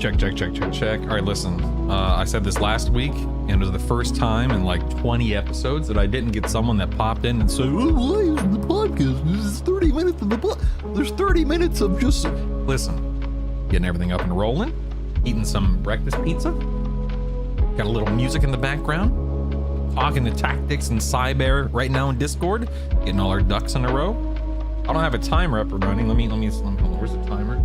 Check, check, check, check, check. All right, listen. I said this last week, and it was the first time in like 20 episodes that I didn't get someone that popped in and said, "Oh, why isn't the podcast? This is 30 minutes of the There's 30 minutes of just..." Listen, getting everything up and rolling, eating some breakfast pizza, got a little music in the background, talking to Tactics and Cyber right now in Discord, getting all our ducks in a row. I don't have a timer up and running. Let me where's the timer?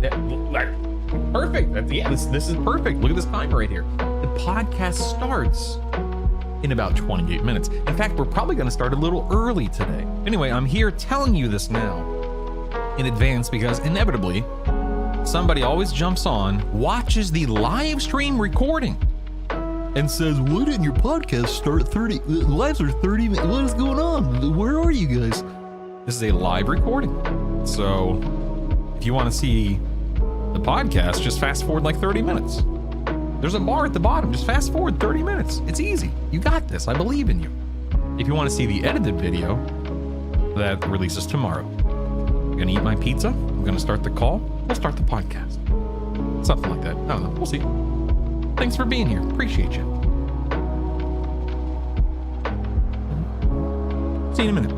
Perfect. This is perfect. Look at this timer right here. The podcast starts in about 28 minutes. In fact, we're probably going to start a little early today. Anyway, I'm here telling you this now in advance because inevitably somebody always jumps on, watches the live stream recording, and says, "Why didn't your podcast start 30? Lives are 30 minutes. What is going on? Where are you guys?" This is a live recording. So if you want to see the podcast, just fast forward like 30 minutes. There's a bar at the bottom. Just fast forward 30 minutes. It's easy. You got this. I believe in you. If you want to see the edited video that releases tomorrow, I'm going to eat my pizza. I'm going to start the call. We'll start the podcast. Something like that. I don't know. We'll see. Thanks for being here. Appreciate you. See you in a minute.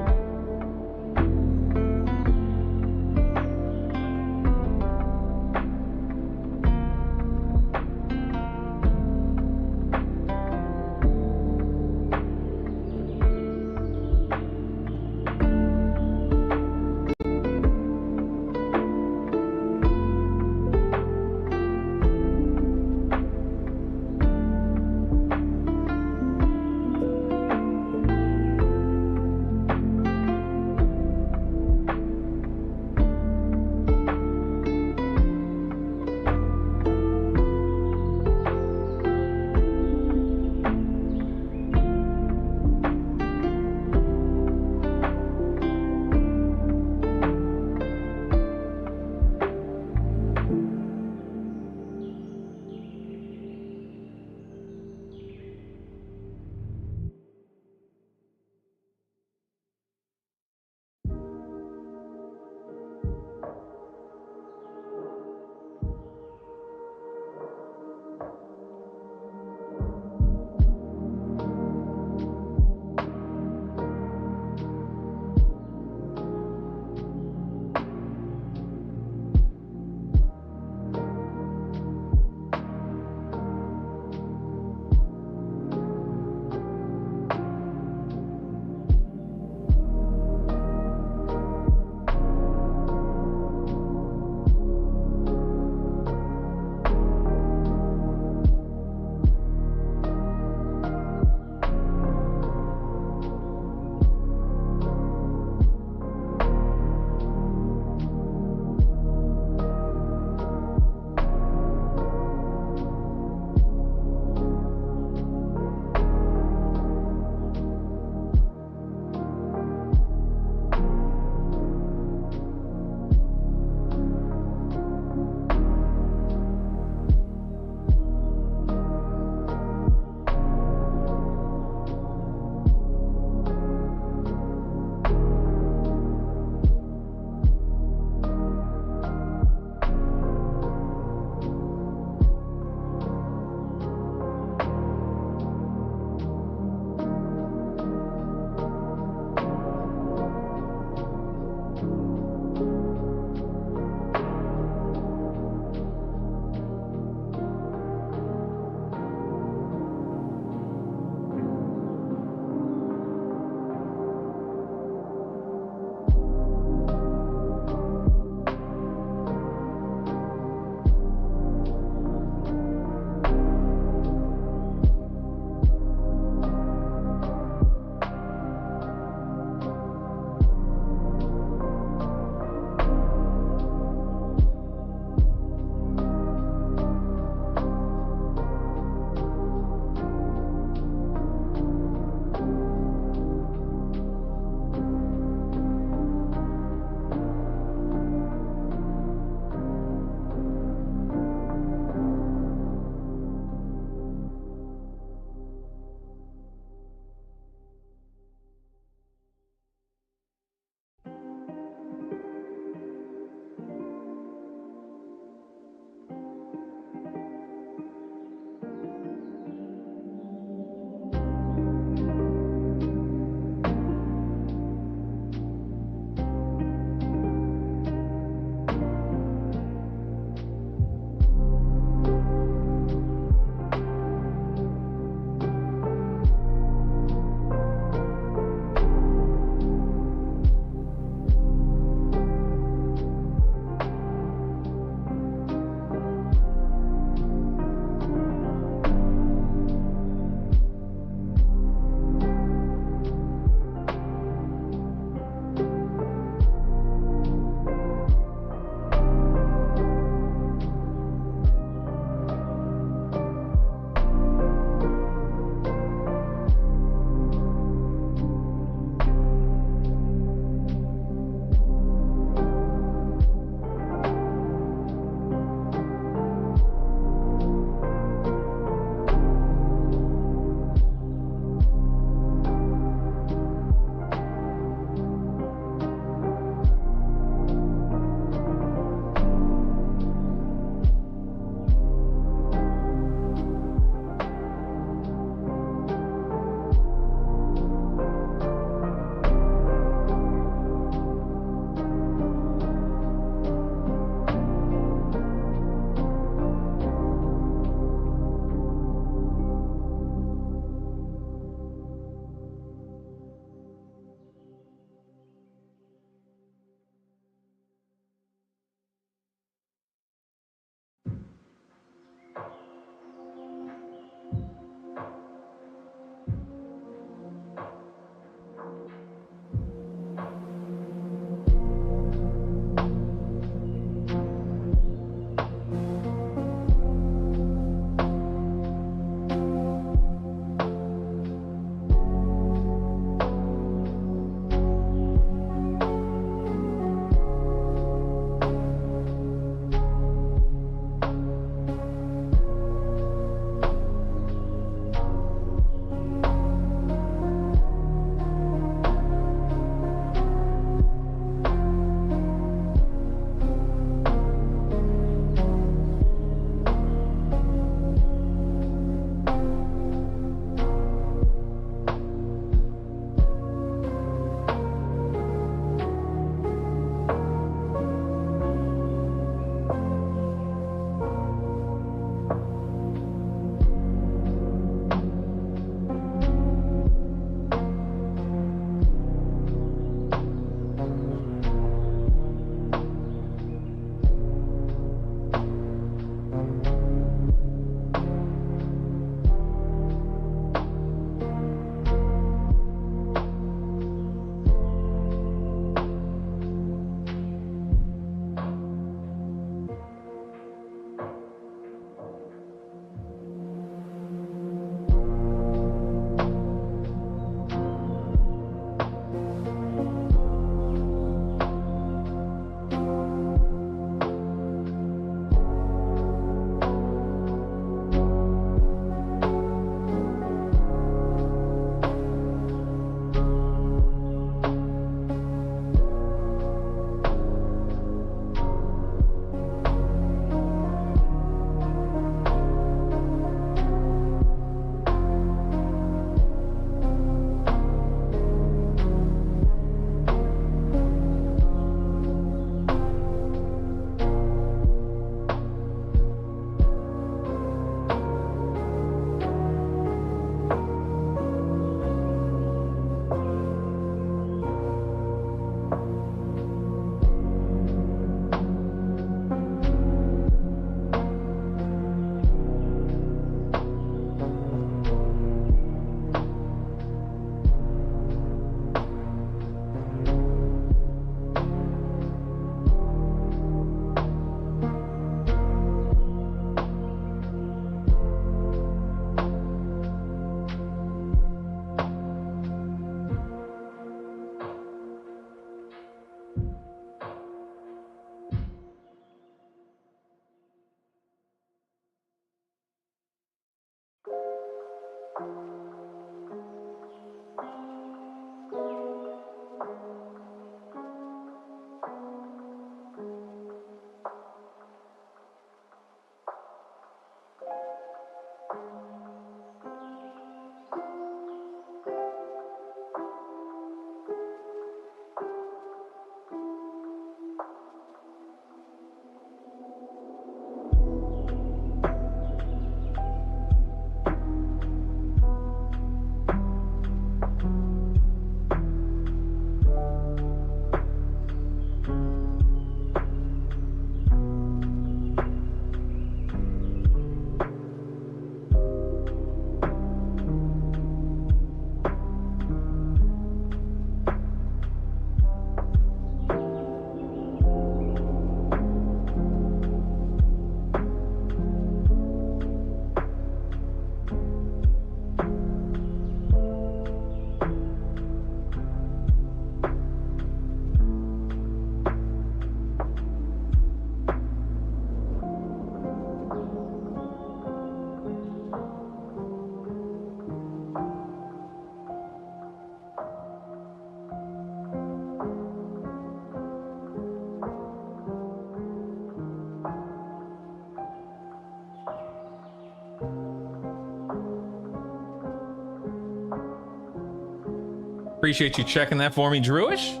Appreciate you checking that for me, Drewish.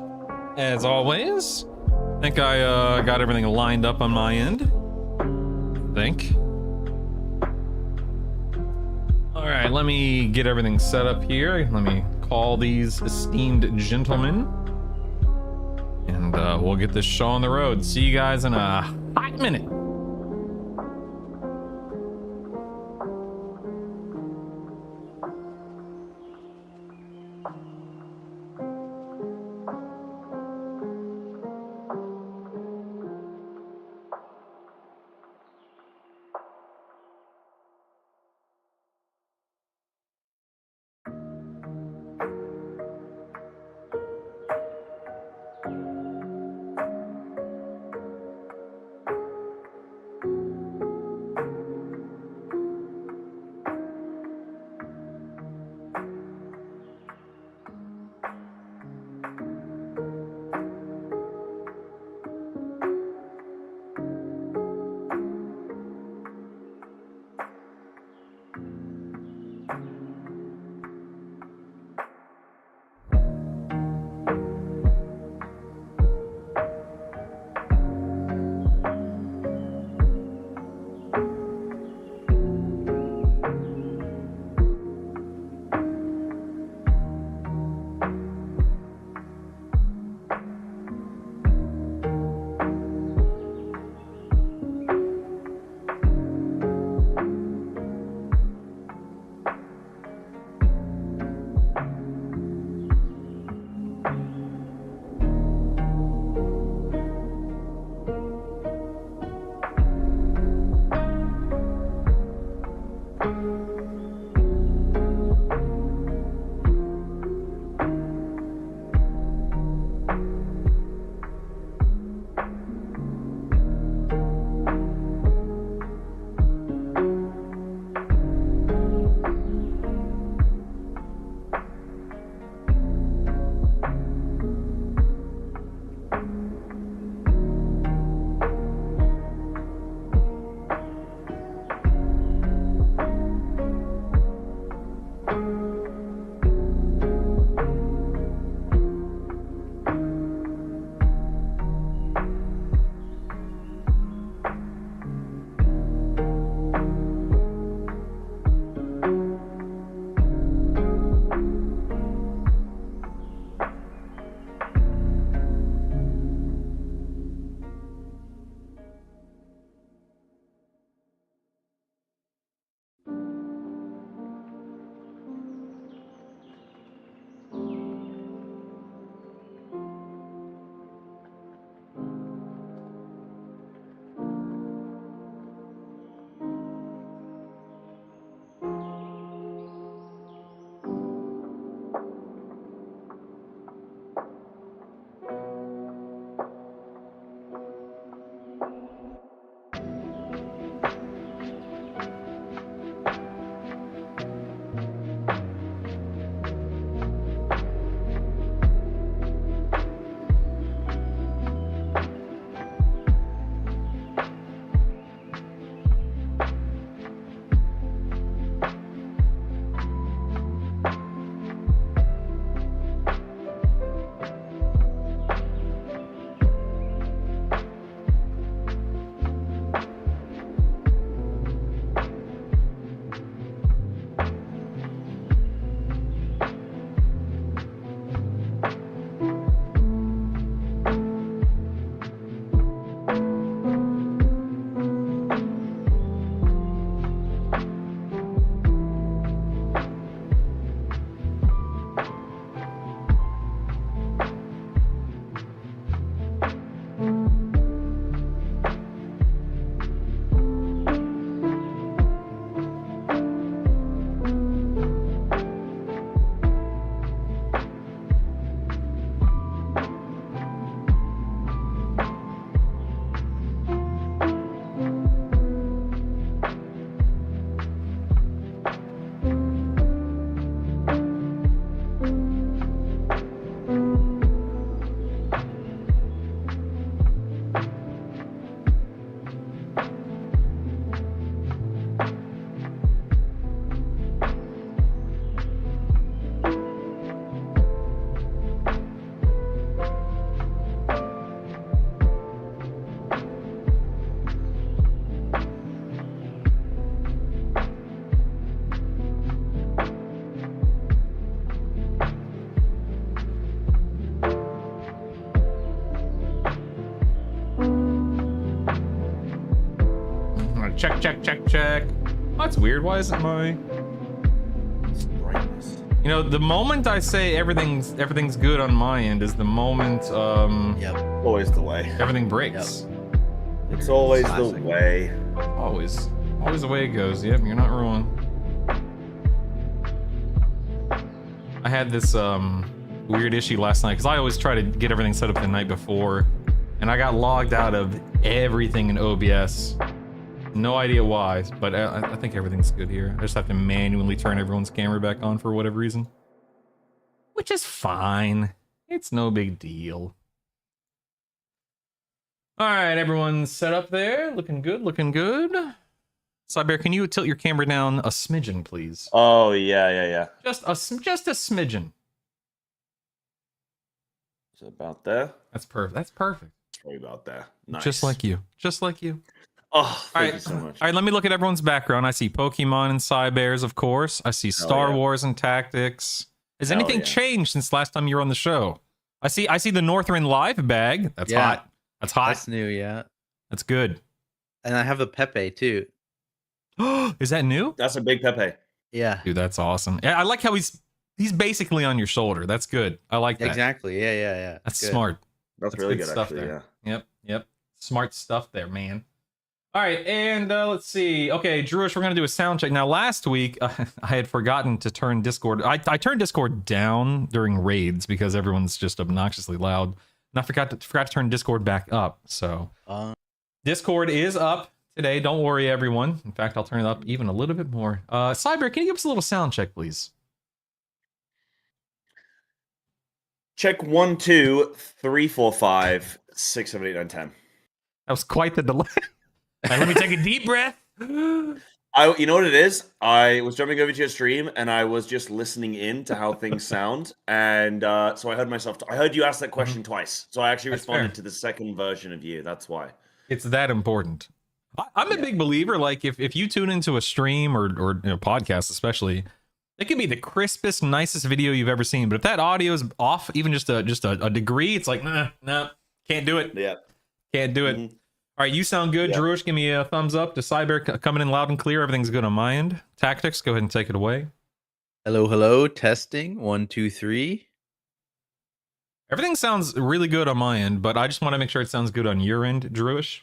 As always. I think I got everything lined up on my end. I think. All right, let me get everything set up here. Let me call these esteemed gentlemen. And we'll get this show on the road. See you guys in a hot minute. check, check, check, check. Oh, that's weird. Why isn't my... Brightness. You know, the moment I say everything's good on my end is the moment Yep. Always the way. everything breaks. It's always Classic. the way. Always the way it goes. Yep, you're not wrong. I had this weird issue last night because I always try to get everything set up the night before, and I got logged out of everything in OBS. No idea why, but I think everything's good here. I just have to manually turn everyone's camera back on for whatever reason, which is fine. It's no big deal. All right, everyone's set up there. Looking good, looking good. Cyber, can you tilt your camera down a smidgen, please? Oh, yeah. Just a smidgen. Is it about there? That's perfect. That's perfect. Sorry about there. Nice. Just like you. Just like you. Oh, thank you Alright, so much. all right, let me look at everyone's background. I see Pokemon and Cybears, of course. I see Star yeah. Wars and Tactics. Has Hell anything yeah. changed since last time you were on the show? I see the Northern Live bag. That's Yeah. hot. That's hot. That's new, yeah. That's good. And I have a Pepe too. Is that new? That's a big Pepe. Yeah. Dude, that's awesome. Yeah, I like how he's basically on your shoulder. That's good. I like that. Exactly. Yeah. That's Good. smart. That's really good, stuff actually, there. yeah. Yep. Smart stuff there, man. All right, and let's see. Okay, Drewish, we're gonna do a sound check. Now, last week I had forgotten to turn Discord. I turned Discord down during raids because everyone's just obnoxiously loud, and I forgot to turn Discord back up. So Discord is up today. Don't worry, everyone. In fact, I'll turn it up even a little bit more. Cyber, can you give us a little sound check, please? Check 1, 2, 3, 4, 5, 6, 7, 8, 9, 10. That was quite the delay. All right, let me take a deep breath. You know what it is? I was jumping over to your stream and I was just listening in to how things sound, and so I heard myself. I heard you ask that question twice, so I actually That's responded fair. to the second version of you. That's why. It's that important. I'm a big believer. Like if you tune into a stream or podcast, especially, it can be the crispest, nicest video you've ever seen. But if that audio is off, even just a degree, it's like nah, can't do it. Yeah. Can't do it. Mhm. All right, you sound good, Yeah. Drewish. Give me a thumbs up. To Cyber coming in loud and clear. Everything's good on my end. Tactics, go ahead and take it away. Hello. Testing. 1, 2, 3. Everything sounds really good on my end, but I just want to make sure it sounds good on your end, Drewish.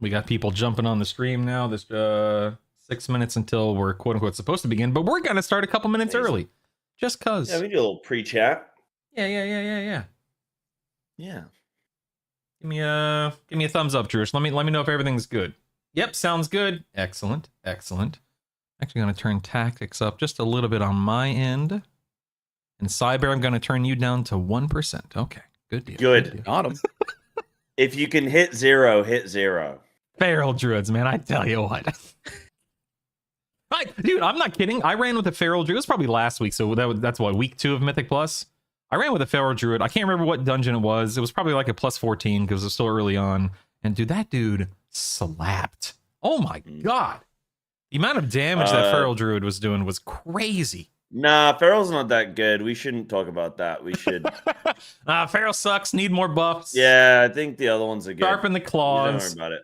We got people jumping on the stream now. This 6 minutes until we're quote unquote supposed to begin, but we're gonna start a couple minutes Amazing. early, just cause. Yeah, we do a little pre-chat. Yeah. Yeah. Give me a thumbs up, Drewish. Let me know if everything's good. Yep, sounds good. Excellent. Actually, gonna turn tactics up just a little bit on my end, and Cyber, I'm gonna turn you down to 1%. Okay, good deal. Good. deal. Got him. If you can hit 0, hit 0. Feral druids, man, I tell you what. Right, dude, I'm not kidding. I ran with a feral druid. It was probably last week, so that's what, week 2 of Mythic Plus. I ran with a feral druid. I can't remember what dungeon it was. It was probably like a plus 14 because it was still early on. And dude, that dude slapped. Oh my god, the amount of damage that feral druid was doing was crazy. Nah, Feral's not that good. We shouldn't talk about that. We should. Feral sucks. Need more buffs. Yeah, I think the other ones are good. Sharpen the Don't claws. worry about it.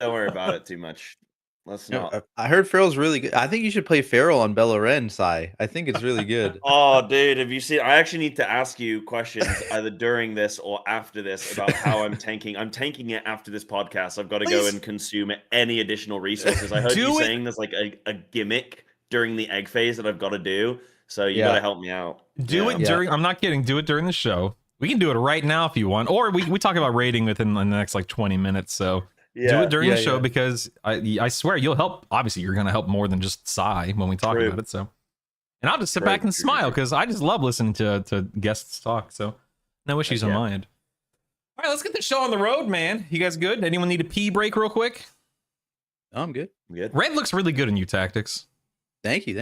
Don't worry about it too much. Let's not. I heard Feral's really good. I think you should play Feral on Belloren, Sai. I think it's really good. Oh, dude, have you seen? I actually need to ask you questions either during this or after this about how I'm tanking. I'm tanking it after this podcast. I've got to go Please. and consume any additional resources. I heard Do you it. saying there's like a gimmick during the egg phase that I've got to do. So you Yeah. got to help me out. Do it Yeah. during. I'm not kidding. Do it during the show. We can do it right now if you want, or we talk about rating within the next like 20 minutes. So do it during the show because I swear you'll help. Obviously, you're gonna help more than just sigh when we talk True. about it. So, and I'll just sit True, back and true, smile true. because I just love listening to guests talk. So no issues on yeah. my end. All right, let's get the show on the road, man. You guys good? Anyone need a pee break real quick? Oh, I'm good. Good. Red looks really good in you, Tactics. Thank you.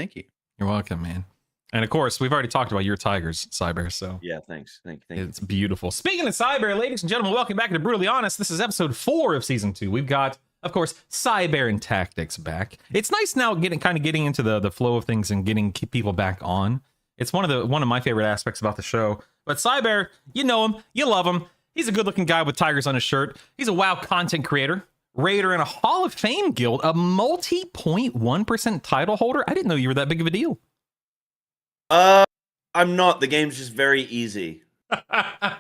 You're welcome, man. And of course, we've already talked about your Tigers, Cyber. So Yeah, thanks. Thank you. it's beautiful. Speaking of Cyber, ladies and gentlemen, welcome back to Brutally Honest. This is episode 4 of season 2. We've got, of course, Cyber and Tactics back. It's nice now getting into the flow of things and getting people back on. It's one of my favorite aspects about the show. But Cyber, you know him, you love him. He's a good-looking guy with tigers on his shirt. He's a WoW content creator. raider in a Hall of Fame guild, a multi-0.1% title holder. I didn't know you were that big of a deal. I'm not. The game's just very easy. All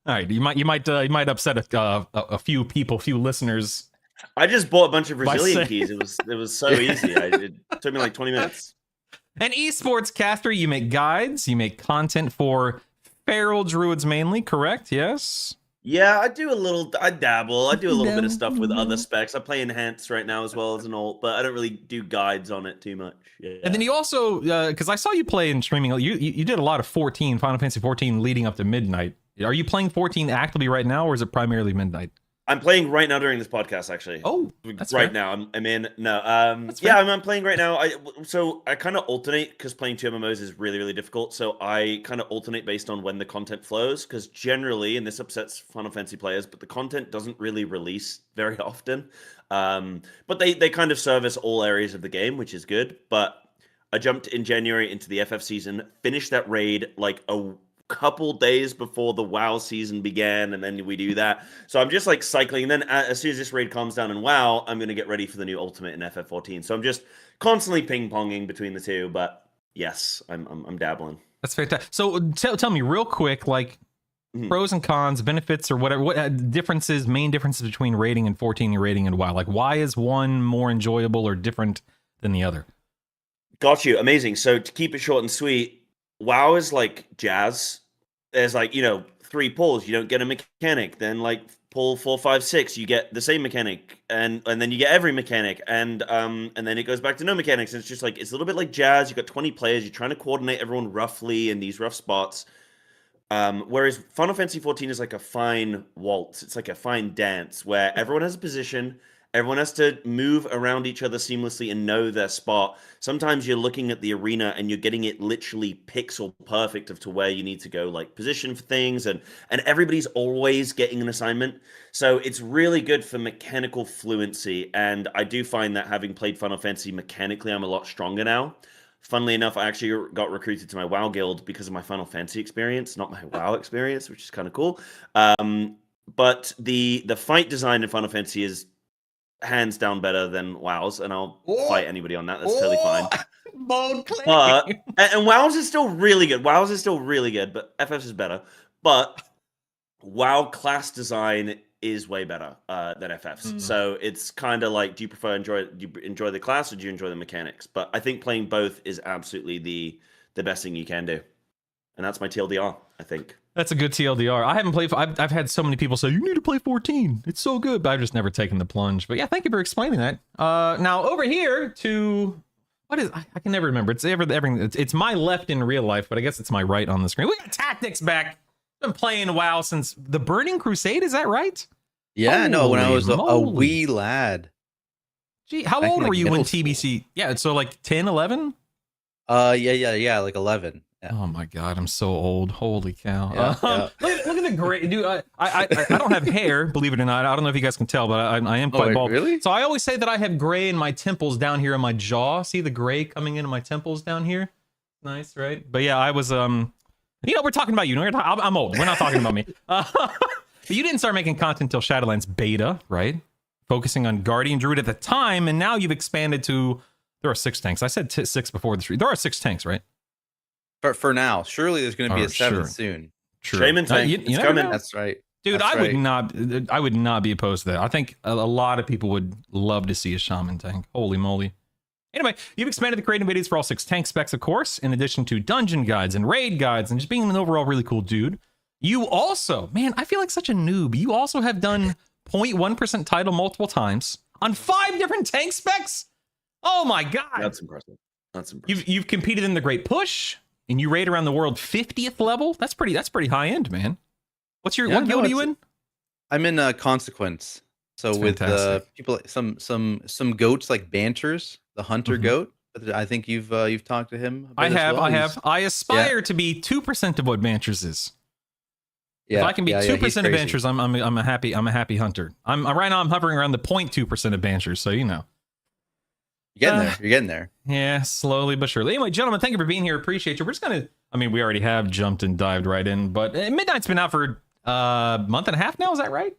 right, you might upset a few people, few listeners. I just bought a bunch of Brazilian saying- keys. It was so easy. It took me like 20 minutes. An esports caster, you make guides, you make content for feral druids mainly, correct? Yes. Yeah, I dabble. I do a little bit of stuff with other specs. I play Enhance right now as well as an alt, but I don't really do guides on it too much. Yeah. And then you also, because I saw you play in streaming, you did a lot of Final Fantasy 14 leading up to midnight. Are you playing 14 actively right now, or is it primarily midnight? I'm playing right now during this podcast, actually. Oh, that's right fair. now. I'm in. No, That's yeah, fair. I'm playing right now. I kind of alternate because playing two MMOs is really, really difficult. So I kind of alternate based on when the content flows. Because generally, and this upsets Final Fantasy players, but the content doesn't really release very often. But they kind of service all areas of the game, which is good. But I jumped in January into the FF season, finished that raid like a couple days before the WoW season began, and then we do that. So I'm just like cycling. And then as soon as this raid calms down in WoW, I'm going to get ready for the new Ultimate in FF14. So I'm just constantly ping-ponging between the two. But yes, I'm dabbling. That's fantastic. So tell me real quick, like Mhm. pros and cons, benefits, or whatever. What main differences between raiding and 14 and raiding and WoW? Like, why is one more enjoyable or different than the other? Got you. Amazing. So to keep it short and sweet, WoW is like jazz. There's like, 3 pulls, you don't get a mechanic. Then like pull 4, 5, 6, you get the same mechanic, and then you get every mechanic, and then it goes back to no mechanics. And it's just like it's a little bit like jazz. You've got 20 players, you're trying to coordinate everyone roughly in these rough spots. Whereas Final Fantasy 14 is like a fine waltz. It's like a fine dance where everyone has a position. Everyone has to move around each other seamlessly and know their spot. Sometimes you're looking at the arena and you're getting it literally pixel perfect of to where you need to go, like position for things, and everybody's always getting an assignment. So it's really good for mechanical fluency. And I do find that having played Final Fantasy mechanically, I'm a lot stronger now. Funnily enough, I actually got recruited to my WoW guild because of my Final Fantasy experience, not my WoW experience, which is kind of cool. But the fight design in Final Fantasy is hands down better than WoW's, and I'll fight anybody on that. That's totally fine. Bold claim. But and WoW's is still really good. WoW's is still really good, but FF's is better. But WoW class design is way better than FF's. So it's kind of like, do you enjoy the class or do you enjoy the mechanics? But I think playing both is absolutely the best thing you can do, and that's my TLDR, I think. That's a good TLDR. I haven't played. I've had so many people say you need to play 14. It's so good, but I've just never taken the plunge. But yeah, thank you for explaining that. Now over here to what is I can never remember. It's everything. It's my left in real life, but I guess it's my right on the screen. We got Tactics back. Been playing WoW since the Burning Crusade. Is that right? Yeah, no, when I Holy was a moly. wee lad. Gee, how Back in, old like, were you when middle school. TBC? Yeah, so like 10, 11? Yeah, like 11. Yeah. Oh my god, I'm so old. Holy cow. Yeah, yeah. Look at the gray dude. I don't have hair, believe it or not. I don't know if you guys can tell, but I am quite wait, bald. really? So I always say that I have gray in my temples down here in my jaw. See the gray coming into my temples down here? Nice, right? But yeah, I was we're talking about you. I'm old. We're not talking about me. But you didn't start making content until Shadowlands beta, right? Focusing on Guardian Druid at the time, and now you've expanded to there are 6 tanks. I said 6 before the stream. There are 6 tanks, right? For now, surely there's going to be Oh, a 7th sure. soon. True. Shaman tank. You It's never coming. know. That's right. Dude, That's I would right. not be opposed to that. I think a lot of people would love to see a shaman tank. Holy moly. Anyway, you've expanded the creative videos for all 6 tank specs, of course, in addition to dungeon guides and raid guides and just being an overall really cool dude. You also, man, I feel like such a noob. You also have done 0.1% title multiple times on 5 different tank specs. Oh my god. That's impressive. That's impressive. You've competed in the Great Push and you raid around the world 50th level. That's pretty high end, man. What guild are you in? I'm in Consequence. So That's with fantastic. people, some goats like Banters, the hunter Mhm. goat. I think you've talked to him. a I bit as have. well. I He's- have. I aspire to be 2% of what Banchers is. Yeah, If I can be yeah, 2% of he's crazy. Banchers, I'm a happy hunter. I'm right now. I'm hovering around the 0.2% of Banchers, so you know. You're getting there. You're getting there. Yeah, slowly but surely. Anyway, gentlemen, thank you for being here. Appreciate you. We're just gonna. I mean, we already have jumped and dived right in, but Midnight's been out for a month and a half now. Is that right?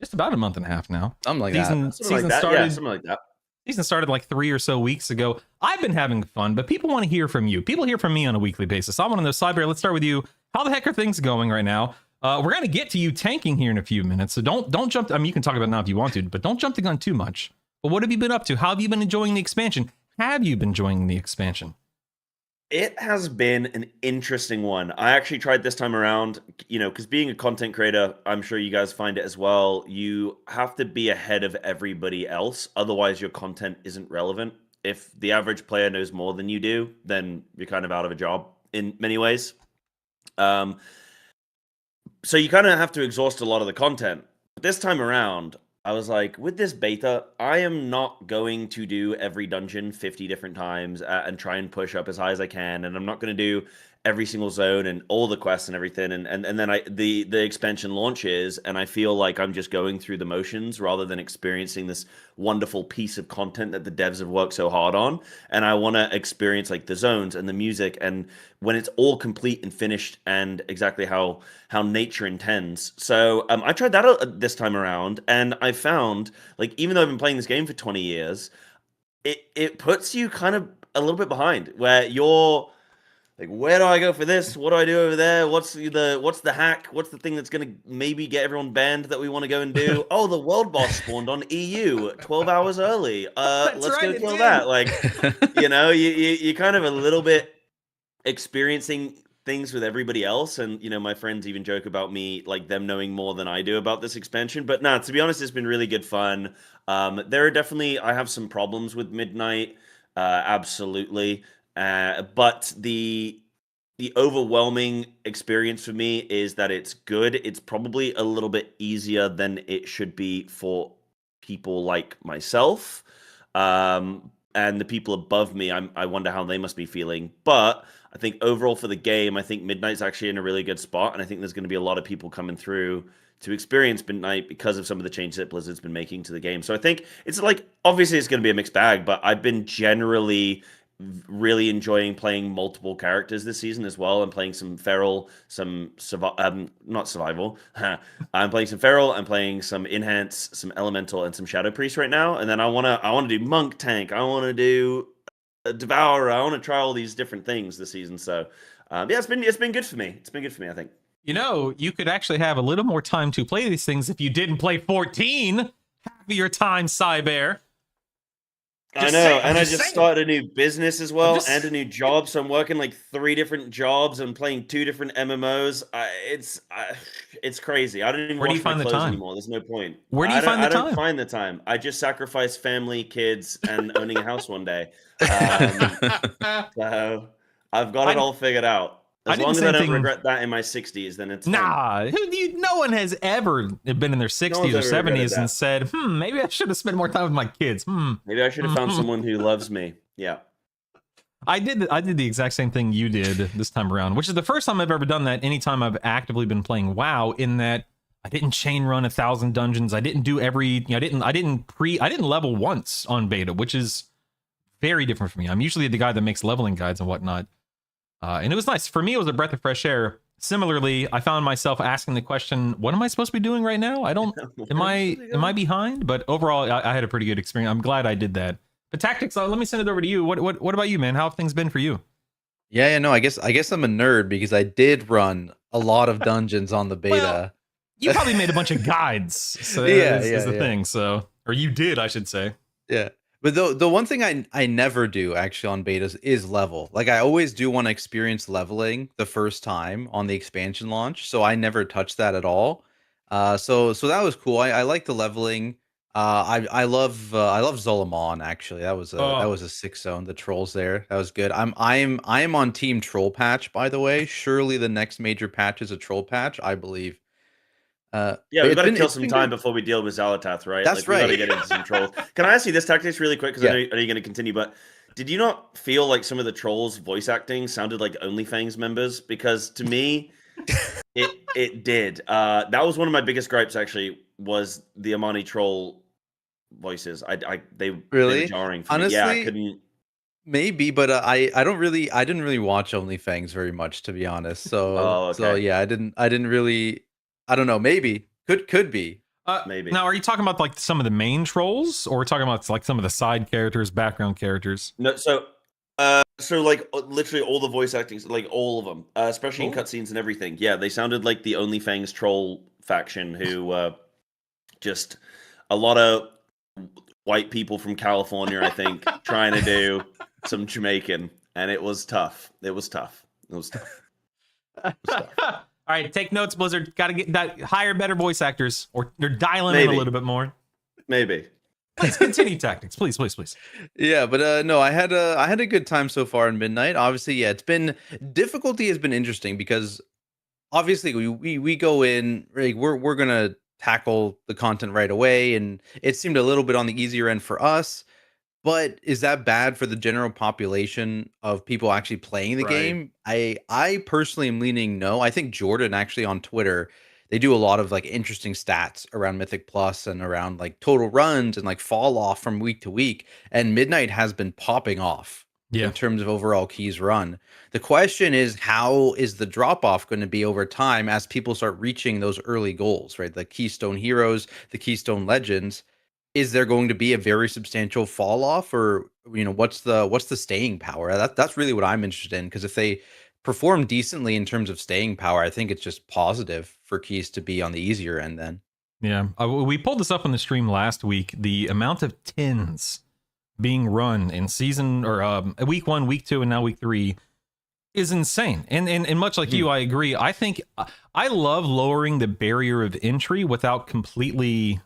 just about a month and a half now. Something like that. Something like Season that. started. Yeah, something like that. Season started like 3 or so weeks ago. I've been having fun, but people want to hear from you. People hear from me on a weekly basis. I want to know, Cyber, let's start with you. How the heck are things going right now? We're going to get to you tanking here in a few minutes, so don't jump. I mean, you can talk about it now if you want to, but don't jump the gun too much. But what have you been up to? How have you been enjoying the expansion? Have you been enjoying the expansion? It has been an interesting one. I actually tried this time around, because being a content creator, I'm sure you guys find it as well. You have to be ahead of everybody else. Otherwise, your content isn't relevant. If the average player knows more than you do, then you're kind of out of a job in many ways. So you kind of have to exhaust a lot of the content. But this time around, I was like, with this beta, I am not going to do every dungeon 50 different times and try and push up as high as I can. And I'm not going to do every single zone and all the quests and everything. And then the expansion launches, and I feel like I'm just going through the motions rather than experiencing this wonderful piece of content that the devs have worked so hard on. And I want to experience like the zones and the music, and when it's all complete and finished and exactly how nature intends. So I tried that this time around, and I found, like, even though I've been playing this game for 20 years, it puts you kind of a little bit behind, where you're like, where do I go for this? What do I do over there? What's the hack? What's the thing that's going to maybe get everyone banned that we want to go and do? Oh, the world boss spawned on EU 12 hours early. Let's go kill that. Like, you kind of a little bit experiencing things with everybody else, and my friends even joke about me, like, them knowing more than I do about this expansion. But no, to be honest, it's been really good fun. There are definitely, I have some problems with Midnight, absolutely. But the overwhelming experience for me is that it's good. It's probably a little bit easier than it should be for people like myself. And the people above me, I wonder how they must be feeling. But I think overall for the game, I think Midnight's actually in a really good spot. And I think there's going to be a lot of people coming through to experience Midnight because of some of the changes that Blizzard's been making to the game. So I think it's like, obviously it's going to be a mixed bag, but I've been generally really enjoying playing multiple characters this season as well. I'm playing some Feral, not Survival. I'm playing some Feral, I'm playing some Enhance, some Elemental, and some Shadow Priest right now. And then I wanna do Monk Tank. I wanna do Devourer. I want to try all these different things this season. So yeah, it's been good for me. It's been good for me, I think. You could actually have a little more time to play these things if you didn't play 14 half of your time, Cyber. I know, and I just started a new business as well, and a new job. So I'm working like 3 different jobs and playing 2 different MMOs. It's crazy. I don't even watch my clothes anymore. There's no point. Where do you find the time? I don't find the time. I just sacrifice family, kids, and owning a house one day. So I've got it all figured out. As long as I don't regret that in my 60s, then it's nah. No one has ever been in their 60s or 70s and said, maybe I should have spent more time with my kids. Maybe I should have found someone who loves me. Yeah. I did the exact same thing you did this time around, which is the first time I've ever done that anytime I've actively been playing WoW, in that I didn't chain run 1,000 dungeons. I didn't do I didn't level once on beta, which is very different for me. I'm usually the guy that makes leveling guides and whatnot. And it was nice. For me, it was a breath of fresh air. Similarly, I found myself asking the question, what am I supposed to be doing right now? Am I behind? But overall, I had a pretty good experience. I'm glad I did that. But Tactics, let me send it over to you. What about you, man? How have things been for you? Yeah, no, I guess I'm a nerd because I did run a lot of dungeons on the beta. Well, you probably made a bunch of guides. So is the thing. So, or you did, I should say. Yeah. But the one thing I never do actually on betas is level. Like, I always do want to experience leveling the first time on the expansion launch, so I never touch that at all. So that was cool. I like the leveling. I love Zolomon actually. That was a 6 zone. The trolls there. That was good. I'm on team troll patch, by the way. Surely the next major patch is a troll patch, I believe. Yeah, we got to kill some time before we deal with Xal'atath, right? That's right. We got to get into some trolls. Can I ask you this, Tactics, really quick? Because I know you're going to continue, but did you not feel like some of the trolls' voice acting sounded like OnlyFans members? Because to me, it did. That was one of my biggest gripes, actually, was the Amani troll voices. They were jarring for honestly, me. Yeah, I couldn't. Maybe, but I didn't really watch OnlyFans very much, to be honest. So okay. So yeah, I didn't really. I don't know. Maybe could be. Maybe. Now, are you talking about like some of the main trolls, or we're talking about like some of the side characters, background characters? No, so like literally all the voice acting, like all of them, especially in Oh. cutscenes and everything. Yeah, they sounded like the OnlyFangs troll faction who just a lot of white people from California, I think, trying to do some Jamaican, and it was tough. It was tough. It was tough. All right, take notes, Blizzard. Got to get that hire better voice actors, or they're dialing in a Maybe. little bit more. Maybe. Please continue tactics, please. Yeah, but no, I had a good time so far in Midnight. Obviously, yeah, it's been difficulty has been interesting because obviously we go in like we're gonna tackle the content right away, and it seemed a little bit on the easier end for us. But is that bad for the general population of people actually playing the Right. game? I personally am leaning no. I think Jordan actually on Twitter, they do a lot of like interesting stats around Mythic Plus and around like total runs and like fall off from week to week. And Midnight has been popping off Yeah. in terms of overall keys run. The question is, how is the drop off going to be over time as people start reaching those early goals, right? The Keystone Heroes, the Keystone Legends. Is there going to be a very substantial fall off, or what's the staying power? That's really what I'm interested in, because if they perform decently in terms of staying power, I think it's just positive for keys to be on the easier end then. Yeah, we pulled this up on the stream last week. The amount of tins being run in season or week 1, week 2, and now week 3 is insane. And much like you, I agree. I think I love lowering the barrier of entry without completely,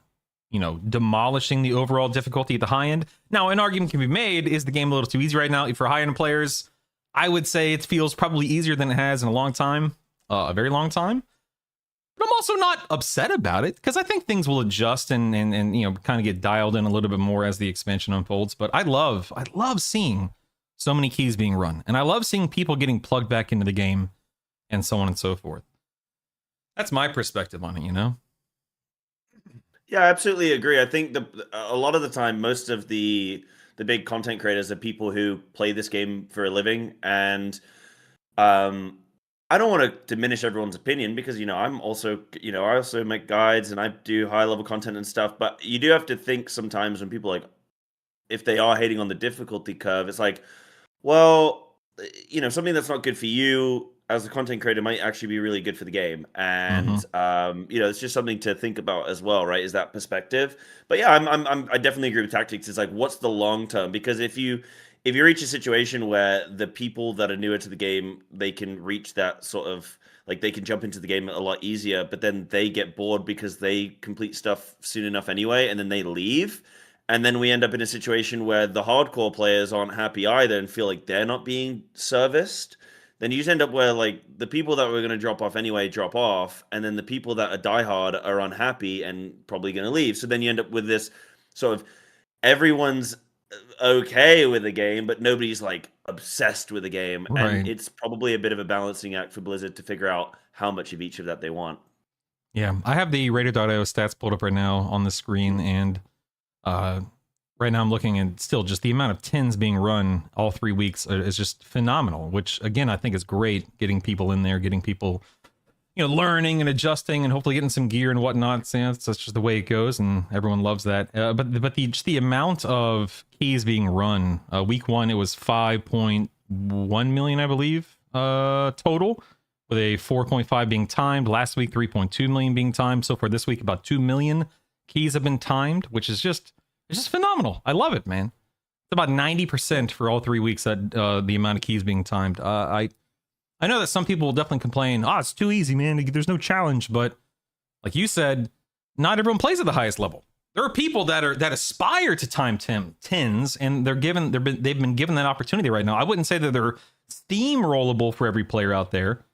demolishing the overall difficulty at the high end. Now, an argument can be made: is the game a little too easy right now for high end players? I would say it feels probably easier than it has in a long time, a very long time. But I'm also not upset about it, because I think things will adjust and kind of get dialed in a little bit more as the expansion unfolds. But I love seeing so many keys being run, and I love seeing people getting plugged back into the game, and so on and so forth. That's my perspective on it, Yeah, I absolutely agree. I think a lot of the time, most of the big content creators are people who play this game for a living, and I don't want to diminish everyone's opinion, because I'm also I also make guides and I do high level content and stuff. But you do have to think sometimes when people if they are hating on the difficulty curve, it's like, well, something that's not good for you as a content creator might actually be really good for the game. And it's just something to think about as well, right? Is that perspective? But yeah, I definitely agree with tactics. It's like, what's the long term? Because if you reach a situation where the people that are newer to the game, they can reach that sort of, like, they can jump into the game a lot easier, but then they get bored because they complete stuff soon enough anyway, and then they leave. And then we end up in a situation where the hardcore players aren't happy either and feel like they're not being serviced. Then you just end up where, like, the people that were going to drop off anyway drop off, and then the people that are diehard are unhappy and probably going to leave. So then you end up with this sort of, everyone's okay with the game, but nobody's like obsessed with the game. Right. And it's probably a bit of a balancing act for Blizzard to figure out how much of each of that they want. Yeah, I have the Radar.io stats pulled up right now on the screen, and right now I'm looking at still just the amount of tins being run all 3 weeks is just phenomenal, which again, I think is great, getting people in there, getting people, learning and adjusting and hopefully getting some gear and whatnot. So, that's just the way it goes, and everyone loves that. But just the amount of keys being run, week 1, it was 5.1 million, I believe, total, with a 4.5 being timed. Last week, 3.2 million being timed. So for this week, about 2 million keys have been timed, which is just phenomenal. I love it, man. It's about 90% for all 3 weeks that the amount of keys being timed. I know that some people will definitely complain, it's too easy, man. There's no challenge. But like you said, not everyone plays at the highest level. There are people that aspire to time tins, and they've been given that opportunity right now. I wouldn't say that they're steamrollable for every player out there,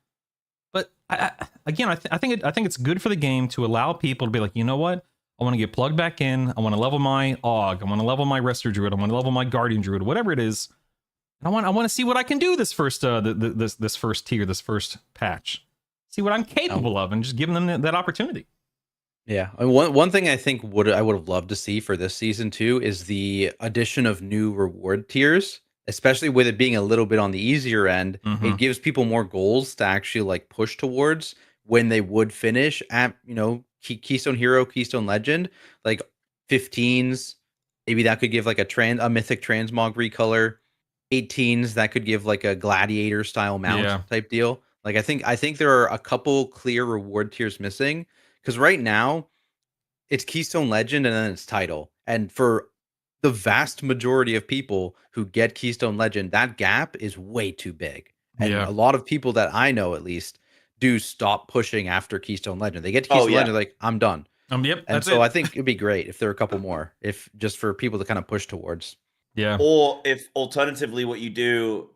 but I think it's good for the game to allow people to be like, you know what? I want to get plugged back in. I want to level my AUG. I want to level my Resto Druid. I want to level my Guardian Druid, whatever it is. And I want to see what I can do this first this first tier, this first patch. See what I'm capable of, and just giving them that opportunity. Yeah, one thing I think I would have loved to see for this season too is the addition of new reward tiers, especially with it being a little bit on the easier end. It gives people more goals to actually like push towards when they would finish at Keystone Hero, Keystone Legend, like 15s, maybe that could give like a mythic transmog recolor. 18s that could give like a gladiator style mount Yeah. type deal. Like I think there are a couple clear reward tiers missing because right now it's Keystone Legend and then it's title. And for the vast majority of people who get Keystone Legend, that gap is way too big. And Yeah. a lot of people that I know at least do stop pushing after Keystone Legend. They get to Oh, Keystone yeah. Legend, like, I'm done. Yep. And That's so it. I think it'd be great if there are a couple more, if just for people to kind of push towards. Yeah. Or if alternatively what you do,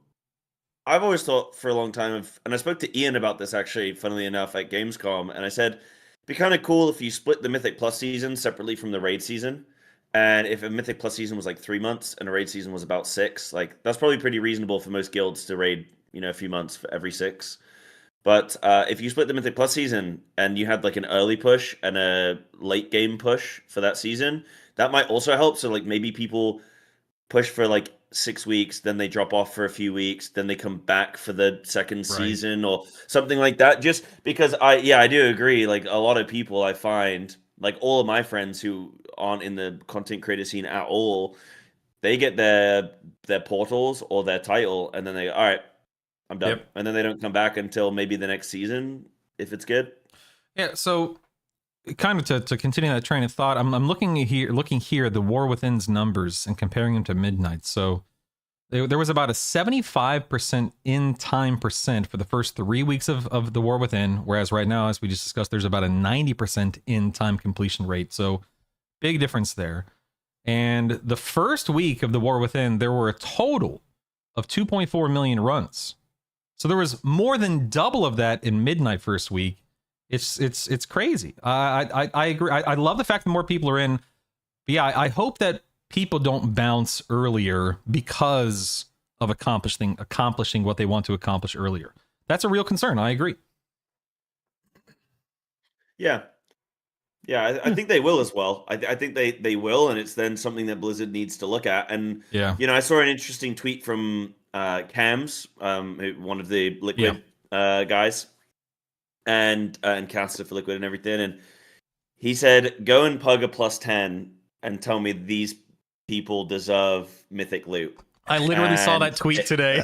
I've always thought for a long time of, and I spoke to Ian about this actually, funnily enough, at Gamescom, and I said, it'd be kind of cool if you split the Mythic Plus season separately from the raid season. And if a Mythic Plus season was like 3 months and a raid season was about 6, like that's probably pretty reasonable for most guilds to raid, a few months for every 6. But if you split the Mythic Plus season and you had like an early push and a late game push for that season, that might also help. So like maybe people push for like 6 weeks, then they drop off for a few weeks, then they come back for the second season or something like that. Just because I do agree. Like a lot of people I find, like all of my friends who aren't in the content creator scene at all, they get their portals or their title, and then they all right, I'm done. Yep. And then they don't come back until maybe the next season if it's good. Yeah, so kind of to continue that train of thought, I'm looking here at the War Within's numbers and comparing them to Midnight. So there was about a 75% in time percent for the first 3 weeks of the War Within, whereas right now, as we just discussed, there's about a 90% in time completion rate. So big difference there. And the first week of the War Within, there were a total of 2.4 million runs. So there was more than double of that in Midnight first week. It's crazy. I agree. I love the fact that more people are in. But yeah, I hope that people don't bounce earlier because of accomplishing what they want to accomplish earlier. That's a real concern. I agree. Yeah. Yeah, I think they will as well. I think they will, and it's then something that Blizzard needs to look at. And Yeah. I saw an interesting tweet from Cams, one of the Liquid guys, and caster for Liquid and everything. And he said, "Go and pug a +10 and tell me these people deserve mythic loot." I literally saw And that tweet today.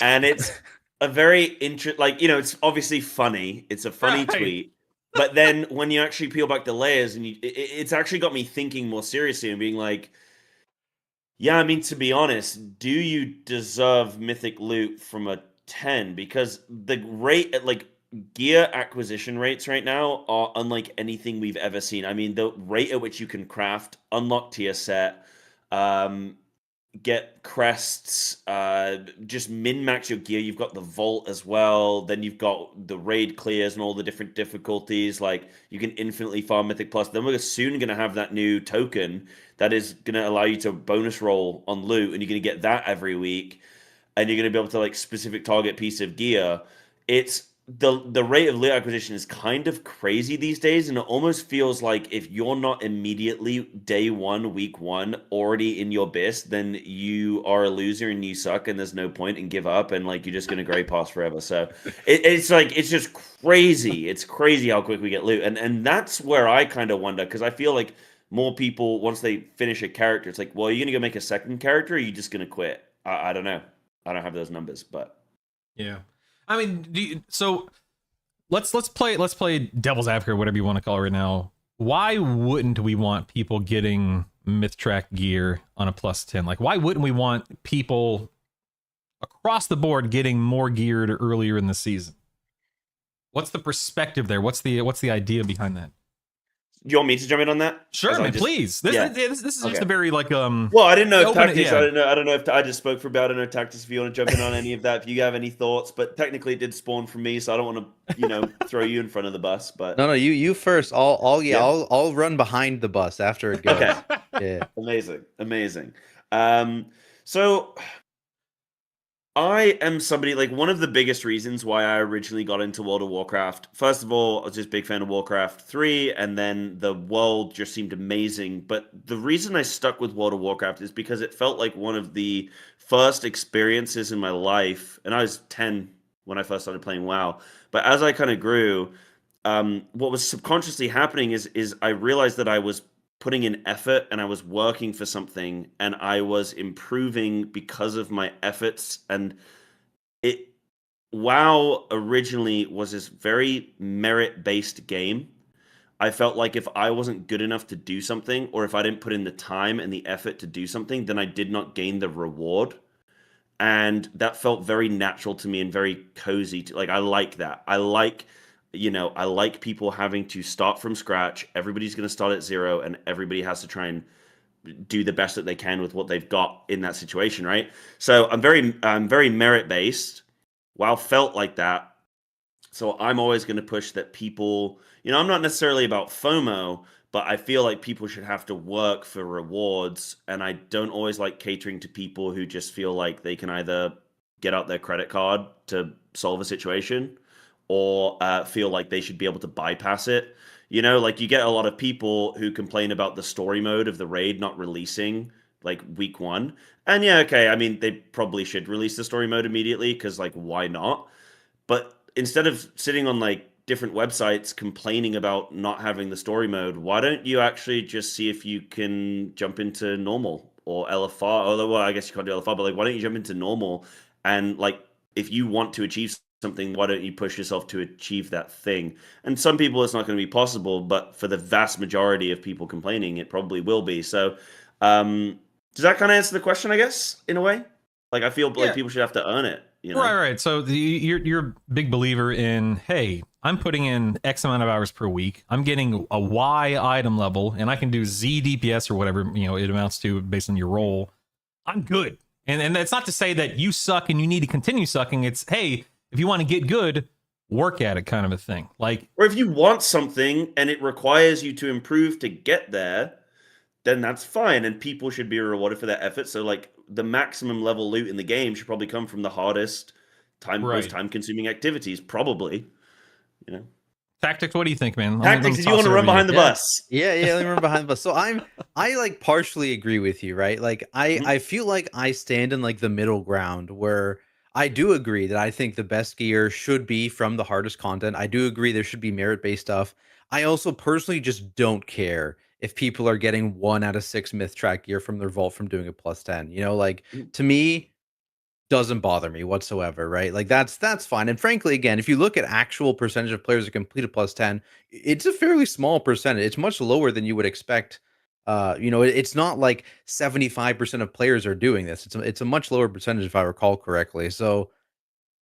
And it's a very it's obviously funny. It's a funny Right. tweet. But then when you actually peel back the layers, and it's actually got me thinking more seriously and being like, yeah, I mean, to be honest, do you deserve mythic loot from a 10? Because the rate at gear acquisition rates right now are unlike anything we've ever seen. I mean, the rate at which you can craft, unlock tier set, get crests, just min-max your gear. You've got the vault as well. Then you've got the raid clears and all the different difficulties. Like, you can infinitely farm Mythic Plus. Then we're soon going to have that new token that is going to allow you to bonus roll on loot, and you're going to get that every week. And you're going to be able to, specific target piece of gear. It's the rate of loot acquisition is kind of crazy these days, and it almost feels like if you're not immediately day one, week one, already in your best, then you are a loser and you suck, and there's no point, and give up, and you're just gonna gray pass forever. So it's just crazy. It's crazy how quick we get loot, and that's where I kind of wonder, because I feel like more people, once they finish a character, it's like, well, are you gonna go make a second character, or are you just gonna quit? I don't know. I don't have those numbers, but yeah. I mean, so let's play devil's advocate, whatever you want to call it right now. Why wouldn't we want people getting MythTrack gear on a +10? Like, why wouldn't we want people across the board getting more geared earlier in the season? What's the perspective there? What's the idea behind that? Do you want me to jump in on that? Sure, man, please. This is just a very Well, I didn't know if Tactics. yeah. I don't know if I just spoke for about. I don't know Tactics. If you want to jump in on any of that, if you have any thoughts, but technically it did spawn from me, so I don't want to, throw you in front of the bus. But No, you first. I'll run behind the bus after it goes. Okay. Yeah. Amazing. So I am somebody, one of the biggest reasons why I originally got into World of Warcraft. First of all, I was just a big fan of Warcraft 3, and then the world just seemed amazing. But the reason I stuck with World of Warcraft is because it felt like one of the first experiences in my life, and I was 10 when I first started playing WoW. But as I kind of grew, what was subconsciously happening is I realized that I was putting in effort and I was working for something and I was improving because of my efforts. And it WoW originally was this very merit-based game. I felt like if I wasn't good enough to do something, or if I didn't put in the time and the effort to do something, then I did not gain the reward. And that felt very natural to me and very cozy. Like, I like that. I like people having to start from scratch. Everybody's going to start at zero, and everybody has to try and do the best that they can with what they've got in that situation, right? So I'm very merit based. WoW felt like that. So I'm always going to push that people, I'm not necessarily about FOMO, but I feel like people should have to work for rewards. And I don't always like catering to people who just feel like they can either get out their credit card to solve a situation or feel like they should be able to bypass it. Like you get a lot of people who complain about the story mode of the raid not releasing like week 1. And yeah, okay, I mean, they probably should release the story mode immediately because like, why not? But instead of sitting on like different websites complaining about not having the story mode, why don't you actually just see if you can jump into normal or LFR? Although, well, I guess you can't do LFR, but like, why don't you jump into normal? And like, if you want to achieve something, why don't you push yourself to achieve that thing? And some people it's not going to be possible, but for the vast majority of people complaining, it probably will be. So does that kind of answer the question, I guess, in a way? Like, I feel like people should have to earn it. Right. So you're a big believer in, hey, I'm putting in X amount of hours per week. I'm getting a Y item level, and I can do Z DPS or whatever it amounts to based on your role. I'm good. And that's not to say that you suck and you need to continue sucking. It's, hey, if you want to get good, work at it, kind of a thing. Like, or if you want something and it requires you to improve to get there, then that's fine, and people should be rewarded for their effort. So like the maximum level loot in the game should probably come from the hardest most time-consuming activities, probably. Tactics, what do you think, man? Tactics, if you want to run behind the bus. Yeah, let me run behind the bus. So I like partially agree with you, right? Like I feel like I stand in like the middle ground where I do agree that I think the best gear should be from the hardest content. I do agree there should be merit-based stuff. I also personally just don't care if people are getting 1 out of 6 myth track gear from their vault from doing a +10. Like, to me, doesn't bother me whatsoever, right? Like that's fine. And frankly, again, if you look at actual percentage of players that complete a +10, it's a fairly small percentage. It's much lower than you would expect. It's not like 75% of players are doing this. It's a much lower percentage if I recall correctly. So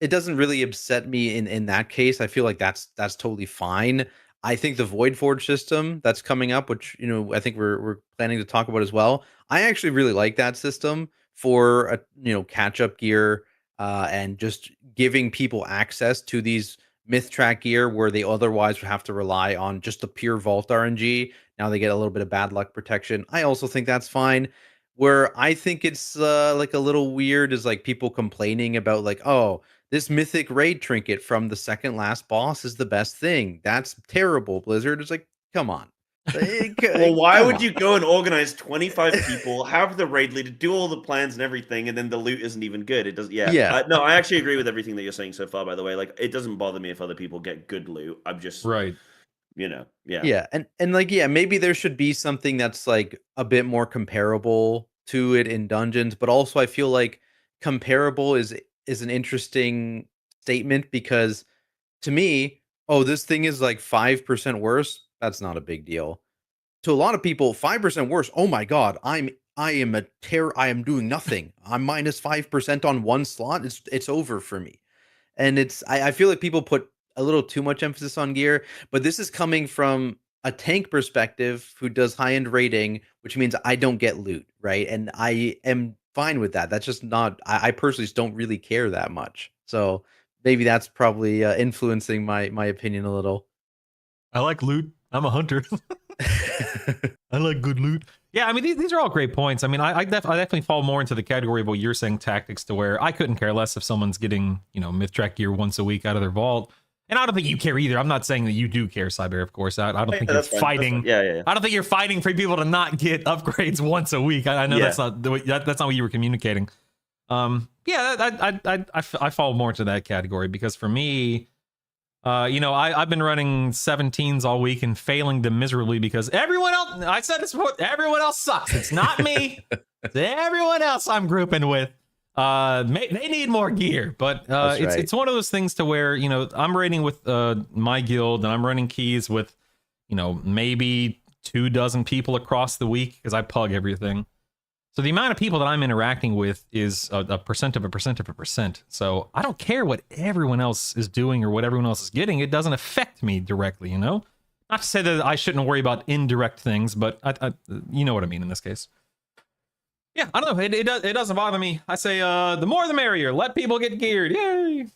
it doesn't really upset me in that case. I feel like that's totally fine. I think the Void Forge system that's coming up, which I think we're planning to talk about as well. I actually really like that system for catch up gear and just giving people access to these myth track gear where they otherwise would have to rely on just the pure vault RNG. Now they get a little bit of bad luck protection. I also think that's fine. Where I think it's like a little weird is like people complaining about like, oh, this mythic raid trinket from the second last boss is the best thing. That's terrible, Blizzard. It's like, come on. Well, why would you go and organize 25 people, have the raid leader, do all the plans and everything, and then the loot isn't even good? It doesn't. Yeah. No, I actually agree with everything that you're saying so far. By the way, like it doesn't bother me if other people get good loot. I'm just right. Yeah, and like maybe there should be something that's like a bit more comparable to it in dungeons, but also I feel like comparable is an interesting statement because to me, oh, this thing is like 5% worse. That's not a big deal. To a lot of people, 5% worse. Oh my god, I am a terror. I am doing nothing. I'm minus 5% on one slot. It's over for me. And I feel like people put a little too much emphasis on gear, but this is coming from a tank perspective who does high-end raiding, which means I don't get loot, right? And I am fine with that. That's just not, I personally just don't really care that much. So maybe that's probably influencing my opinion a little. I like loot. I'm a hunter. I like good loot. Yeah, I mean, these are all great points. I mean, I definitely fall more into the category of what you're saying, tactics, to where I couldn't care less if someone's getting, myth track gear once a week out of their vault. And I don't think you care either. I'm not saying that you do care, Cyber, of course. I don't think you're fighting. Yeah. I don't think you're fighting for people to not get upgrades once a week. I know that's not what you were communicating. I fall more into that category because for me, I've been running 17s all week and failing them miserably because everyone else, I said this before, everyone else sucks. It's not me. It's everyone else I'm grouping with. They need more gear, but it's one of those things to where, I'm raiding with my guild and I'm running keys with, maybe 24 people across the week because I pug everything. So the amount of people that I'm interacting with is a percent of a percent of a percent. So I don't care what everyone else is doing or what everyone else is getting. It doesn't affect me directly, Not to say that I shouldn't worry about indirect things, but you know what I mean in this case. Yeah, I don't know. It doesn't bother me. I say the more the merrier. Let people get geared. Yay.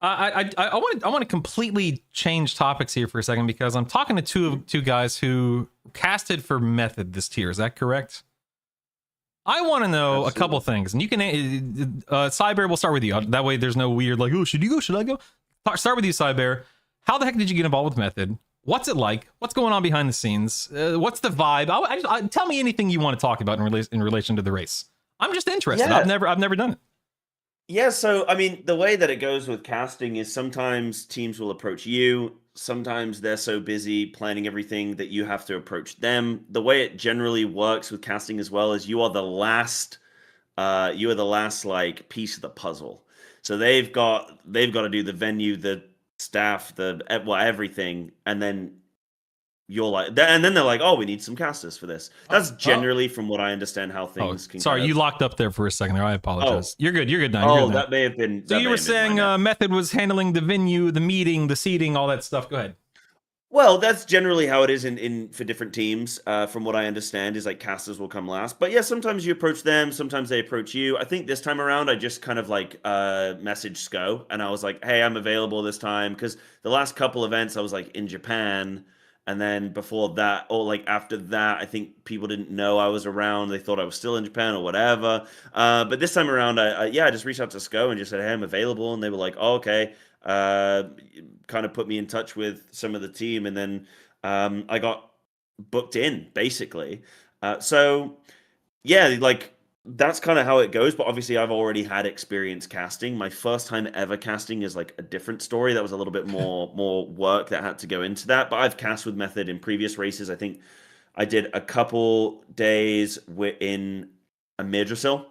I want to completely change topics here for a second because I'm talking to two guys who casted for Method this tier. Is that correct? I want to know a couple things, and you can Cybear, we'll start with you. That way there's no weird like, oh, should you go? Should I go? Start with you, Cybear. How the heck did you get involved with Method? What's it like? What's going on behind the scenes? What's the vibe? Tell me anything you want to talk about in relation to the race. I'm just interested. Yeah. I've never done it. Yeah, so I mean, the way that it goes with casting is sometimes teams will approach you. Sometimes they're so busy planning everything that you have to approach them. The way it generally works with casting as well is you are the last like piece of the puzzle. So they've got to do the venue, the staff, everything, and then you're like, and then they're like, oh, we need some casters for this. That's generally from what I understand how things can. Sorry, you locked up there for a second there. I apologize. You're good. You're good now. You're good now. That may have been. So you were saying Method was handling the venue, the meeting, the seating, all that stuff. Go ahead. Well, that's generally how it is in for different teams. From what I understand, is like casters will come last. But yeah, sometimes you approach them, sometimes they approach you. I think this time around, I just kind of like messaged SCO, and I was like, hey, I'm available this time, because the last couple events I was like in Japan. And then before that, or like after that, I think people didn't know I was around. They thought I was still in Japan or whatever. But this time around, I just reached out to SCO and just said, hey, I'm available. And they were like, oh, okay. Kind of put me in touch with some of the team. And then I got booked in, basically. So, yeah, like, that's kind of how it goes, but obviously I've already had experience casting. My first time ever casting is like a different story. That was a little bit more work that had to go into that, but I've cast with Method in previous races. I think I did a couple days in a Madrasil.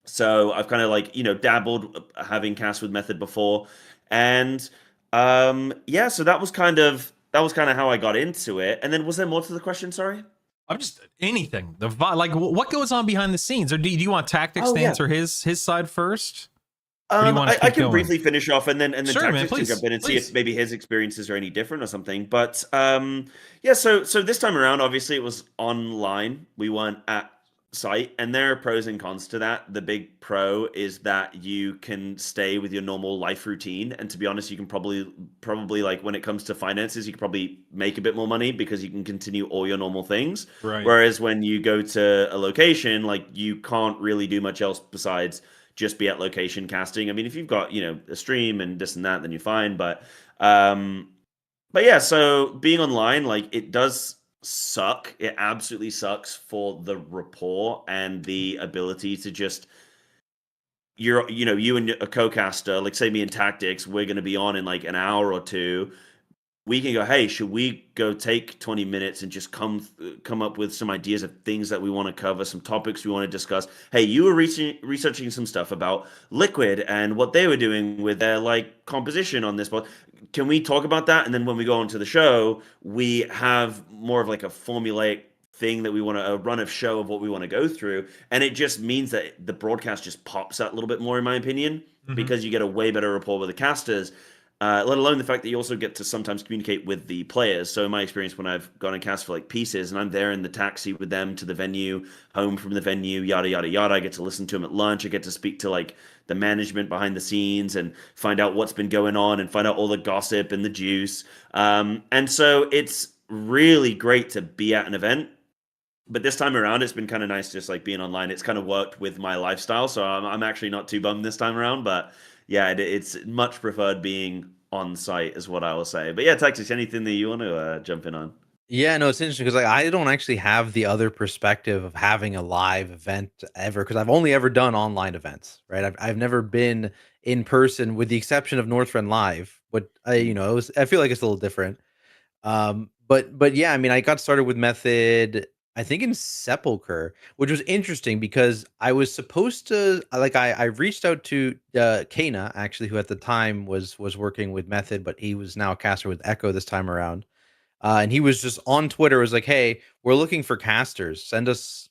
So I've kind of like, dabbled having cast with Method before. And so that was kind of how I got into it. And then was there more to the question? Sorry? I'm just anything. Like what goes on behind the scenes, or do you want tactics to answer his side first? I can briefly finish off and then sure, tactics man, to jump in and see if maybe his experiences are any different or something. But so this time around, obviously it was online. We weren't at site, and there are pros and cons to that. The big pro is that you can stay with your normal life routine, and to be honest, you can probably like when it comes to finances, you can probably make a bit more money because you can continue all your normal things. Right. Whereas when you go to a location, like you can't really do much else besides just be at location casting. I mean, if you've got a stream and this and that, then you're fine. But yeah, so being online, like it does suck. It absolutely sucks for the rapport and the ability to just you and a co-caster, like say me and Tactics, we're going to be on in like an hour or two. We can go, hey, should we go take 20 minutes and just come up with some ideas of things that we want to cover, some topics we want to discuss? Hey, you were researching some stuff about Liquid and what they were doing with their like composition on this, but can we talk about that? And then when we go onto the show, we have more of like a formulaic thing that we want to, a run of show of what we want to go through. And it just means that the broadcast just pops out a little bit more, in my opinion, because you get a way better rapport with the casters. Let alone the fact that you also get to sometimes communicate with the players. So in my experience, when I've gone and cast for like pieces and I'm there in the taxi with them to the venue, home from the venue, yada, yada, yada, I get to listen to them at lunch. I get to speak to like the management behind the scenes and find out what's been going on and find out all the gossip and the juice. And so it's really great to be at an event. But this time around, it's been kind of nice just like being online. It's kind of worked with my lifestyle. So I'm actually not too bummed this time around, but yeah, it's much preferred being on site is what I will say. But yeah, Texas, anything that you want to jump in on? Yeah, no, it's interesting because like I don't actually have the other perspective of having a live event ever because I've only ever done online events, right? I've never been in person with the exception of Northrend Live, but I feel like it's a little different. But yeah, I mean, I got started with Method, I think in Sepulcher, which was interesting because I was supposed to like I reached out to Kana actually, who at the time was working with Method, but he was now a caster with Echo this time around. And he was just on Twitter was like, "Hey, we're looking for casters. Send us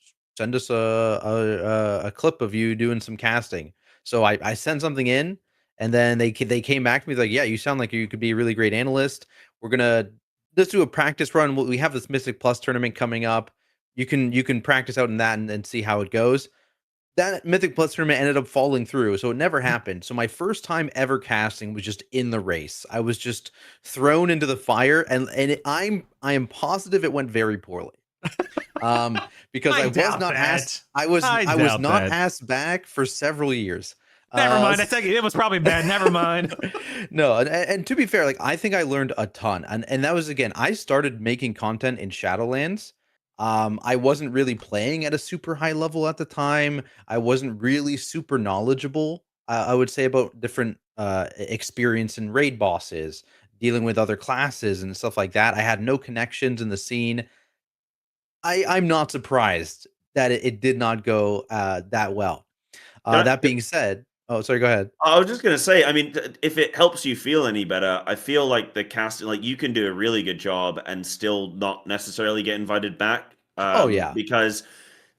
a clip of you doing some casting." So I sent something in, and then they came back to me like, "Yeah, you sound like you could be a really great analyst. We're gonna let's do a practice run. We have this Mystic Plus tournament coming up. You can practice out in that and see how it goes." That Mythic Plus tournament ended up falling through, so it never happened. So my first time ever casting was just in the race. I was just thrown into the fire, I am positive it went very poorly. Because I I was doubt not that. asked. I was doubt not that. asked back for several years. Never mind. I S- think it was probably bad. Never mind. no, and to be fair, like I think I learned a ton, and that was again, I started making content in Shadowlands. I wasn't really playing at a super high level at the time. I wasn't really super knowledgeable. I would say about different experience in raid bosses, dealing with other classes and stuff like that. I had no connections in the scene. I'm not surprised that it did not go that well. Can That being said, oh, sorry, go ahead. I was just gonna say, I mean, if it helps you feel any better, I feel like the casting, like you can do a really good job and still not necessarily get invited back. Oh yeah. Because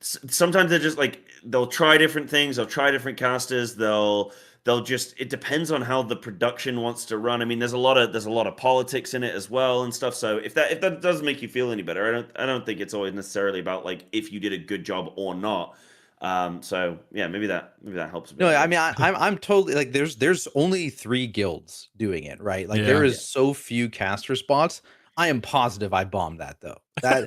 sometimes they're just like they'll try different things, they'll try different casters, they'll just it depends on how the production wants to run. I mean, there's a lot of politics in it as well and stuff. So if that does make you feel any better, I don't think it's always necessarily about like if you did a good job or not. So yeah, maybe that helps a bit. No, I mean I'm totally like there's only 3 guilds doing it, right? Like there Yeah. is so few caster spots. I am positive I bombed that though. That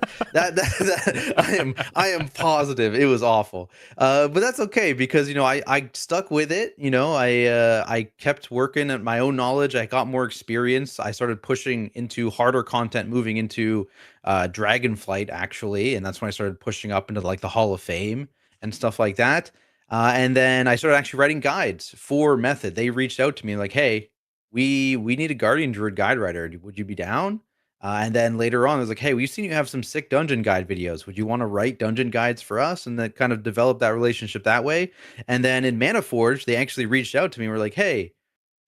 I am positive it was awful. But that's okay because I stuck with it. I kept working at my own knowledge. I got more experience. I started pushing into harder content, moving into Dragonflight actually, and that's when I started pushing up into like the Hall of Fame and stuff like that. And then I started actually writing guides for Method. They reached out to me like, "Hey, we need a Guardian Druid guide writer. Would you be down?" And then later on, I was like, "Hey, we've seen you have some sick dungeon guide videos. Would you want to write dungeon guides for us?" And then kind of develop that relationship that way. And then in Mana Forge, they actually reached out to me. And were like, "Hey,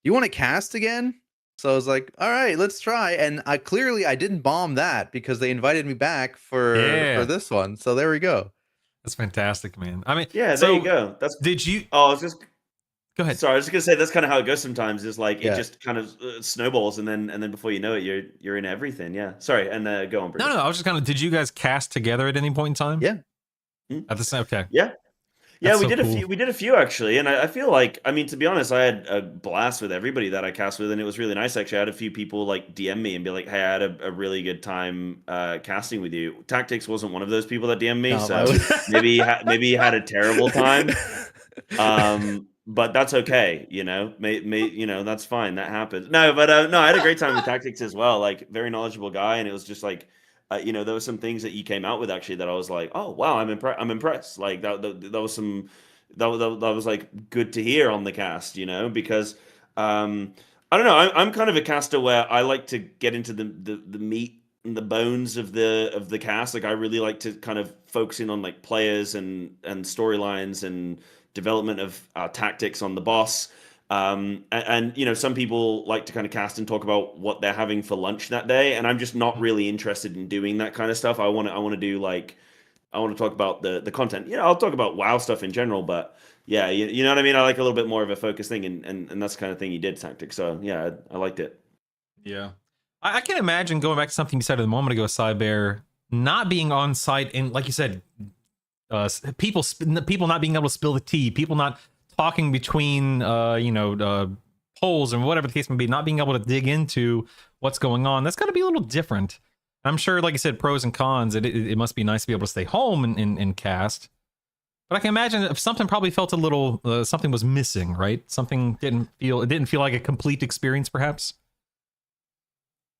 you want to cast again?" So I was like, "All right, let's try." And I didn't bomb that because they invited me back for Yeah. this one. So there we go. That's fantastic, man. I mean, Yeah, there so you go. That's did you Oh, I was just go ahead? sorry. I was just gonna say that's kind of how it goes sometimes. Is like it Yeah. just kind of snowballs, and then before you know it, you're in everything. Yeah. Sorry, and go on, No, Bruce. no, I was just kind of. Did you guys cast together at any point in time? Yeah. At the same. Okay. Yeah. Yeah, That's we so did a cool. few. We did a few actually, and I feel like, I mean, to be honest, I had a blast with everybody that I cast with, and it was really nice. Actually, I had a few people like DM me and be like, "Hey, I had a really good time casting with you." Tactics wasn't one of those people that DM me, No, so maybe he had a terrible time. But that's okay, that's fine. That happens. No, but no, I had a great time with Tactics as well. Like, very knowledgeable guy, and it was just like, there were some things that you came out with actually that I was like, oh wow, I'm impressed. Like that was some that was like good to hear on the cast, because I don't know. I'm kind of a caster where I like to get into the meat and the bones of the cast. Like I really like to kind of focus in on like players and storylines and development of tactics on the boss. And some people like to kind of cast and talk about what they're having for lunch that day, and I'm just not really interested in doing that kind of stuff. I want to do like I want to talk about the content. I'll talk about WoW stuff in general, but yeah, you know what I mean. I like a little bit more of a focus thing, and that's the kind of thing you did, Tactics. So yeah, I liked it. Yeah. I can imagine going back to something you said a moment ago, Cybear, not being on site and like you said, people not being able to spill the tea, people not talking between polls and whatever the case may be, not being able to dig into what's going on. That's got to be a little different. I'm sure, like I said, pros and cons. It must be nice to be able to stay home and cast. But I can imagine if something probably felt a little something was missing, right? Something didn't feel like a complete experience, perhaps.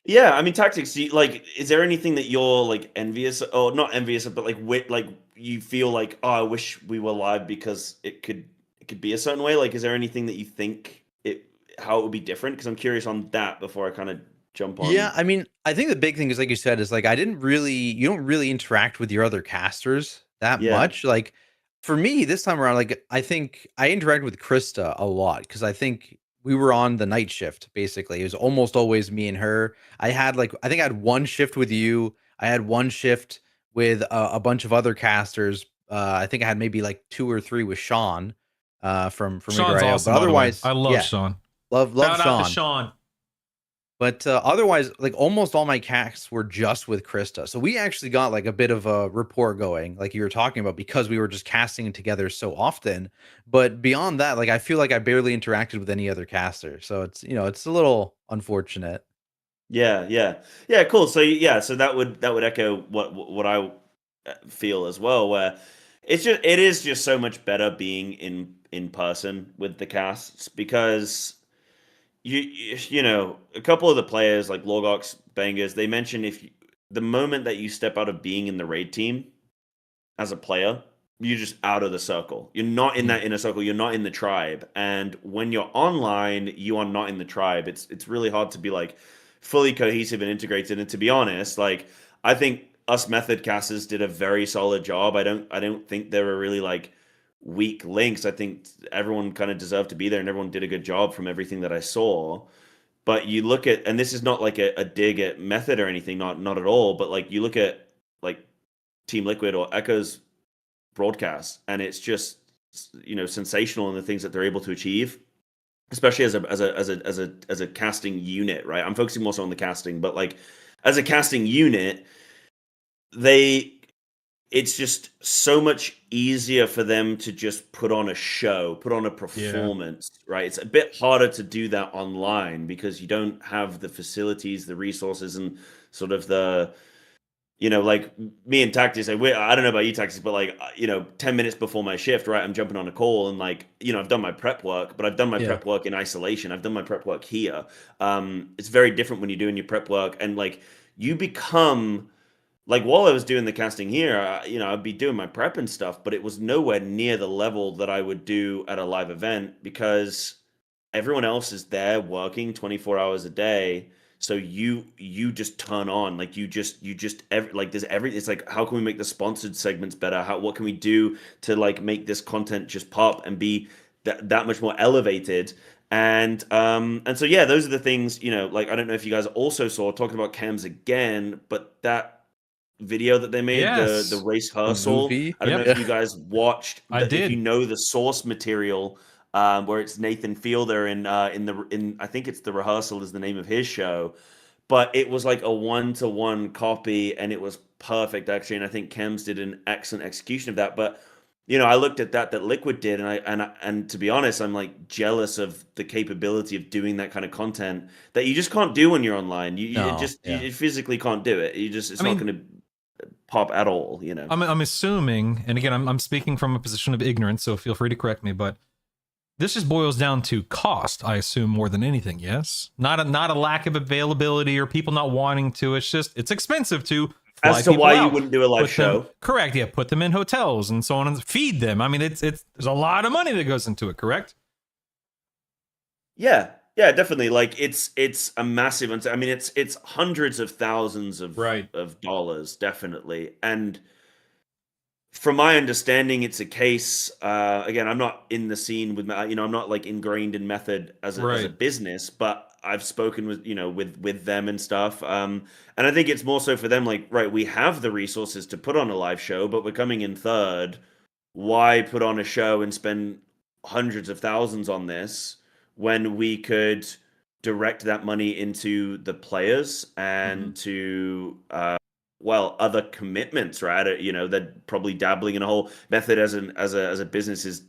Yeah, I mean tactics. Like, is there anything that you're like envious, or not envious of, but like you feel like, oh, I wish we were live because it could be a certain way. Like, is there anything that you think how it would be different? Because I'm curious on that before I kind of jump Yeah, on. I mean, I think the big thing is like you said is like I didn't really you don't really interact with your other casters that Yeah, much. Like for me this time around, like I think I interacted with Krista a lot because I think we were on the night shift basically. It was almost always me and her. I had like I think I had one shift with you. I had one shift with a bunch of other casters. I think I had maybe like two or three with Sean from Reader Sean's IO. But awesome, by the way. otherwise, I love yeah, Sean. love Shout out to Sean. Sean. But otherwise, like almost all my casts were just with Krista. So we actually got like a bit of a rapport going, like you were talking about, because we were just casting together so often. But beyond that, like I feel like I barely interacted with any other caster. So it's it's a little unfortunate. yeah. Cool. So yeah, so that would echo what I feel as well. Where it is just so much better being in person with the casts because a couple of the players like Lorgox, Bangers, they mention the moment that you step out of being in the raid team as a player, you're just out of the circle. You're not in that inner circle. You're not in the tribe. And when you're online, you are not in the tribe. It's really hard to be like fully cohesive and integrated. And to be honest, like I think us method casters did a very solid job. I don't think there were really like weak links. I think everyone kind of deserved to be there and everyone did a good job from everything that I saw. But you look at, and this is not like a dig at method or anything, not at all, but like you look at like Team Liquid or Echo's broadcast, and it's just sensational in the things that they're able to achieve, especially as a casting unit. Right, I'm focusing more so on the casting, but like as a casting unit, they it's just so much easier for them to just put on a show, put on a performance, right? It's a bit harder to do that online because you don't have the facilities, the resources, and sort of like me and Tactics, I don't know about you, Tactics, but like, 10 minutes before my shift, right, I'm jumping on a call and like, I've done my prep work, but I've done my Yeah. prep work in isolation. I've done my prep work here. It's very different when you're doing your prep work and like you become like while I was doing the casting here, I'd be doing my prep and stuff, but it was nowhere near the level that I would do at a live event because everyone else is there working 24 hours a day. So you just turn on, like like there's it's like, how can we make the sponsored segments better? What can we do to like make this content just pop and be that much more elevated? And so yeah, those are the things, like I don't know if you guys also saw talking about cams again, but that video that they made, the Yes. race The rehearsal. movie. I don't know Yep. if you guys watched I if you did. know the source material, where it's Nathan Fielder in I think it's The Rehearsal is the name of his show, but it was like a 1-to-1 copy and it was perfect actually, and I think Chems did an excellent execution of that. But I looked at that Liquid did, and to be honest, I'm like jealous of the capability of doing that kind of content that you just can't do when you're online. No. Yeah. You physically can't do it. It's I not mean, going to pop at all. I'm assuming, and again, I'm speaking from a position of ignorance, so feel free to correct me, but this just boils down to cost, I assume, more than anything. Yes, not a lack of availability or people not wanting to. It's just it's expensive to fly As to people why you out, wouldn't do a live put them- show. correct? Yeah, put them in hotels and so on and feed them. I mean, it's there's a lot of money that goes into it. Correct? Yeah, yeah, definitely. Like it's a massive. I mean, it's hundreds of thousands of Right. of dollars, definitely. And from my understanding, it's a case. Again, I'm not in the scene with I'm not like ingrained in Method as a Right. business, but I've spoken with with them and stuff. And I think it's more so for them. Like, right, we have the resources to put on a live show, but we're coming in third. Why put on a show and spend hundreds of thousands on this when we could direct that money into the players and to other commitments, right? They're probably dabbling in a whole Method as a business has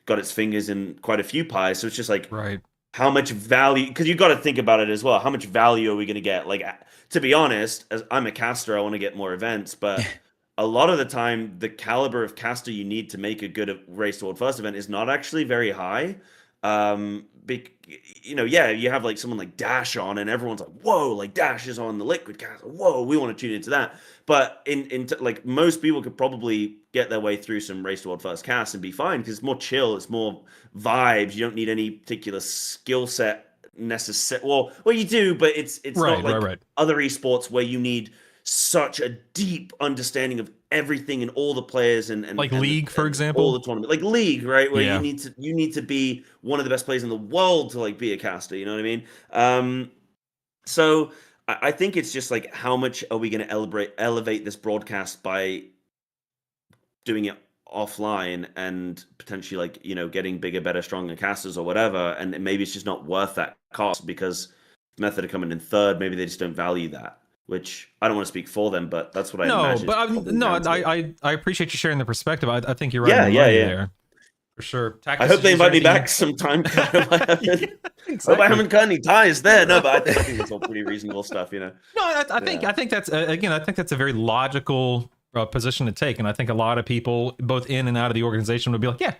got its fingers in quite a few pies. So it's just like, Right. how much value? Because you got to think about it as well. How much value are we going to get? Like, to be honest, as I'm a caster, I want to get more events, but a lot of the time, the caliber of caster you need to make a good Race Toward First event is not actually very high. Yeah, you have like someone like Dash on, and everyone's like, "Whoa!" Like Dash is on the Liquid cast. Whoa, we want to tune into that. But like most people could probably get their way through some Race to World First cast and be fine because it's more chill. It's more vibes. You don't need any particular skill set necessary. Well, you do, but it's Right, not like right. other esports where you need such a deep understanding of everything and all the players and Like and League, for all example? the tournament, like League, right? Where Yeah. you need to be one of the best players in the world to like be a caster. You know what I mean? So I think it's just like how much are we going to elevate this broadcast by doing it offline and potentially like getting bigger, better, stronger casters or whatever, and maybe it's just not worth that cost because Method are coming in third. Maybe they just don't value that. Which I don't want to speak for them, but that's what I imagine. But I appreciate you sharing the perspective. I think you're right. Yeah, on the yeah, money yeah. there. For sure. I hope they invite me back sometime. I hope I haven't cut any ties there. No, but I think it's all pretty reasonable stuff, No, I think that's again. I think that's a very logical position to take, and I think a lot of people, both in and out of the organization, would be like, "Yeah,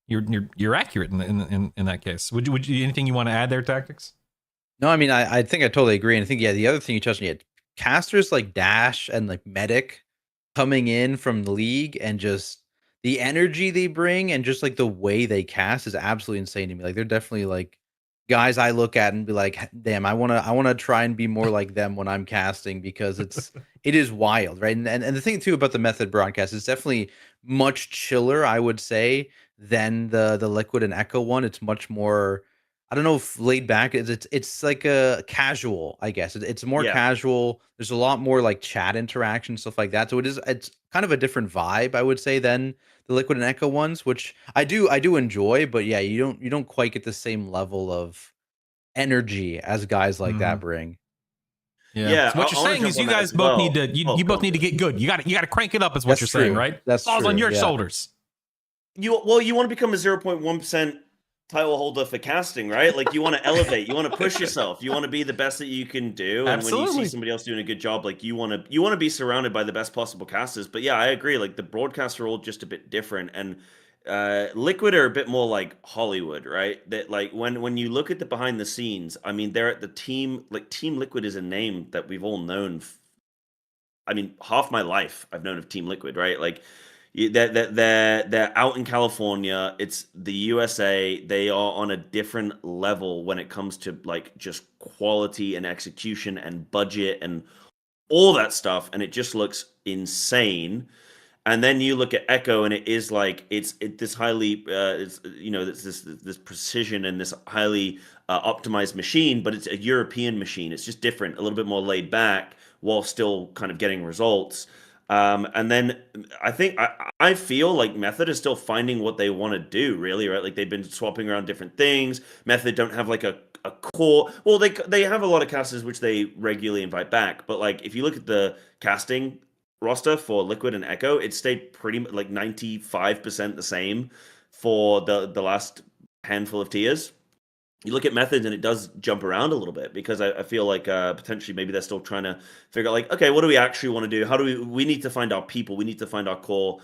you're accurate in that case." Would you anything you want to add there, Tactics? No, I mean, I think I totally agree. And I think, yeah, the other thing you touched on, casters like Dash and like Medic coming in from the League and just the energy they bring and just like the way they cast is absolutely insane to me. Like they're definitely like guys I look at and be like, damn, I wanna try and be more like them when I'm casting because it is wild, right? And the thing too about the Method broadcast is definitely much chiller, I would say, than the Liquid and Echo one. It's much more, I don't know if laid back is. It's like a casual, I guess. It's more Yeah. casual. There's a lot more like chat interaction, stuff like that. So it's kind of a different vibe, I would say, than the Liquid and Echo ones, which I do enjoy. But yeah, you don't quite get the same level of energy as guys like that bring. Yeah, So what you're saying is you guys both need to you both need to get good. You got to crank it up, is what That's you're saying, true. right? That's Falls true, on your yeah. shoulders. You want to become a 0.1% title holder for casting, right? Like you want to elevate, you want to push yourself, you want to be the best that you can do, and when you see somebody else doing a good job, like you want to be surrounded by the best possible casters. But yeah, I agree. Like the broadcasts are all just a bit different, and Liquid are a bit more like Hollywood, right? That like when you look at the behind the scenes, I mean, they're at the team. Like Team Liquid is a name that we've all known. I mean, half my life I've known of Team Liquid, right? Like they're out in California. It's the USA. They are on a different level when it comes to like just quality and execution and budget and all that stuff, and it just looks insane. And then you look at Echo, and it is like it's this highly, it's this precision and this highly optimized machine, but it's a European machine. It's just different, a little bit more laid back, while still kind of getting results. And then I feel like Method is still finding what they want to do, really, right? Like they've been swapping around different things. Method don't have like a core. Well, they have a lot of casters which they regularly invite back, but like if you look at the casting roster for Liquid and Echo, it stayed pretty like 95% the same for the last handful of tiers. You look at Methods and it does jump around a little bit because I feel like potentially maybe they're still trying to figure out like, okay, what do we actually want to do? How do we need to find our people. We need to find our core,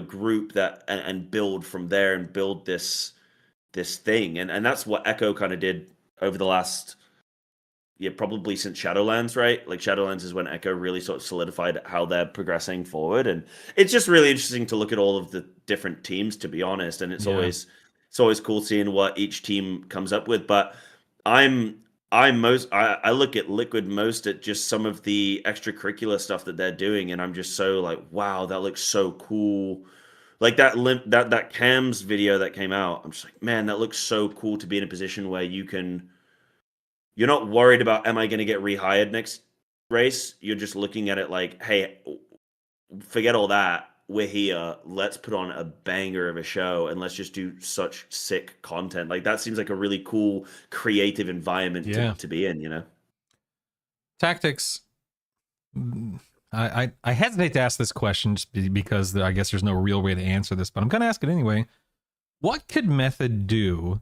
group that and build from there and build this thing. And that's what Echo kind of did over the last, probably since Shadowlands, right? Like Shadowlands is when Echo really sort of solidified how they're progressing forward. And it's just really interesting to look at all of the different teams, to be honest. And it's always cool seeing what each team comes up with. But I look at Liquid most at just some of the extracurricular stuff that they're doing, and I'm just so like, wow, that looks so cool. Like that Cams video that came out, I'm just like, man, that looks so cool to be in a position where you're not worried about, am I going to get rehired next race? You're just looking at it like, hey, forget all that. We're here. Let's put on a banger of a show and let's just do such sick content. Like that seems like a really cool, creative environment to be in, Tactics. I hesitate to ask this question just because I guess there's no real way to answer this, but I'm going to ask it anyway. What could Method do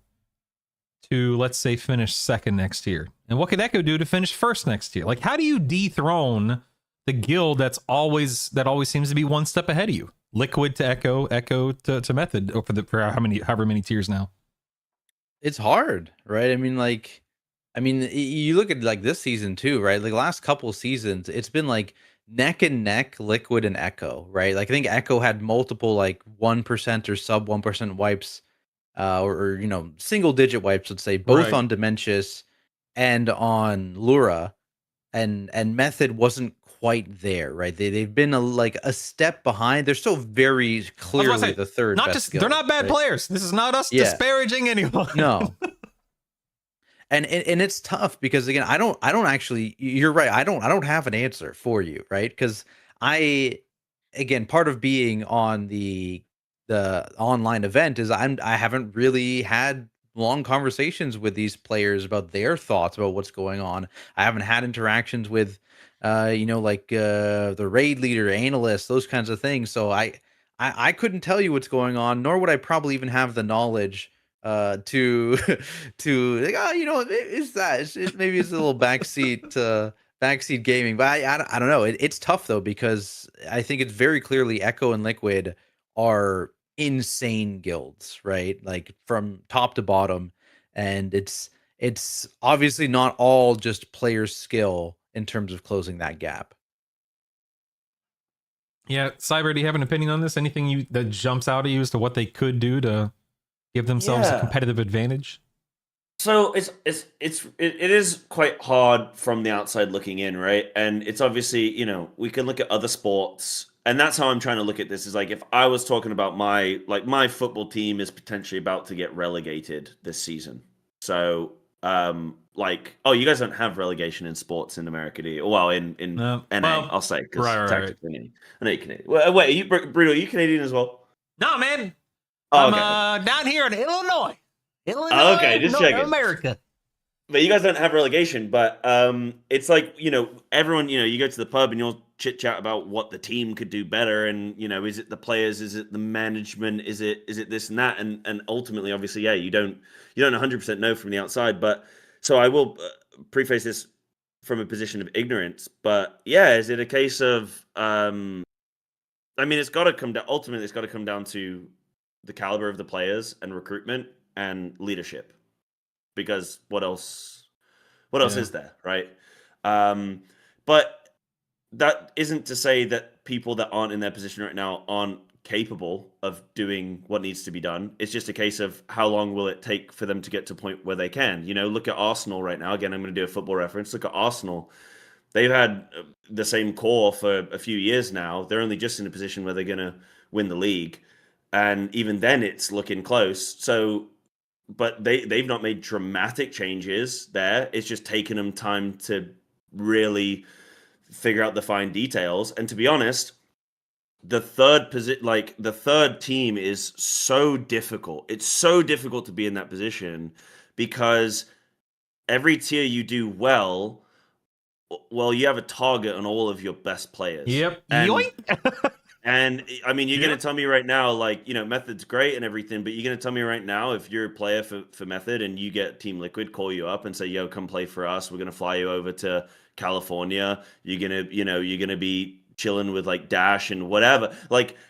to, let's say, finish second next year? And what could Echo do to finish first next year? Like, how do you dethrone the guild that always seems to be one step ahead of you? Liquid to Echo to Method for however many tiers now? It's hard, right? I mean, like, you look at like this season too, right? Like last couple seasons, it's been like neck and neck, Liquid and Echo, right? Like I think Echo had multiple like 1% or sub 1% wipes, or single digit wipes, let's say, both Right. on Dementius and on Lura, and Method wasn't quite there, right? They've been like a step behind. They're still very I was about to clearly say, the third not best just guild, they're not bad right? players. This is not us Yeah. disparaging anyone. No. And it's tough because again, I don't actually, you're right. I don't have an answer for you, right? Because again, part of being on the online event is I haven't really had long conversations with these players about their thoughts about what's going on. I haven't had interactions with the raid leader, analysts, those kinds of things. So I couldn't tell you what's going on, nor would I probably even have the knowledge to to like, it's that maybe it's a little backseat gaming, but I don't know. It's tough though, because I think it's very clearly Echo and Liquid are insane guilds, right? Like from top to bottom, and it's obviously not all just player skill in terms of closing that gap. Yeah, Cyber, do you have an opinion on this? Anything that jumps out at you as to what they could do to give themselves a Yeah. competitive advantage? So it is quite hard from the outside looking in, right? And it's obviously, we can look at other sports, and that's how I'm trying to look at this. Is like if I was talking about my football team is potentially about to get relegated this season. So oh, you guys don't have relegation in sports in America, do you? Well, in No. NA, Well, I'll say, because right. technically, I know you're Canadian. Wait, are you Bruno? Are you Canadian as well? No, man. Oh, I'm down here in Illinois. Okay, just checking. America. But you guys don't have relegation, but it's like, everyone, you go to the pub and you'll chit chat about what the team could do better, and is it the players, is it the management, is it this and that, and ultimately, obviously, yeah, you don't 100% know from the outside. But so I will preface this from a position of ignorance, but yeah, is it a case of it's got to come down, ultimately it's got to come down to the caliber of the players and recruitment and leadership, because what else Yeah. is there, right? But that isn't to say that people that aren't in their position right now aren't capable of doing what needs to be done. It's just a case of how long will it take for them to get to a point where they can. Look at Arsenal right now. Again, I'm going to do a football reference. Look at Arsenal. They've had the same core for a few years now. They're only just in a position where they're going to win the league, and even then it's looking close. So but they've not made dramatic changes there. It's just taken them time to really figure out the fine details. And to be honest, the third team is so difficult. It's so difficult to be in that position, because every tier you do well, you have a target on all of your best players. Yep. And Yoink. And you're Yeah. going to tell me right now, Method's great and everything, but you're going to tell me right now, if you're a player for Method and you get Team Liquid call you up and say, yo, come play for us, we're going to fly you over to California, you're going to be chilling with Dash and whatever.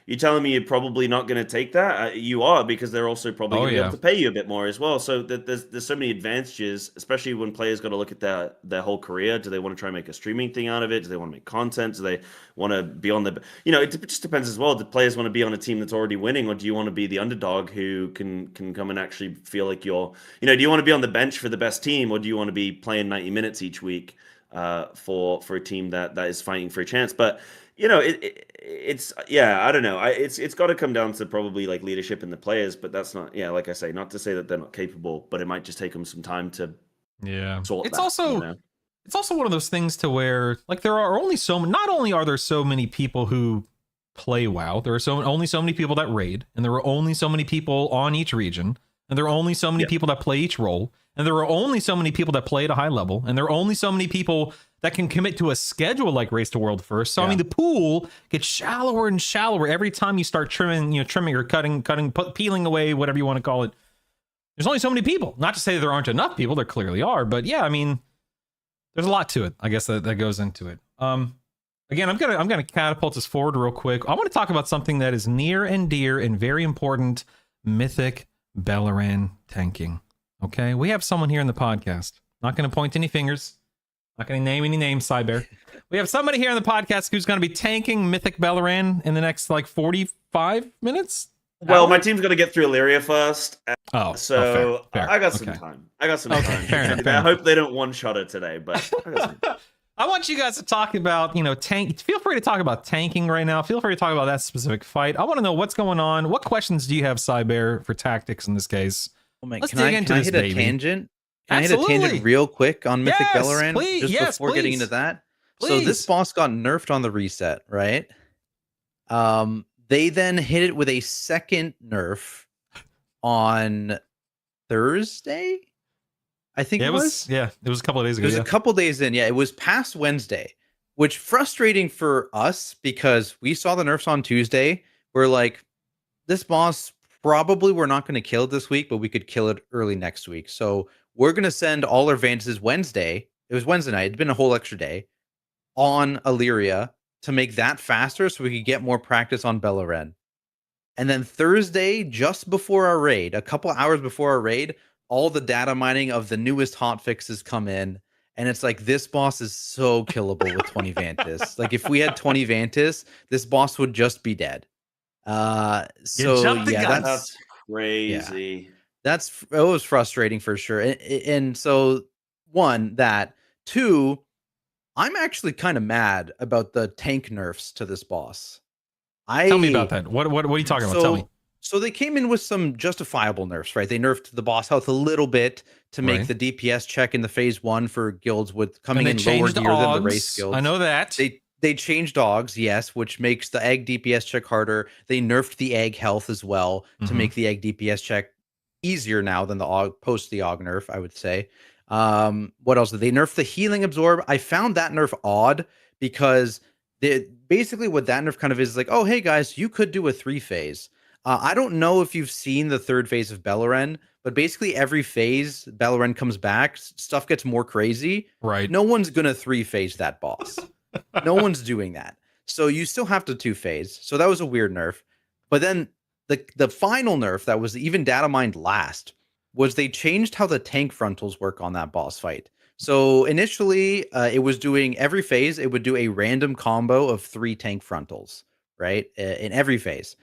You're telling me you're probably not going to take that? You are, because they're also probably going to be able to pay you a bit more as well. So there's so many advantages, especially when players got to look at their whole career. Do they want to try and make a streaming thing out of it? Do they want to make content? Do they want to be on the, it just depends as well. Do players want to be on a team that's already winning, or do you want to be the underdog who can come and actually feel like you're, do you want to be on the bench for the best team, or do you want to be playing 90 minutes each week for a team that is fighting for a chance? But it's I don't know. It's got to come down to probably leadership in the players, but that's not, like I say, not to say that they're not capable, but it might just take them some time to sort It's that, also it's also one of those things to where there are only not only are there so many people who play WoW, there are only so many people that raid, and there are only so many people on each region, and there are only so many people that play each role, and there are only so many people that play at a high level, and there are only so many people that can commit to a schedule like Race to World First. So I mean, the pool gets shallower and shallower every time you start trimming or cutting, peeling away, whatever you want to call it. There's only so many people. Not to say there aren't enough people, there clearly are, but yeah, I mean, there's a lot to it, I guess, that goes into it. Again, I'm gonna catapult us forward real quick. I want to talk about something that is near and dear and very important: Mythic Beleren tanking. Okay, we have someone here in the podcast. Not going to point any fingers. Not going to name any names, Cyber. We have somebody here on the podcast who's going to be tanking Mythic Belleran in the next like 45 minutes. Well, Hour? my team's got to get through Illyria first. Oh, So fair. I got some Okay. time. I got some Okay, time. fair enough, And fair I enough. hope they don't one-shot it today, but I got some time. I want you guys to talk about, tank. Feel free to talk about tanking right now. Feel free to talk about that specific fight. I want to know what's going on. What questions do you have, Cyber, for tactics in this case? Oh man, Let's can dig I, into can I this, hit baby. a tangent? Can I hit a Absolutely. tangent real quick on Mythic Yes, Belleran? please, Just yes, before getting please. into that. So this Please. boss got nerfed on the reset, right? They then hit it with a second nerf on Thursday. I think Yeah, it was a couple of days It ago. was Yeah. a couple days in. Yeah, it was past Wednesday, which frustrating for us because we saw the nerfs on Tuesday. We're like, this boss probably we're not going to kill it this week, but we could kill it early next week. So we're going to send all our Vantages Wednesday. It was Wednesday night. It'd been a whole extra day on Illyria to make that faster so we could get more practice on Belleran. And then Thursday, just before our raid, a couple hours before our raid, all the data mining of the newest hot fixes come in. And it's like, this boss is so killable with 20 Vantis. Like, if we had 20 Vantis, this boss would just be dead. So, jumped the yeah, gun. That's crazy. it was frustrating for sure. And so, one, that. Two, I'm actually kind of mad about the tank nerfs to this boss. Tell me about that. What are you talking about? Tell me. So they came in with some justifiable nerfs, right? They nerfed the boss health a little bit to make Right. the DPS check in the phase 1 for guilds with coming And in they lower changed gear than the Augs. race guilds. I know that. They changed dogs, yes, which makes the egg DPS check harder. They nerfed the egg health as well to Mhm. make the egg DPS check easier now than the Og post the Og nerf, I would say. What else did they nerf? The healing absorb. I found that nerf odd because basically what that nerf kind of is like, oh hey guys, you could do a 3-phase. I don't know if you've seen the 3rd phase of Belleran, but basically every phase Belleran comes back, stuff gets more crazy. Right. No one's gonna 3-phase that boss. No one's doing that. So you still have to 2-phase. So that was a weird nerf. But then the final nerf that was even data mined last was they changed how the tank frontals work on that boss fight. So initially, it was doing every phase, it would do a random combo of 3 tank frontals, right? In every phase.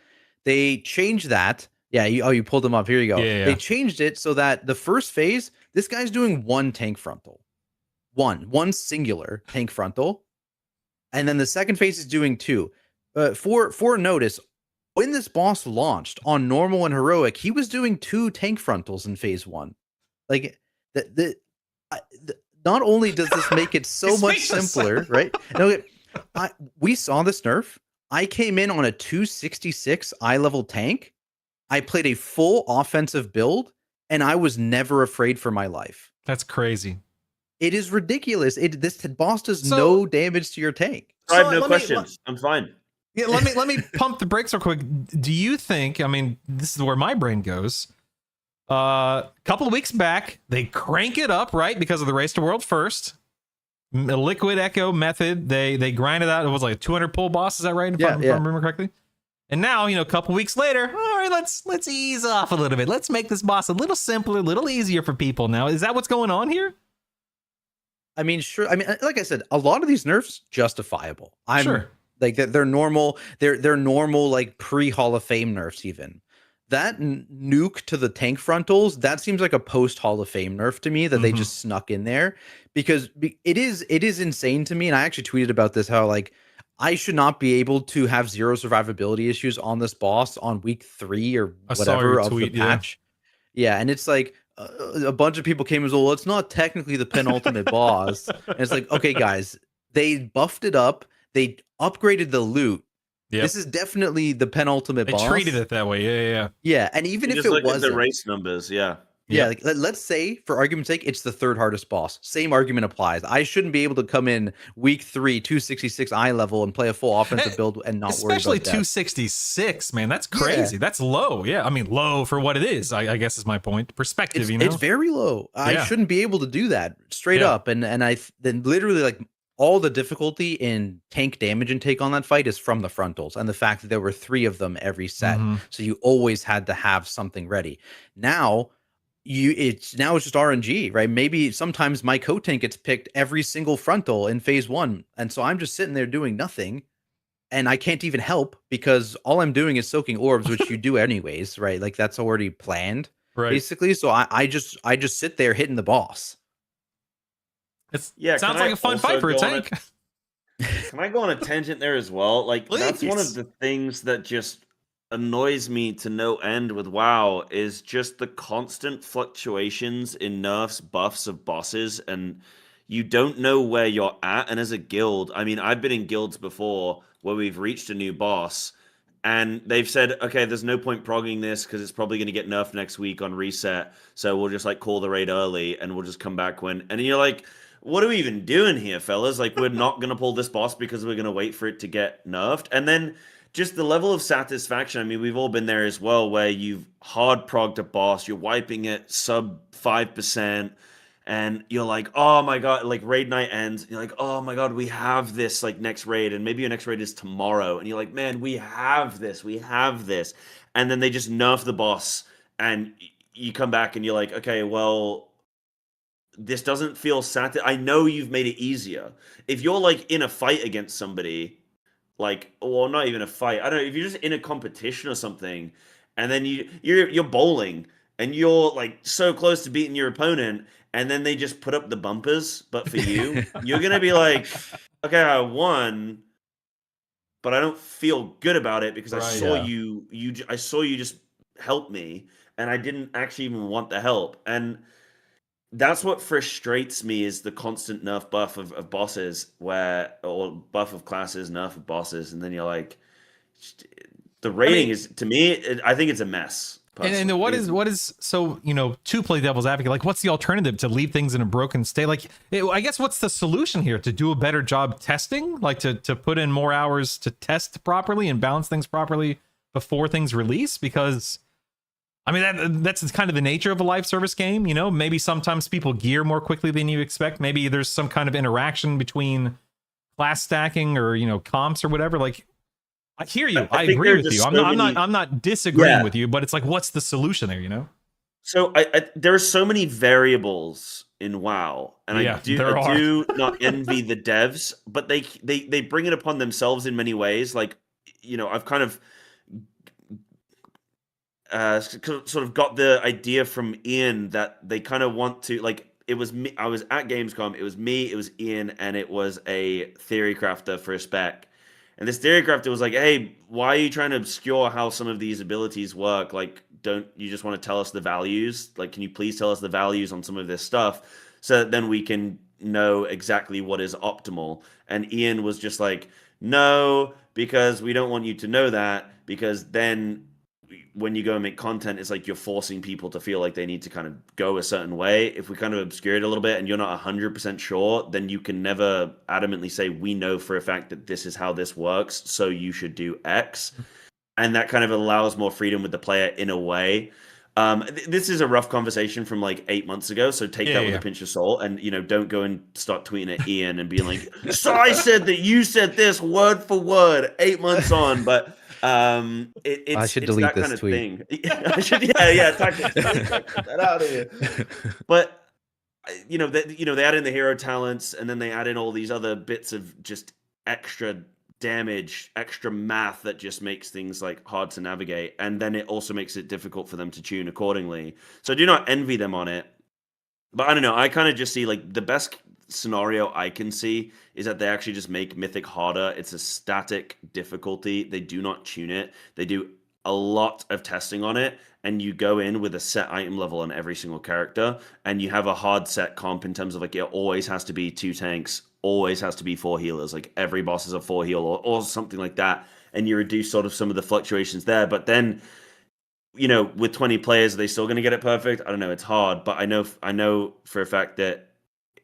They changed that. Yeah, you pulled them up. Here you go. Yeah. They changed it so that the first phase, this guy's doing 1 tank frontal. One singular tank frontal. And then the second phase is doing 2. For notice, when this boss launched on normal and heroic, he was doing 2 tank frontals in phase 1. Like not only does this make it so It's much speechless. simpler, right? No, we saw this nerf. I came in on a 266 eye level tank. I played a full offensive build, and I was never afraid for my life. That's crazy. It is ridiculous. This boss does So- no damage to your tank. I have So no let me- questions. I'm fine. Yeah, let me pump the brakes real quick. Do you think? I mean, this is where my brain goes. Couple of weeks back, they crank it up, right, because of the Race to World First. Liquid Echo method. They grinded out. It was like a 200 pull boss. Is that right? If I remember correctly. And now, a couple weeks later, all right, let's ease off a little bit. Let's make this boss a little simpler, a little easier for people. Now, is that what's going on here? I mean, sure. I mean, like I said, a lot of these nerfs justifiable. Sure. Like they're normal. They're normal, like pre Hall of Fame nerfs. Even that nuke to the tank frontals, that seems like a post Hall of Fame nerf to me that they Mhm. just snuck in there because it is insane to me. And I actually tweeted about this how like I should not be able to have 0 survivability issues on this boss on week 3 or I saw whatever your of tweet, the yeah. patch. Yeah, and it's like a bunch of people came as well. It's not technically the penultimate boss. And it's like, okay, guys, they buffed it up. They upgraded the loot. Yep. This is definitely the penultimate They boss. treated it that way. Yeah. Yeah, and even You if just it look at wasn't, the race numbers. Yeah. yeah, Yep. like, let's say for argument's sake, it's the 3rd hardest boss. Same argument applies. I shouldn't be able to come in week 3, 266 eye level and play a full offensive build and not Especially worry about that. 266, man. That's Yeah. crazy. That's low. Yeah. I mean, low for what it is, I guess is my point. Perspective, It's very low. I Yeah. shouldn't be able to do that straight Yeah. up. And then literally like all the difficulty in tank damage intake on that fight is from the frontals and the fact that there were 3 of them every set. Mhm. So you always had to have something ready. Now it's just RNG, right? Maybe sometimes my coat tank gets picked every single frontal in phase 1, and so I'm just sitting there doing nothing, and I can't even help because all I'm doing is soaking orbs, which you do anyways, right? Like that's already planned, Right. basically. So I just sit there hitting the boss. Yeah, Sounds can like I a fun also fight for a go on a- tank. Can I go on a tangent there as well? Like that's one Please. of the things that just annoys me to no end with WoW is just the constant fluctuations in nerfs, buffs of bosses, and you don't know where you're at. And as a guild, I mean, I've been in guilds before where we've reached a new boss and they've said, okay, there's no point progging this because it's probably going to get nerfed next week on reset. So we'll just like call the raid early and we'll just come back when. And you're like, what are we even doing here, fellas? Like, we're not going to pull this boss because we're going to wait for it to get nerfed. And then just the level of satisfaction. I mean, we've all been there as well, where you've hard progged a boss, you're wiping it sub 5%, and you're like, oh my god, like raid night ends, and you're like, oh my god, we have this like next raid, and maybe your next raid is tomorrow, and you're like, man, we have this, and then they just nerf the boss, and you come back and you're like, okay, well, this doesn't feel I know you've made it easier. If you're like in a fight against somebody, like, or not even a fight, I don't know, if you're just in a competition or something, and then you're bowling and you're like so close to beating your opponent, and then they just put up the bumpers, but for you, you're gonna be like, okay, I won, but I don't feel good about it because I Right, saw yeah. I saw you just help me, and I didn't actually even want the help. And that's what frustrates me is the constant nerf buff of bosses or buff of classes, nerf of bosses, and then you're like, the rating is, to me, I think it's a mess. And what is so, to play devil's advocate, like what's the alternative? To leave things in a broken state? Like, I guess what's the solution here? To do a better job testing, like to put in more hours to test properly and balance things properly before things release? Because I mean, that's kind of the nature of a live service game. Maybe sometimes people gear more quickly than you expect. Maybe there's some kind of interaction between class stacking or comps or whatever. Like, I hear you. I agree with you. I'm not disagreeing with you, but it's like, what's the solution there? So there are so many variables in WoW, and I do not envy the devs, but they bring it upon themselves in many ways. Like, I've kind of sort of got the idea from Ian that they kind of want to, like, it was me. I was at Gamescom. It was me. It was Ian, and it was a theory crafter for a spec. And this theory crafter was like, "Hey, why are you trying to obscure how some of these abilities work? Like, don't you just want to tell us the values? Like, can you please tell us the values on some of this stuff so that then we can know exactly what is optimal?" And Ian was just like, "No, because we don't want you to know that, because then when you go and make content, it's like you're forcing people to feel like they need to kind of go a certain way. If we kind of obscure it a little bit and you're not 100% sure, then you can never adamantly say, we know for a fact that this is how this works, so you should do X." And that kind of allows more freedom with the player in a way. This is a rough conversation from like 8 months ago, so take that with a pinch of salt, and don't go and start tweeting at Ian and being like, so I said that you said this word for word 8 months on, but it's, I should it's delete that this kind of tweet. thing. I should, take that out of here. But they add in the hero talents, and then they add in all these other bits of just extra damage, extra math that just makes things like hard to navigate, and then it also makes it difficult for them to tune accordingly. So I do not envy them on it, but I don't know. I kind of just see like the best scenario I can see is that they actually just make Mythic harder. It's a static difficulty. They do not tune it. They do a lot of testing on it, and you go in with a set item level on every single character, and you have a hard set comp in terms of like it always has to be 2 tanks, always has to be 4 healers, like every boss is a 4 heal or something like that, and you reduce sort of some of the fluctuations there. But then with 20 players, are they still going to get it perfect? I don't know. It's hard, but I know for a fact that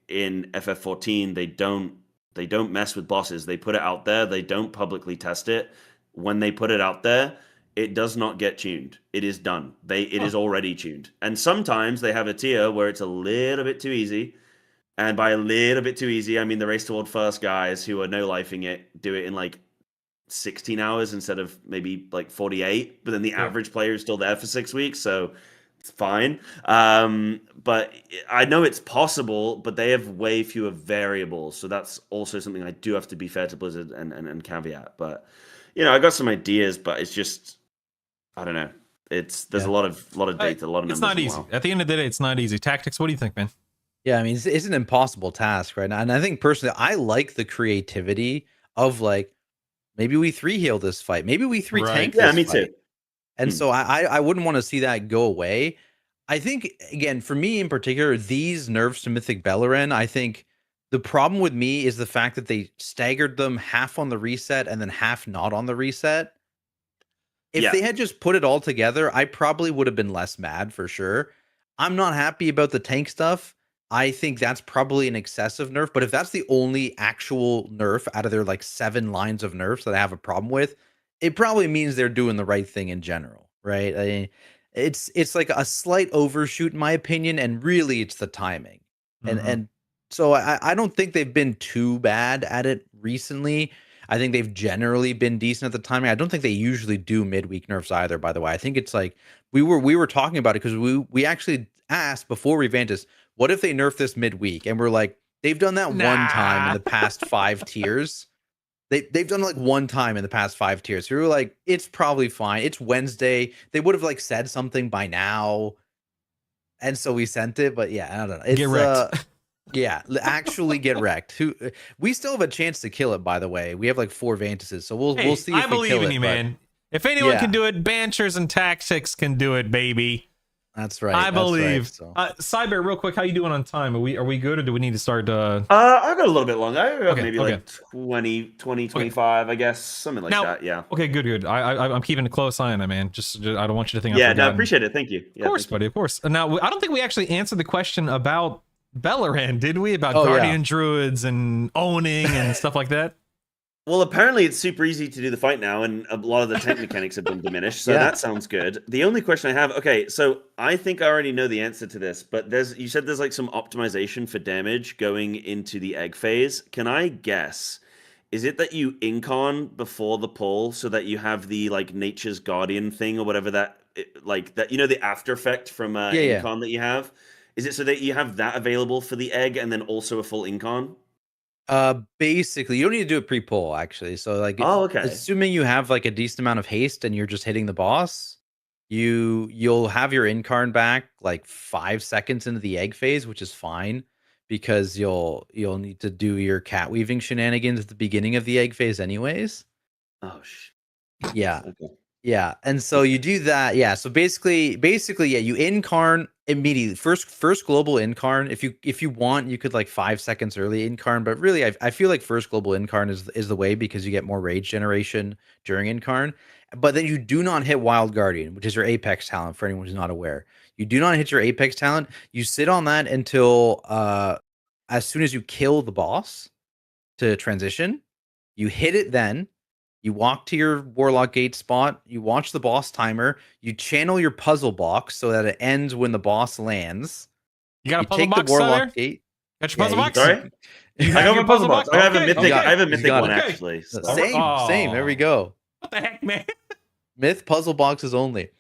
in FF14 they don't mess with bosses. They put it out there. They don't publicly test it. When they put it out there, it does not get tuned. It is done. It is already tuned. And sometimes they have a tier where it's a little bit too easy. And by a little bit too easy, I mean the Race Toward First guys who are no-lifing it do it in like 16 hours instead of maybe like 48. But then the average player is still there for 6 weeks. So it's fine. But I know it's possible, but they have way fewer variables, so that's also something I do have to be fair to Blizzard and caveat. But I got some ideas, but it's just I don't know. There's a lot of data, a lot of numbers. It's not easy. Wow. At the end of the day, it's not easy. Tactics, what do you think, man? Yeah, I mean, it's an impossible task right now. And I think personally, I like the creativity of like, maybe we 3-heal this fight. Maybe we 3 Right. tank Yeah, this me fight. too. And so I wouldn't want to see that go away. I think, again, for me in particular, these nerfs to Mythic Beleren, I think the problem with me is the fact that they staggered them half on the reset and then half not on the reset. If Yeah. they had just put it all together, I probably would have been less mad for sure. I'm not happy about the tank stuff. I think that's probably an excessive nerf, but if that's the only actual nerf out of their like 7 lines of nerfs that I have a problem with, it probably means they're doing the right thing in general, right? I mean, it's like a slight overshoot in my opinion, and really it's the timing. Mhm. And so I don't think they've been too bad at it recently. I think they've generally been decent at the timing. I don't think they usually do midweek nerfs either, by the way. I think it's like we were talking about it because we actually asked before Revantis, what if they nerf this midweek? And we're like, they've done that one time in Nah. the past 5 tiers. They've done it like one time in the past 5 tiers. So we were like, it's probably fine. It's Wednesday. They would have like said something by now. And so we sent it, but yeah, I don't know. It's, Get wrecked. yeah, actually get wrecked. We still have a chance to kill it, by the way. We have like 4 Vantises, so we'll Hey, see if I we believe kill in it, you, but man. If anyone Yeah. can do it, Banchers and Tactics can do it, baby. That's right. I that's right, believe. so. Cyber, real quick, how you doing on time? Are we good, or do we need to start? I got a little bit longer. I got Okay, maybe okay. like 20, 25, I guess, something like Now- that. Yeah. Okay, good. I'm keeping a close eye on it, man. Just I don't want you to think. I've Yeah. No, forgotten. appreciate it. Thank you. Yeah, Of course, thank you. buddy. Of course. Now, I don't think we actually answered the question about Beleren, did we? About Oh, yeah. Guardian Druids and owning and stuff like that. Well, apparently it's super easy to do the fight now, and a lot of the tank mechanics have been diminished. So Yeah. that sounds good. The only question I have, okay, so I think I already know the answer to this, but you said there's like some optimization for damage going into the egg phase. Can I guess? Is it that you incon before the pull so that you have the like Nature's Guardian thing or whatever that the after effect from Yeah. incon that you have? Is it so that you have that available for the egg and then also a full incon? Basically, you don't need to do a pre-pull actually. So like, Oh, okay. assuming you have like a decent amount of haste and you're just hitting the boss, you'll have your incarn back like 5 seconds into the egg phase, which is fine because you'll need to do your cat weaving shenanigans at the beginning of the egg phase anyways. Oh, Yeah. okay. Yeah, and so you do that. Yeah, so basically, yeah, you incarn immediately. First global incarn. If you want, you could like 5 seconds early incarn, but really, I feel like first global incarn is the way because you get more rage generation during incarn. But then you do not hit Wild Guardian, which is your apex talent. For anyone who's not aware, you do not hit your apex talent. You sit on that until as soon as you kill the boss to transition. You hit it then. You walk to your Warlock Gate spot, you watch the boss timer, you channel your puzzle box so that it ends when the boss lands. You got a You puzzle take the box still there? Warlock Gate. Got your Yeah, puzzle you- box? Sorry? You I have got your my puzzle box. I have a Okay, mythic. okay. I have a You mythic got one it. actually. So. Same. There we go. What the heck, man? Myth puzzle boxes only.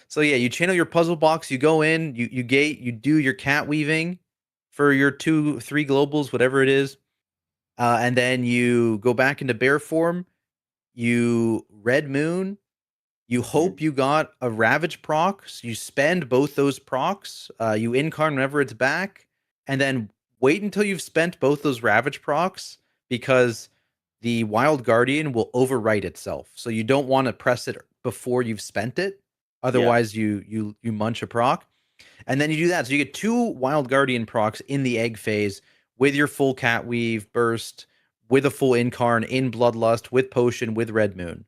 So yeah, you channel your puzzle box, you go in, you gate, you do your cat weaving for your 2-3 globals, whatever it is. And then you go back into bear form, you red moon, you hope you got a ravage proc, so you spend both those procs, you incarn whenever it's back, and then wait until you've spent both those ravage procs because the Wild Guardian will overwrite itself. So you don't want to press it before you've spent it. Otherwise, you munch a proc. And then you do that. So you get 2 Wild Guardian procs in the egg phase with your full cat weave burst, with a full incarn, in Bloodlust, with potion, with Red Moon.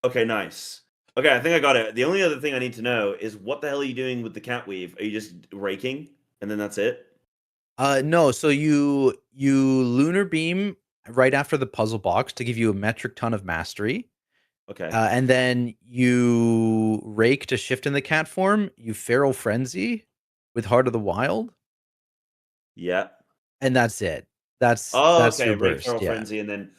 Okay, nice. Okay, I think I got it. The only other thing I need to know is what the hell are you doing with the cat weave? Are you just raking and then that's it? No, so you lunar beam right after the puzzle box to give you a metric ton of mastery. Okay. And then you rake to shift in the cat form, you feral frenzy with Heart of the Wild, Yeah. and that's it. That's Oh, okay. your Rake burst. Feral Yeah. Frenzy and then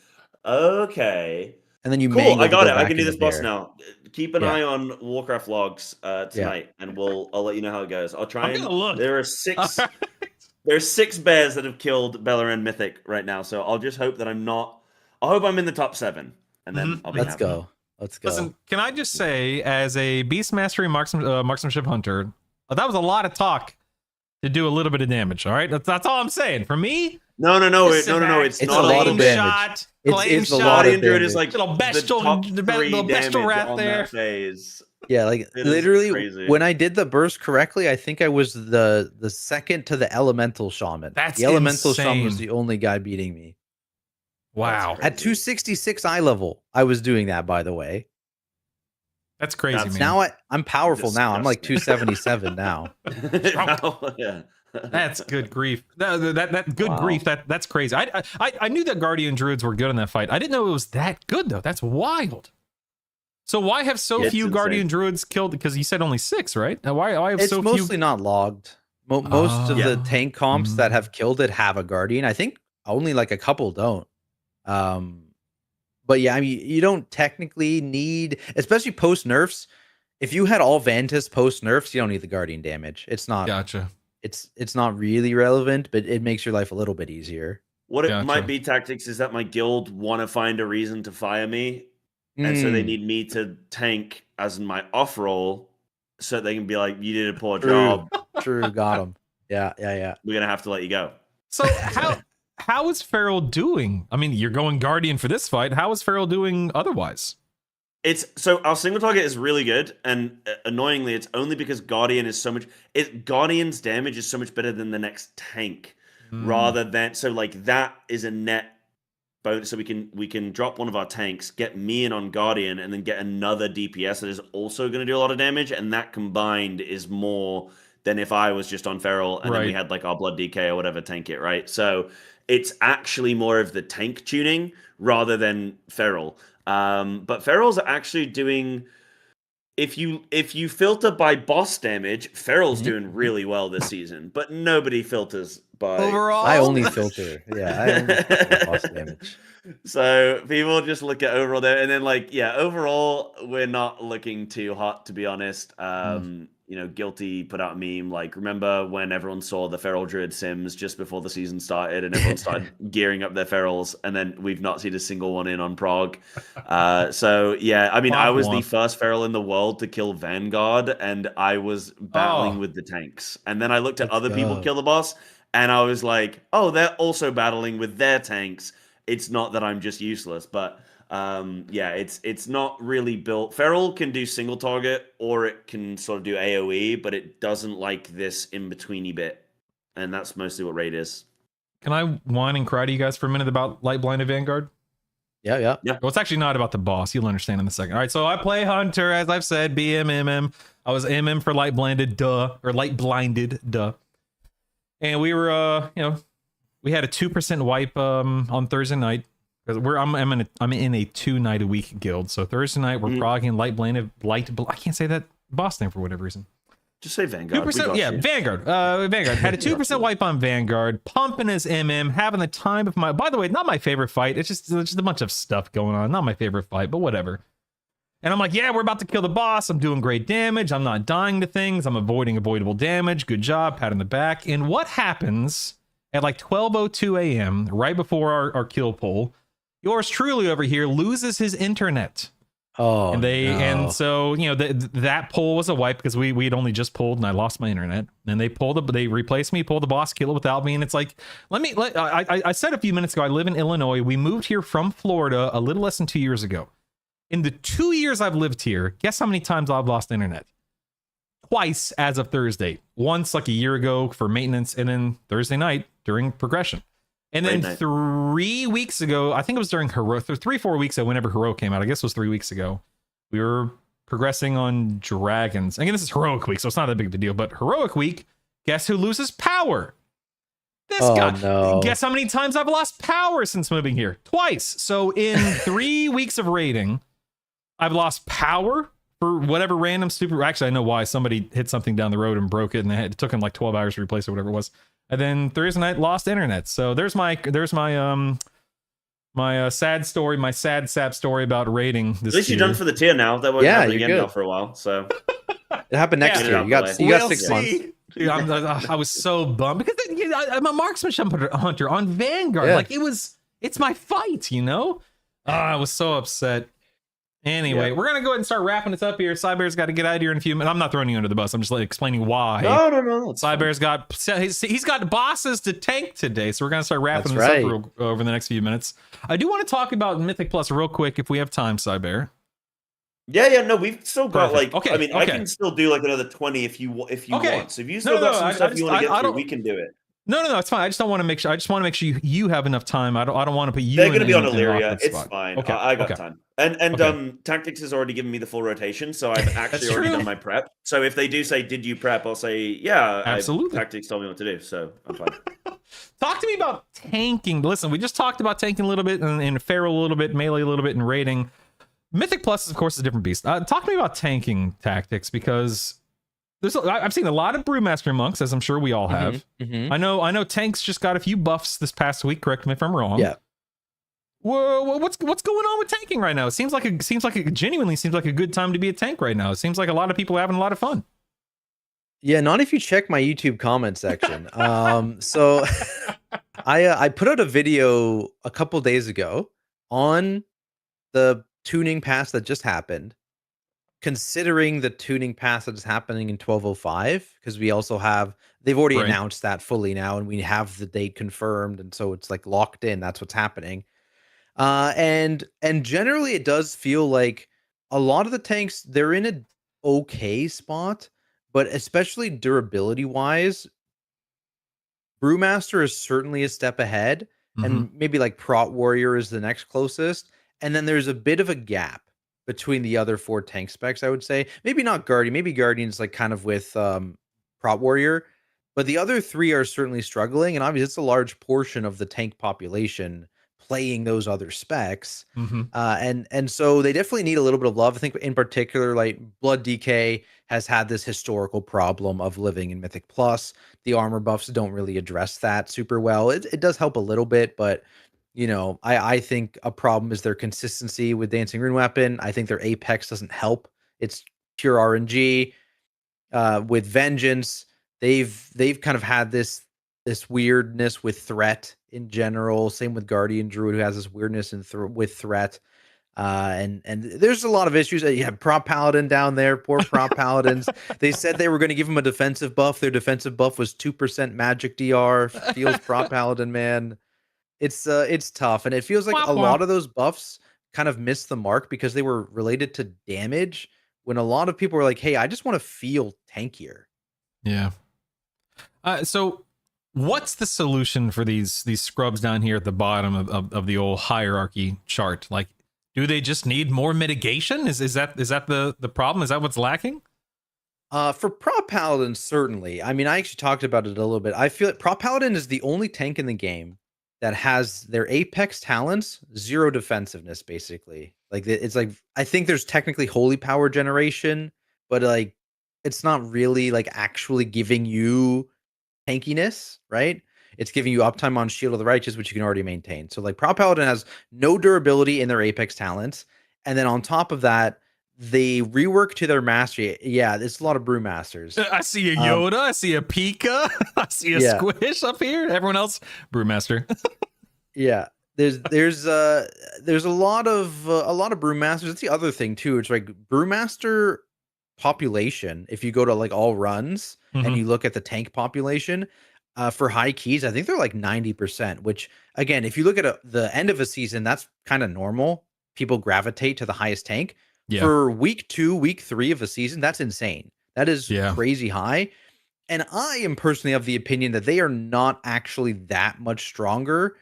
okay. and then you Cool, mangle I to got go it. I back can do into this boss there. now. Keep an Yeah. eye on Warcraft logs tonight, and I'll let you know how it goes. I'll try I'm and gonna look. there are there's 6 bears that have killed Beleren Mythic right now, so I'll just hope that I'm not. I hope I'm in the top 7, and then I'll be Let's happy. go. Let's go. Listen, can I just say, as a beast mastery marksmanship hunter, that was a lot of talk to do a little bit of damage. All right, that's all I'm saying. For me, No. just sit back, It's It's not a lot claim of damage. shot, It's claim a shot. lot of Guardian Druid is damage. like Little bestial- the top the 3 little bestial damage rat on there. that phase. Yeah, like It is literally crazy. when I did the burst correctly, I think I was the second to the elemental shaman. That's the elemental shaman was insane. the only guy beating me. Wow, That's At 266 eye level, I was doing that, by the way. that's crazy, That's man. Now I'm powerful now. I'm like Disgusting. 277 now. Yeah. That's good grief. That good Wow. grief. That's crazy. I knew that Guardian Druids were good in that fight. I didn't know it was that good though. That's wild. So why have so It's few insane. Guardian Druids killed? Because you said only 6, right? Now why have It's so mostly few? not logged. Most of Yeah. the tank comps that have killed it have a guardian. I think only like a couple don't. But yeah, I mean, you don't technically need, especially post nerfs. If you had all Vantis post nerfs, you don't need the guardian damage. It's not. Gotcha. It's not really relevant, but it makes your life a little bit easier. What it Gotcha. might be tactics is that my guild want to find a reason to fire me, and so they Mm, need me to tank as in my off roll, so they can be like, "You did a poor True. job. true, got him. Yeah. We're gonna have to let you go." So how is Feral doing? I mean, you're going Guardian for this fight. How is Feral doing otherwise? It's so our single target is really good, and annoyingly, it's only because Guardian is so much. Guardian's damage is so much better than the next tank, rather than so like that is a net bonus. So we can drop one of our tanks, get me in on Guardian, and then get another DPS that is also going to do a lot of damage, and that combined is more than if I was just on Feral and then we Right. had like our Blood DK or whatever tank it, right? So it's actually more of the tank tuning rather than Feral. But Feral's actually doing. If you filter by boss damage, Feral's doing really well this season, but nobody filters by Overall, I only filter. Yeah, I only filter boss damage. So people just look at overall there, and then overall we're not looking too hot, to be honest. Guilty put out a meme like, remember when everyone saw the Feral Druid Sims just before the season started, and everyone started gearing up their Ferals, and then we've not seen a single one in on Prague. So yeah, I mean, I was the first Feral in the world to kill Vanguard, and I was battling with the tanks, and then I looked at Let's other people go. kill the boss, and I was like, oh, they're also battling with their tanks. It's not that I'm just useless, but it's not really built. Feral can do single target, or it can sort of do AoE, but it doesn't like this in-betweeny bit, and that's mostly what Raid is. Can I whine and cry to you guys for a minute about Light Blinded Vanguard? Yeah. Well, it's actually not about the boss. You'll understand in a second. All right, so I play Hunter, as I've said, BMMM. I was MM for Light Blinded, or Light Blinded, and we were, we had a 2% wipe on Thursday night. Because I'm in a 2-night a week guild. So Thursday night we're progging I can't say that boss name for whatever reason. Just say Vanguard. 2%, yeah, Vanguard. Vanguard had a 2% wipe on Vanguard, pumping his MM, having the time of my. By the way, not my favorite fight. It's just a bunch of stuff going on. Not my favorite fight, but whatever. And I'm like, yeah, we're about to kill the boss. I'm doing great damage. I'm not dying to things. I'm avoiding avoidable damage. Good job, pat on the back. And what happens at like 12:02 a.m. right before our kill poll? Yours truly over here loses his internet. Oh, And so that poll was a wipe because we had only just pulled and I lost my internet. And they replaced me, pulled the boss, kill it without me. And it's like, I said a few minutes ago, I live in Illinois. We moved here from Florida a little less than 2 years ago. In the 2 years I've lived here, guess how many times I've lost internet? Twice as of Thursday. Once like a year ago for maintenance, and then Thursday night during progression. And then 3 weeks ago, I think it was during Heroic, 3-4 weeks ago, whenever Heroic came out, I guess it was 3 weeks ago, we were progressing on Dragons. Again, this is Heroic Week, so it's not that big of a deal, but Heroic Week, guess who loses power? This guy. No. Guess how many times I've lost power since moving here? Twice. So in 3 weeks of raiding, I've lost power for whatever random stupid. Actually, I know why. Somebody hit something down the road and broke it, and it took him like 12 hours to replace it, whatever it was. And then Thursday night lost internet. So there's my my sad story, my sad sap story about raiding this At least you're tier. done for the tier now. That won't Yeah, happen you're again good. now for a while. So It happened next Get it year. out You the got way. you got We'll 6 months. see. Dude, I was so bummed because I'm a marksmanship hunter on Vanguard. Yeah. Like it's my fight, you know? I was so upset. Anyway, Yeah. we're gonna go ahead and start wrapping this up here. Cybear's got to get out of here in a few minutes. I'm not throwing you under the bus. I'm just like explaining why. no. it's fine. Cybear's got he's got bosses to tank today, so we're gonna start wrapping That's this right. up over the next few minutes. I do want to talk about Mythic Plus real quick if we have time, Cybear. Yeah, no, we've still got Perfect. like. Okay, I mean, I okay. can still do like another 20 if you Okay. want. So if you still No, got no, some I stuff just- you want to I get through, don't- we can do it. No, it's fine. I just don't want to make sure. I just want to make sure you have enough time. I don't want to put you. They're in going to be on an Illyria. awkward It's spot. fine. Okay, I got okay. time. And Okay. Tactics has already given me the full rotation, so I've actually already true. done my prep. So if they do say, "Did you prep?" I'll say, "Yeah, Absolutely. Tactics told me what to do, so I'm fine." Talk to me about tanking. Listen, we just talked about tanking a little bit and feral a little bit, melee a little bit, and raiding. Mythic Plus, of course, is a different beast. Talk to me about tanking tactics because I've seen a lot of Brewmaster monks, as I'm sure we all have. Mhm. I know tanks just got a few buffs this past week. Correct me if I'm wrong. Yeah. Whoa, what's going on with tanking right now? It seems like it genuinely seems like a good time to be a tank right now. It seems like a lot of people are having a lot of fun. Yeah, not if you check my YouTube comment section. So I put out a video a couple days ago on the tuning pass that just happened, considering the tuning pass that's happening in 1205, because we also have they've already Right. announced that fully now, and we have the date confirmed, and so it's like locked in. That's what's happening. And generally it does feel like a lot of the tanks, they're in a okay spot, but especially durability wise, Brewmaster is certainly a step ahead, Mhm. and maybe like Prot Warrior is the next closest, and then there's a bit of a gap between the other 4 tank specs, I would say. Maybe not Guardian, maybe Guardian's like kind of with Prot Warrior, but the other 3 are certainly struggling, and obviously it's a large portion of the tank population playing those other specs. Mhm. And so they definitely need a little bit of love. I think in particular, like Blood DK has had this historical problem of living in Mythic Plus. The armor buffs don't really address that super well. It does help a little bit, but you know, I think a problem is their consistency with Dancing Rune Weapon. I think their Apex doesn't help. It's pure RNG. With Vengeance, they've kind of had this weirdness with Threat in general. Same with Guardian Druid, who has this weirdness with Threat. And there's a lot of issues. You have Prop Paladin down there, poor Prop Paladins. They said they were going to give him a defensive buff. Their defensive buff was 2% magic DR. Feels Prop Paladin, man. It's tough, and it feels like Womp a lot womp. of those buffs kind of missed the mark because they were related to damage. When a lot of people were like, "Hey, I just want to feel tankier." Yeah. So what's the solution for these scrubs down here at the bottom of the old hierarchy chart? Like, do they just need more mitigation? Is that the problem? Is that what's lacking? For Prop Paladin, certainly. I mean, I actually talked about it a little bit. I feel like Prop Paladin is the only tank in the game that has their Apex talents 0 defensiveness, basically. Like it's like I think there's technically holy power generation, but like it's not really like actually giving you tankiness, right? It's giving you uptime on Shield of the Righteous, which you can already maintain. So like Prop Paladin has no durability in their Apex talents, and then on top of that, they rework to their mastery. Yeah, there's a lot of Brewmasters. I see a Yoda. I see a Pika. I see a Yeah. Squish up here. Everyone else, Brewmaster. Yeah, there's a lot of Brewmasters. That's the other thing too. It's like Brewmaster population. If you go to like all runs Mhm. and you look at the tank population, for high keys, I think they're like 90%. Which again, if you look at the end of a season, that's kind of normal. People gravitate to the highest tank. Yeah. For week 2, week 3 of a season, that's insane. That is Yeah. crazy high. And I am personally of the opinion that they are not actually that much stronger,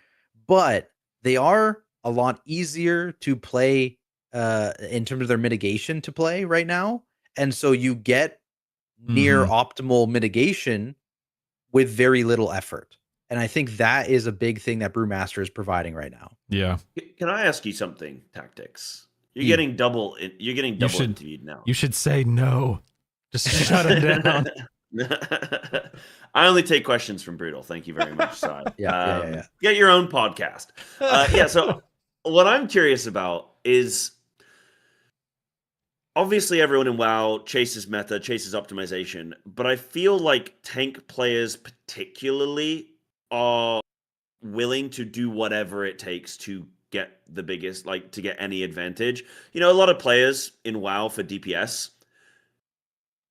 but they are a lot easier to play in terms of their mitigation to play right now. And so you get near optimal mitigation with very little effort. And I think that is a big thing that Brewmaster is providing right now. Yeah. Can I ask you something, Tactics? You're Yeah. getting double. You're getting double should- interviewed now. You should say no. Just shut him down. I only take questions from Brutal. Thank you very much, Sai. Yeah. Get your own podcast. Yeah. So what I'm curious about is obviously everyone in WoW chases meta, chases optimization, but I feel like tank players particularly are willing to do whatever it takes to get the biggest, like to get any advantage. You know, a lot of players in WoW for DPS,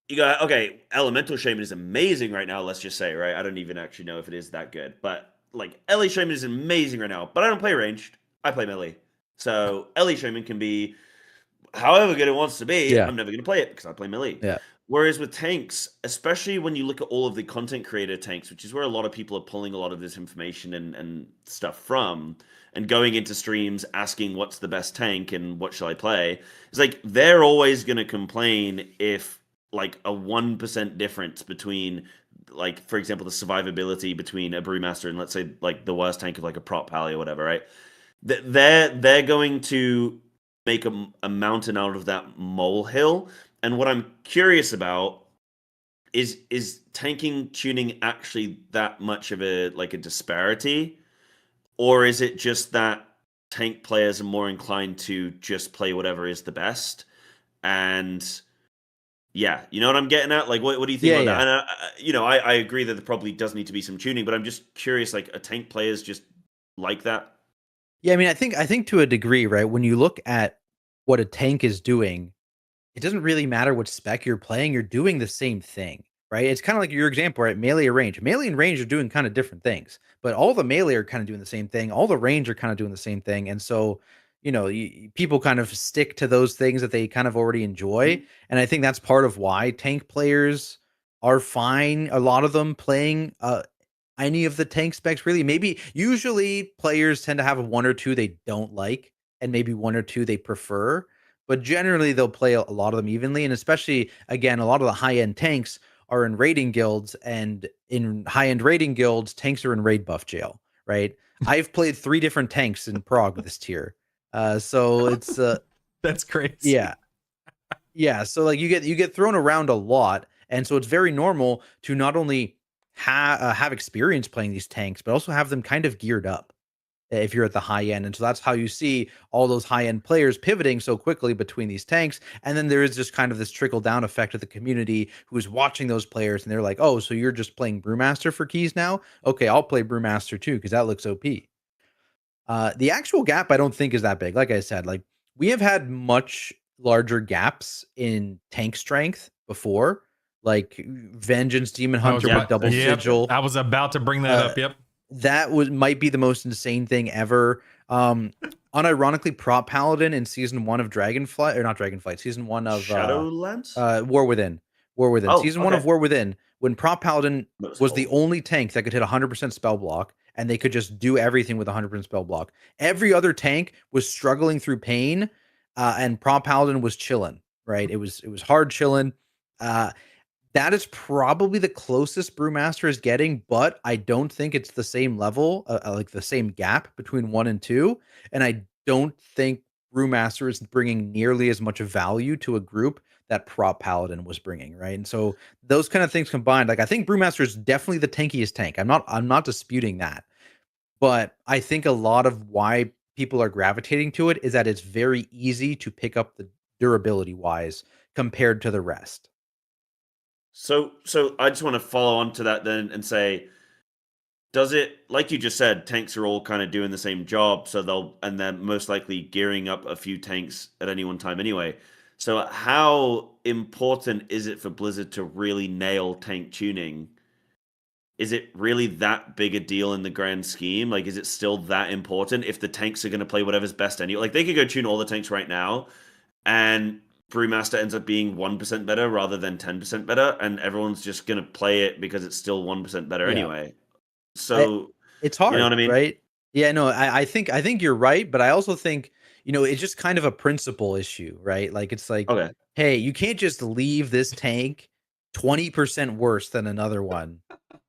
you got, okay, Elemental Shaman is amazing right now, let's just say, right? I don't even actually know if it is that good, but like Ellie Shaman is amazing right now, but I don't play ranged. I play melee. So Ellie Shaman can be however good it wants to be. Yeah. I'm never going to play it because I play melee. Yeah. Whereas with tanks, especially when you look at all of the content creator tanks, which is where a lot of people are pulling a lot of this information and stuff from, and going into streams asking what's the best tank and what shall I play, it's like they're always going to complain if like a 1% difference between, like, for example, the survivability between a brewmaster and let's say like the worst tank of like a prop pally or whatever, right? They're going to make a mountain out of that molehill. And what I'm curious about is tanking tuning actually that much of a like a disparity, or is it just that tank players are more inclined to just play whatever is the best? And yeah, you know what I'm getting at? Like, what do you think Yeah, about yeah. that? And you know, I agree that there probably does need to be some tuning, but I'm just curious, like, are tank players just like that? Yeah, I mean, I think to a degree, right? When you look at what a tank is doing, it doesn't really matter what spec you're playing, you're doing the same thing, right? It's kind of like your example, right? Melee or range. Melee and range are doing kind of different things, but all the melee are kind of doing the same thing. All the range are kind of doing the same thing. And so, people kind of stick to those things that they kind of already enjoy. And I think that's part of why tank players are fine. A lot of them playing any of the tank specs really. Maybe usually players tend to have one or two they don't like and maybe one or two they prefer, but generally they'll play a lot of them evenly. And especially again, a lot of the high end tanks are in raiding guilds, and in high end raiding guilds, tanks are in raid buff jail, right? I've played 3 different tanks in Prague this tier. So it's That's crazy. yeah. Yeah, so like you get thrown around a lot, and so it's very normal to not only have experience playing these tanks, but also have them kind of geared up if you're at the high end. And so that's how you see all those high end players pivoting so quickly between these tanks. And then there is just kind of this trickle down effect of the community who's watching those players, and they're like, oh, so you're just playing Brewmaster for keys now? Okay, I'll play Brewmaster too because that looks OP. The actual gap I don't think is that big. Like I said, like we have had much larger gaps in tank strength before, like Vengeance, Demon I was Hunter with about- double yep, sigil. I was about to bring that up. Yep. That might be the most insane thing ever. Unironically, Prop Paladin in season 1 of Dragonflight, or not Dragonflight, season 1 of Shadowlands? War Within. War Within. Oh, Season 1 of okay. War Within, when Prop Paladin Most was the old. only tank that could hit 100% spell block, and they could just do everything with 100% spell block. Every other tank was struggling through pain, and Prop Paladin was chilling, right? It was hard chilling. That is probably the closest Brewmaster is getting, but I don't think it's the same level, like the same gap between 1 and 2. And I don't think Brewmaster is bringing nearly as much value to a group that Prop Paladin was bringing, right? And so those kind of things combined, like I think Brewmaster is definitely the tankiest tank. I'm not disputing that, but I think a lot of why people are gravitating to it is that it's very easy to pick up the durability wise compared to the rest. So I just want to follow on to that then and say, does it, like you just said, tanks are all kind of doing the same job, so they're most likely gearing up a few tanks at any one time anyway. So how important is it for Blizzard to really nail tank tuning? Is it really that big a deal in the grand scheme? Like, is it still that important if the tanks are going to play whatever's best anyway? Like, they could go tune all the tanks right now, and Brewmaster ends up being 1% better rather than 10% better, and everyone's just going to play it because it's still 1% better Yeah. anyway. So, It's hard, you know what I mean? right? Yeah, no, I think you're right, but I also think, it's just kind of a principle issue, right? Like it's like, Okay. hey, you can't just leave this tank 20% worse than another one.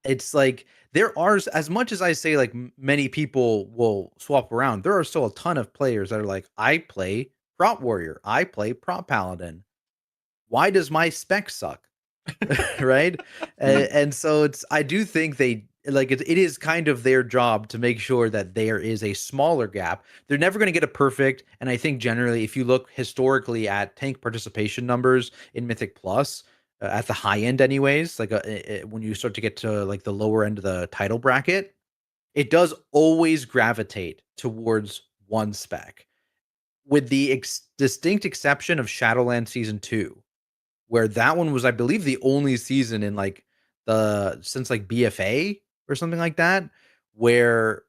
It's like there are, as much as I say, like many people will swap around, there are still a ton of players that are like, I play Prop Warrior, I play Prop Paladin. Why does my spec suck? Right? And so I do think they like it is kind of their job to make sure that there is a smaller gap. They're never going to get it perfect, and I think generally, if you look historically at tank participation numbers in Mythic Plus, at the high end, anyways, like when you start to get to like the lower end of the title bracket, it does always gravitate towards one spec, with the distinct exception of Shadowlands Season 2, where that one was, I believe, the only season in like since like BFA or something like that, where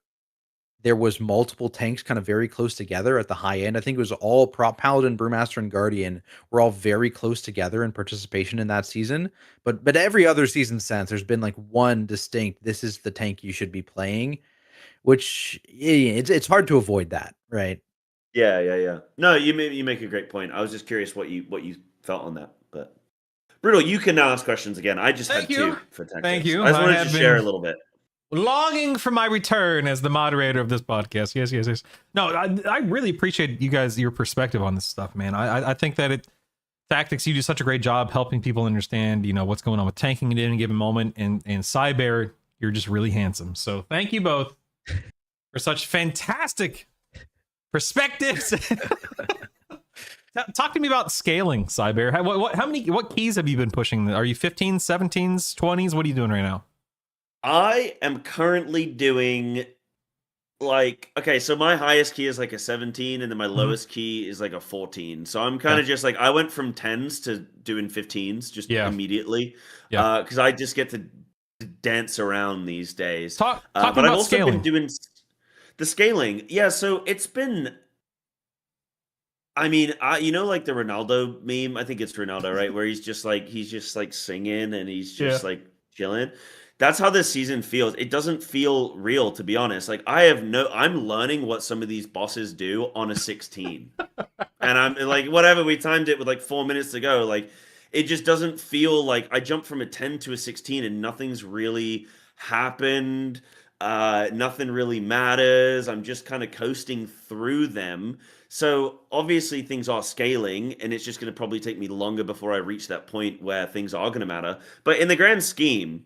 there was multiple tanks kind of very close together at the high end. I think it was all Paladin, Brewmaster, and Guardian were all very close together in participation in that season. But every other season since, there's been like one distinct, this is the tank you should be playing, which it's hard to avoid that, right? Yeah. No, you make a great point. I was just curious what you felt on that, but Brutal, you can now ask questions again. I just Thank had you. two for tactics. Thank you. I just wanted I to have share a been- little bit. Longing for my return as the moderator of this podcast. Yes. No, I really appreciate you guys, your perspective on this stuff, man. I think that Tactics, you do such a great job helping people understand, what's going on with tanking at any given moment. And Cybear, you're just really handsome. So thank you both for such fantastic perspectives. Talk to me about scaling, Cybear. What keys have you been pushing? Are you 15s, 17s, 20s? What are you doing right now? I am currently doing so my highest key is like a 17, and then my lowest key is like a 14. So I'm kind of just like, I went from 10s to doing 15s just immediately. Yeah. Because I just get to dance around these days. Talk but about I've also scaling. been doing the scaling. Yeah, so it's been, I mean, like the Ronaldo meme. I think it's Ronaldo, right? Where he's just like singing and he's just like chilling. That's how this season feels. It doesn't feel real, to be honest. Like I'm learning what some of these bosses do on a 16. And I'm like, whatever, we timed it with like 4 minutes to go. Like, it just doesn't feel like I jumped from a 10 to a 16 and nothing's really happened. Nothing really matters. I'm just kind of coasting through them. So obviously things are scaling, and it's just going to probably take me longer before I reach that point where things are going to matter. But in the grand scheme,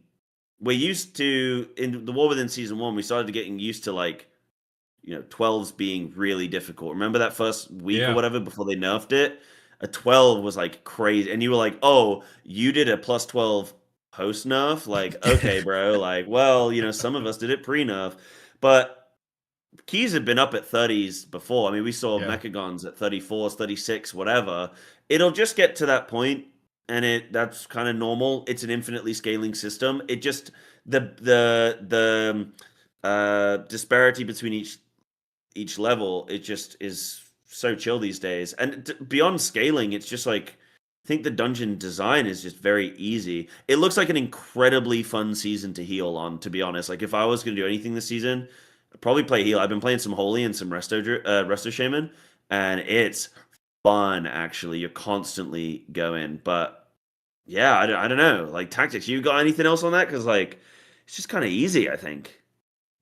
we're used to, in the War Within Season 1, we started getting used to 12s being really difficult. Remember that first week or whatever before they nerfed it? A 12 was like crazy. And you were like, oh, you did a plus 12 post nerf? Like, okay, bro. Like, well, some of us did it pre-nerf. But keys have been up at 30s before. I mean, we saw Mechagons at 34s, 36, whatever. It'll just get to that point, and that's kind of normal. It's an infinitely scaling system. It just the disparity between each level, it just is so chill these days. And beyond scaling, it's just like, I think the dungeon design is just very easy. It looks like an incredibly fun season to heal on, to be honest. Like, if I was going to do anything this season, I'd probably play heal. I've been playing some Holy and some Resto Shaman, and it's fun, actually. You're constantly going. But yeah, I don't know. Like, Tactics, you got anything else on that? Because it's just kind of easy, I think.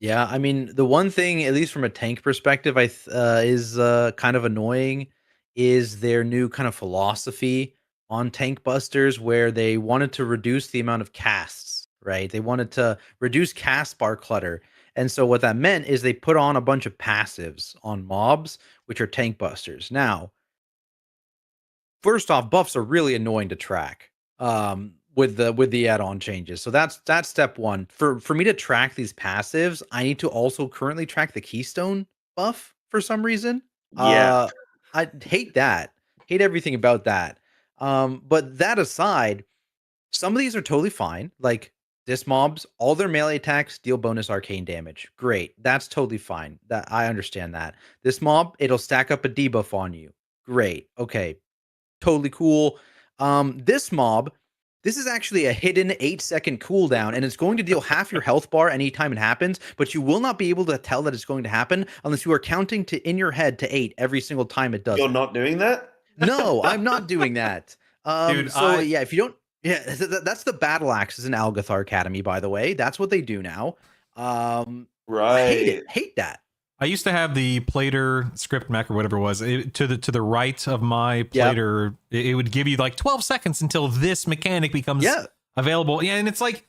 Yeah, I mean, the one thing, at least from a tank perspective, is kind of annoying, is their new kind of philosophy on tank busters, where they wanted to reduce the amount of casts, right? They wanted to reduce cast bar clutter. And so what that meant is they put on a bunch of passives on mobs, which are tank busters. Now, first off, buffs are really annoying to track with the add-on changes. So that's step one. For me to track these passives, I need to also currently track the Keystone buff for some reason. Yeah. I hate that. Hate everything about that. But that aside, some of these are totally fine. Like this mobs, all their melee attacks deal bonus arcane damage. Great. That's totally fine. That I understand that. This mob, it'll stack up a debuff on you. Great. Okay. Totally cool. This mob, this is actually a hidden 8-second cooldown, and it's going to deal half your health bar anytime it happens, but you will not be able to tell that it's going to happen unless you are counting in your head to 8 every single time it does. You're not doing that? No, I'm not doing that. Dude, yeah, if you don't, that's the battle axes in Algathar Academy, by the way. That's what they do now. Right. I hate it. Hate that. I used to have the Plater script mech or whatever it was. To the right of my Plater, it would give you like 12 seconds until this mechanic becomes available. Yeah, and it's like,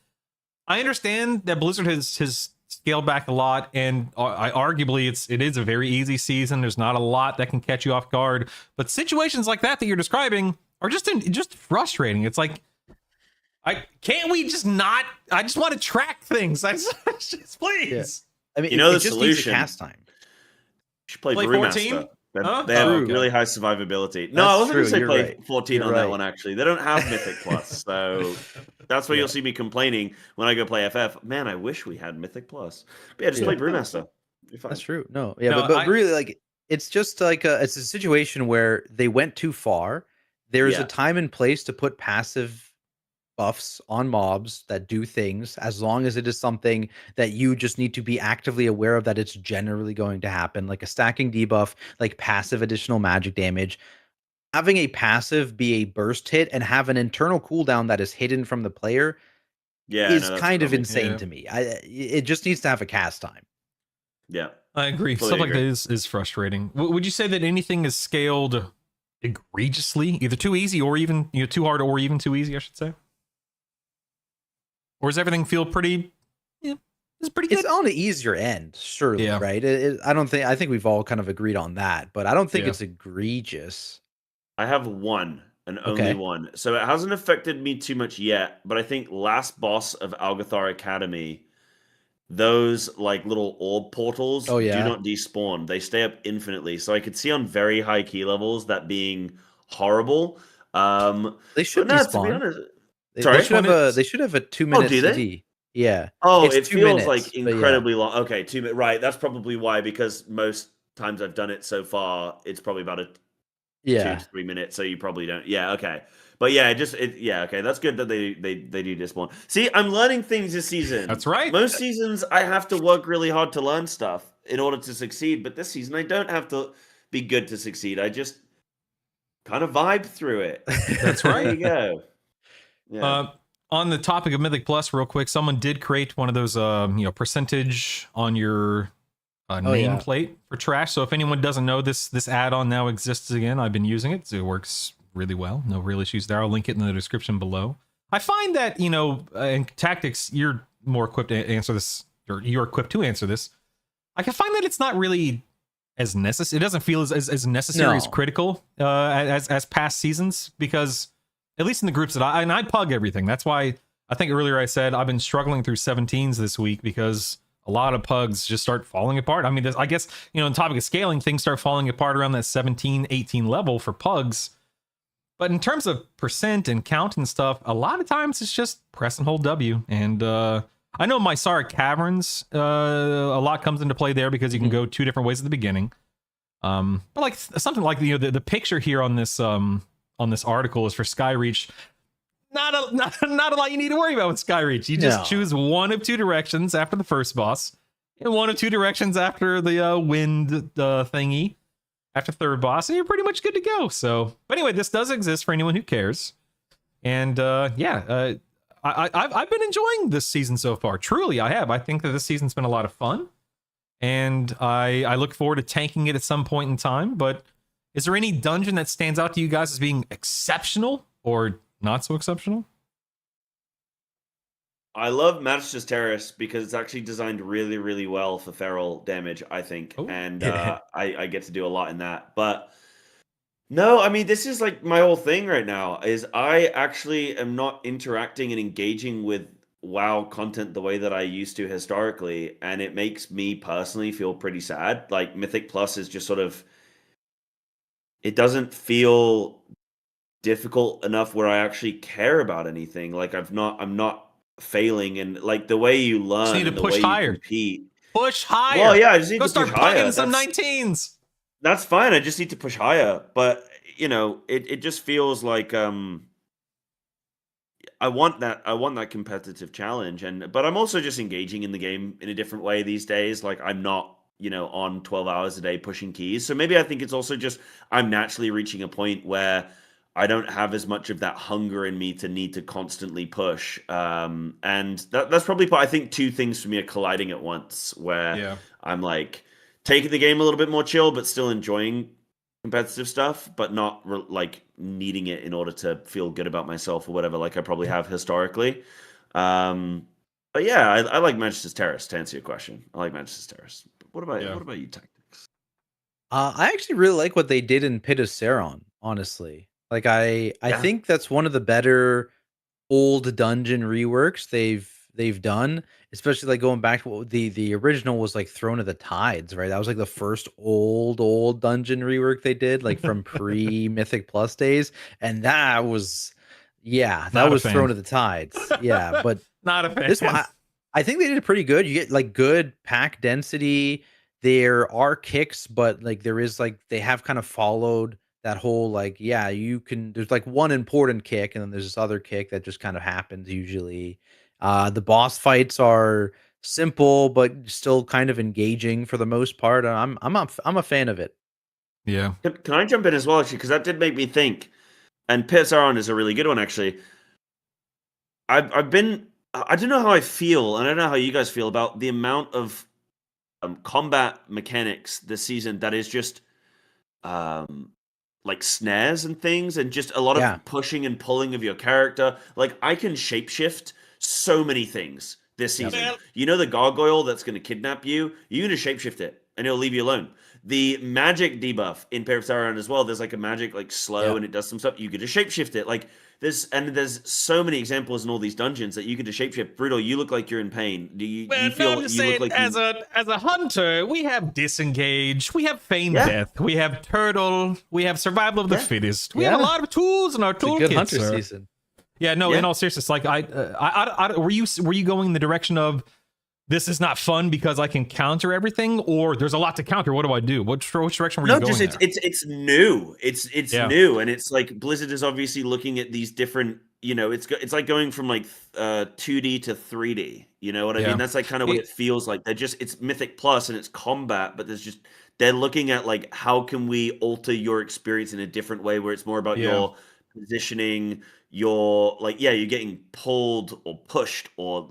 I understand that Blizzard has scaled back a lot, and arguably it is a very easy season. There's not a lot that can catch you off guard, but situations like that you're describing are just frustrating. It's like, can't we just not? I just want to track things. Just please. Yeah. I mean, You know it the just needs a solution. cast time. You should play Play Brewmaster. 14? They Huh? they have Oh, okay. really high survivability. No, That's I wasn't going to true, say you're play right. 14 You're on that right. one, actually. They don't have Mythic Plus, so that's where Yeah. you'll see me complaining when I go play FF. Man, I wish we had Mythic Plus. But yeah, just Yeah. play Brewmaster. You're fine. That's true. No, yeah, No, but really, like, it's just like it's a situation where they went too far. There's Yeah. a time and place to put passive buffs on mobs that do things, as long as it is something that you just need to be actively aware of that it's generally going to happen, like a stacking debuff, like passive additional magic damage. Having a passive be a burst hit and have an internal cooldown that is hidden from the player Yeah, is no, that's kind of cool. insane Yeah. to me. It just needs to have a cast time. Yeah. I agree. Fully Stuff like that agree. is frustrating. Would you say that anything is scaled egregiously, either too easy or even too hard, or even too easy? I should say. Or does everything feel pretty? Yeah, it's pretty good. It's on the easier end, surely, Yeah. right? I think we've all kind of agreed on that, but I don't think Yeah. it's egregious. I have one and only Okay. one. So it hasn't affected me too much yet, but I think last boss of Algathar Academy, those like little orb portals Oh, yeah. do not despawn. They stay up infinitely. So I could see on very high key levels that being horrible. They should but no, to be despawn. honest, They, Sorry? they should have a 2 minute do they? CD. Yeah. oh, It's it 2 feels minutes, like but yeah. incredibly long. Okay, 2 minutes. Right, that's probably why, because most times I've done it so far, it's probably about a 2 Yeah. to 3 minutes, so you probably don't. Yeah, okay. But yeah, okay. That's good that they do despawn. See, I'm learning things this season. That's right. Most seasons I have to work really hard to learn stuff in order to succeed, but this season I don't have to be good to succeed. I just kind of vibe through it. That's There right. you go. Yeah. On the topic of Mythic Plus, real quick, someone did create one of those, percentage on your yeah. nameplate for trash. So if anyone doesn't know, this add-on now exists again. I've been using it. So it works really well. No real issues there. I'll link it in the description below. I find that, in Tactics, you're more equipped to answer this, or you're equipped to answer this. I can find that it's not really as necessary. It doesn't feel as necessary, as No. critical as past seasons, because at least in the groups that I pug everything. That's why I think earlier I said I've been struggling through 17s this week, because a lot of pugs just start falling apart. I mean, I guess, in the topic of scaling, things start falling apart around that 17, 18 level for pugs. But in terms of percent and count and stuff, a lot of times it's just press and hold W. And I know Mysara Caverns, a lot comes into play there, because you can go two different ways at the beginning. But like something like the picture here on this article is for Skyreach. Not a lot you need to worry about with Skyreach. You just No. choose one of two directions after the first boss, and one of two directions after the wind thingy after third boss, and you're pretty much good to go. So, but anyway, this does exist for anyone who cares. And I've been enjoying this season so far. Truly, I have. I think that this season's been a lot of fun, and I look forward to tanking it at some point in time. But is there any dungeon that stands out to you guys as being exceptional or not so exceptional? I love Master's Terrace because it's actually designed really, really well for feral damage, I think. Oh. And I get to do a lot in that. But no, I mean, this is like my whole thing right now is I actually am not interacting and engaging with WoW content the way that I used to historically. And it makes me personally feel pretty sad. Like Mythic Plus is just sort of, it doesn't feel difficult enough where I actually care about anything. Like I'm not failing, and like the way you learn need to and the push way higher. you compete. Push higher. Well, yeah, I just need Go to start push higher. plugging some That's- 19s. That's fine. I just need to push higher. But it just feels like I want that competitive challenge, but I'm also just engaging in the game in a different way these days. Like I'm not, on 12 hours a day pushing keys. So maybe I think it's also just I'm naturally reaching a point where I don't have as much of that hunger in me to need to constantly push. And that's probably I think two things for me are colliding at once, where I'm like taking the game a little bit more chill, but still enjoying competitive stuff, but not like needing it in order to feel good about myself or whatever, like I probably have historically. And But yeah, I like Manchester's Terrace. To answer your question, I like Manchester's Terrace. But what about you, Tactics? I actually really like what they did in Pit of Saron, honestly. Like I Yeah. think that's one of the better old dungeon reworks they've done, especially like going back to what the original was like Throne of the Tides, right? That was like the first old dungeon rework they did, like from pre Mythic Plus days, and that was that Not a was Throne fan. of the Tides. Yeah, but Not a fan. this one I think they did pretty good. You get like good pack density. There are kicks, but like there is like they have kind of followed that whole like you can there's like one important kick and then there's this other kick that just kind of happens usually. The boss fights are simple but still kind of engaging for the most part. I'm a fan of it. Yeah. Can I jump in as well, actually? Because that did make me think. And Pit of Saron is a really good one, actually. I've been. I don't know how I feel, and I don't know how you guys feel about the amount of combat mechanics this season that is just like snares and things, and just a lot Yeah. of pushing and pulling of your character. Like I can shapeshift so many things this Yep. season. You know the gargoyle that's going to kidnap you? You're going to shapeshift it, and it'll leave you alone. The magic debuff in Pit of Saron as well. There's like a magic like slow, Yep. and it does some stuff. You can just shapeshift it. Like there's so many examples in all these dungeons that you can just shapeshift. Brutal, you look like you're in pain. Do you, Well, you feel no, I'm just you saying, look like as a hunter, we have disengage, we have feign Yeah. death, we have turtle, we have survival of the Yeah. fittest. We have a Yeah. lot of tools in our It's a good toolkit, hunter sir. season. Yeah, no. Yeah. In all seriousness, like were you going in the direction of this is not fun because I can counter everything, or there's a lot to counter? What do I do? Which direction were you no, going? just there? it's new. It's Yeah. new, and it's like Blizzard is obviously looking at these different. It's like going from like 2D to 3D. You know what I Yeah. mean? That's like kind of what it feels like. It's Mythic Plus and it's combat, but they're looking at like how can we alter your experience in a different way where it's more about Yeah. your positioning, you're getting pulled or pushed or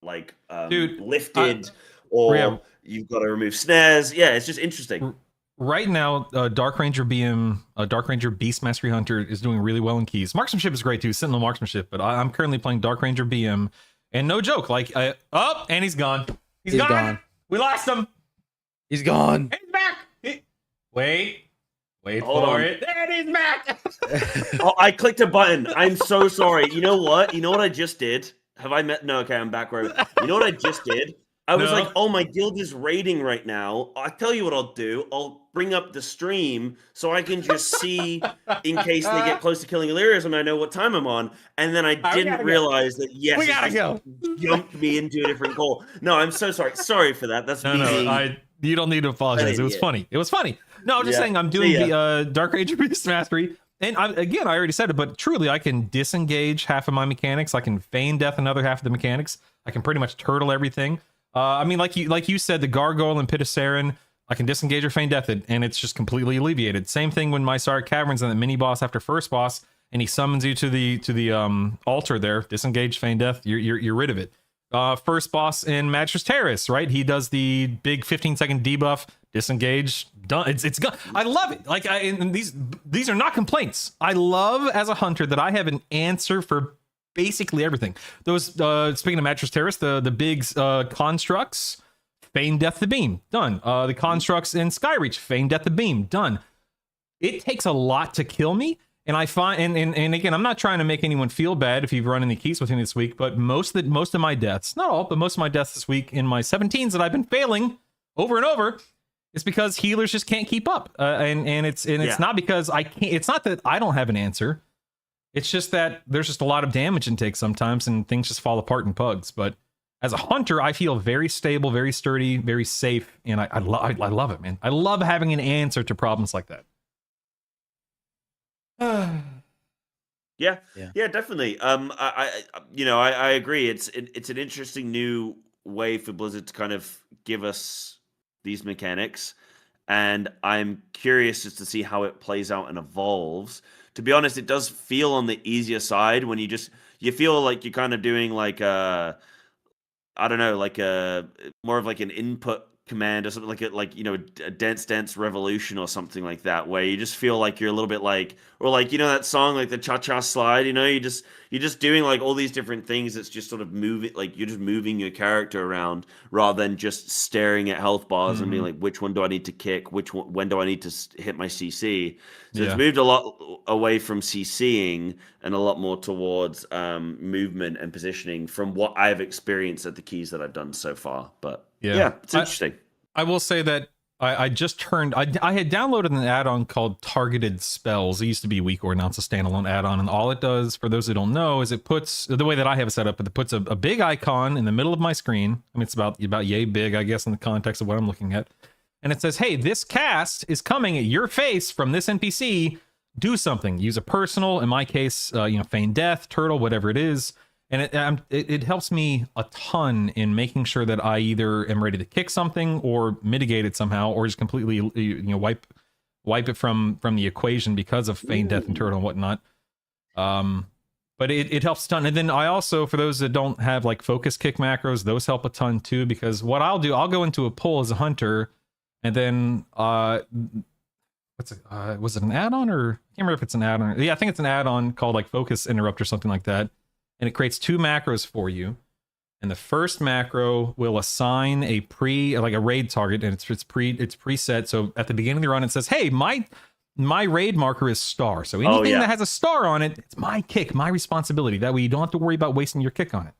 like Dude, lifted, or yeah. you've got to remove snares. Yeah, it's just interesting. Right now, Dark Ranger Beast Mastery Hunter is doing really well in keys. Marksmanship is great too, Sentinel Marksmanship, but I'm currently playing Dark Ranger BM, and no joke, like, and he's gone. He's gone. We lost him. He's gone. And he's back. Wait Hold for on. it. And he's back. Oh, I clicked a button. I'm so sorry. You know what? I just did? Have I met? No, okay, I'm back where you know what I just did? I was No. like, oh, my guild is raiding right now. I'll tell you what I'll do. I'll bring up the stream so I can just see in case they get close to killing Illyrius and I know what time I'm on. And then I didn't gotta go. realize that, yes, We it gotta just go. jumped me into a different call. No, I'm so sorry. Sorry for that. That's me being... You don't need to apologize. It was idiot. funny. It was funny. No, I'm just Yeah. saying I'm doing See the Dark Ranger Beast Mastery. And I already said it, but truly, I can disengage half of my mechanics. I can feign death another half of the mechanics. I can pretty much turtle everything. I mean, like you said, the Gargoyle and Pit of Saron, I can disengage or feign death it, and it's just completely alleviated. Same thing when Mysaric Caverns and the mini boss after first boss, and he summons you to the altar there. Disengage, feign death. You're rid of it. First boss in Magister's Terrace, right? He does the big 15-second debuff. Disengage, done. It's gone. I love it. Like and these are not complaints. I love as a hunter that I have an answer for basically everything. Those speaking of Mattress Terrace, the big constructs, feign death the beam, done. The constructs in Skyreach, feign death the beam, done. It takes a lot to kill me, and I find and again, I'm not trying to make anyone feel bad if you've run any keys with me this week, but most of my deaths, not all, but most of my deaths this week in my 17s that I've been failing over and over, it's because healers just can't keep up, and it's not because I can't. It's not that I don't have an answer. It's just that there's just a lot of damage intake sometimes, and things just fall apart in pugs. But as a hunter, I feel very stable, very sturdy, very safe, and I love it, man. I love having an answer to problems like that. Yeah, definitely. I agree. It's an interesting new way for Blizzard to kind of give us these mechanics, and I'm curious just to see how it plays out and evolves. To be honest, it does feel on the easier side when you feel like you're kind of doing like I don't know, like more of like an input command or something like a Dance Revolution or something like that, where you just feel like you're a little bit like, or like that song like the Cha Cha Slide, you're just doing like all these different things. It's just sort of moving, like you're just moving your character around rather than just staring at health bars and being like, which one do I need to kick, when do I need to hit my CC. So it's moved a lot away from CCing and a lot more towards movement and positioning from what I've experienced at the keys that I've done so far. But yeah, it's interesting. I will say that I just turned. I had downloaded an add-on called Targeted Spells. It used to be WeakOr, now it's a standalone add-on, and all it does, for those who don't know, is it puts, the way that I have it set up, it puts a big icon in the middle of my screen. I mean, it's about yay big, I guess, in the context of what I'm looking at, and it says, "Hey, this cast is coming at your face from this NPC. Do something. Use a personal. In my case, feign death, turtle, whatever it is." And it helps me a ton in making sure that I either am ready to kick something or mitigate it somehow, or just completely wipe it from the equation because of feign death and turtle and whatnot. But it helps a ton. And then I also, for those that don't have like focus kick macros, those help a ton too, because what I'll do, I'll go into a pull as a hunter, and then was it an add-on, or I can't remember if it's an add-on. Yeah, I think it's an add-on called like Focus Interrupt or something like that. And it creates 2 macros for you. And the first macro will assign a raid target, and it's preset. So at the beginning of the run, it says, "Hey, my raid marker is star. So anything that has a star on it, it's my kick, my responsibility. That way you don't have to worry about wasting your kick on it."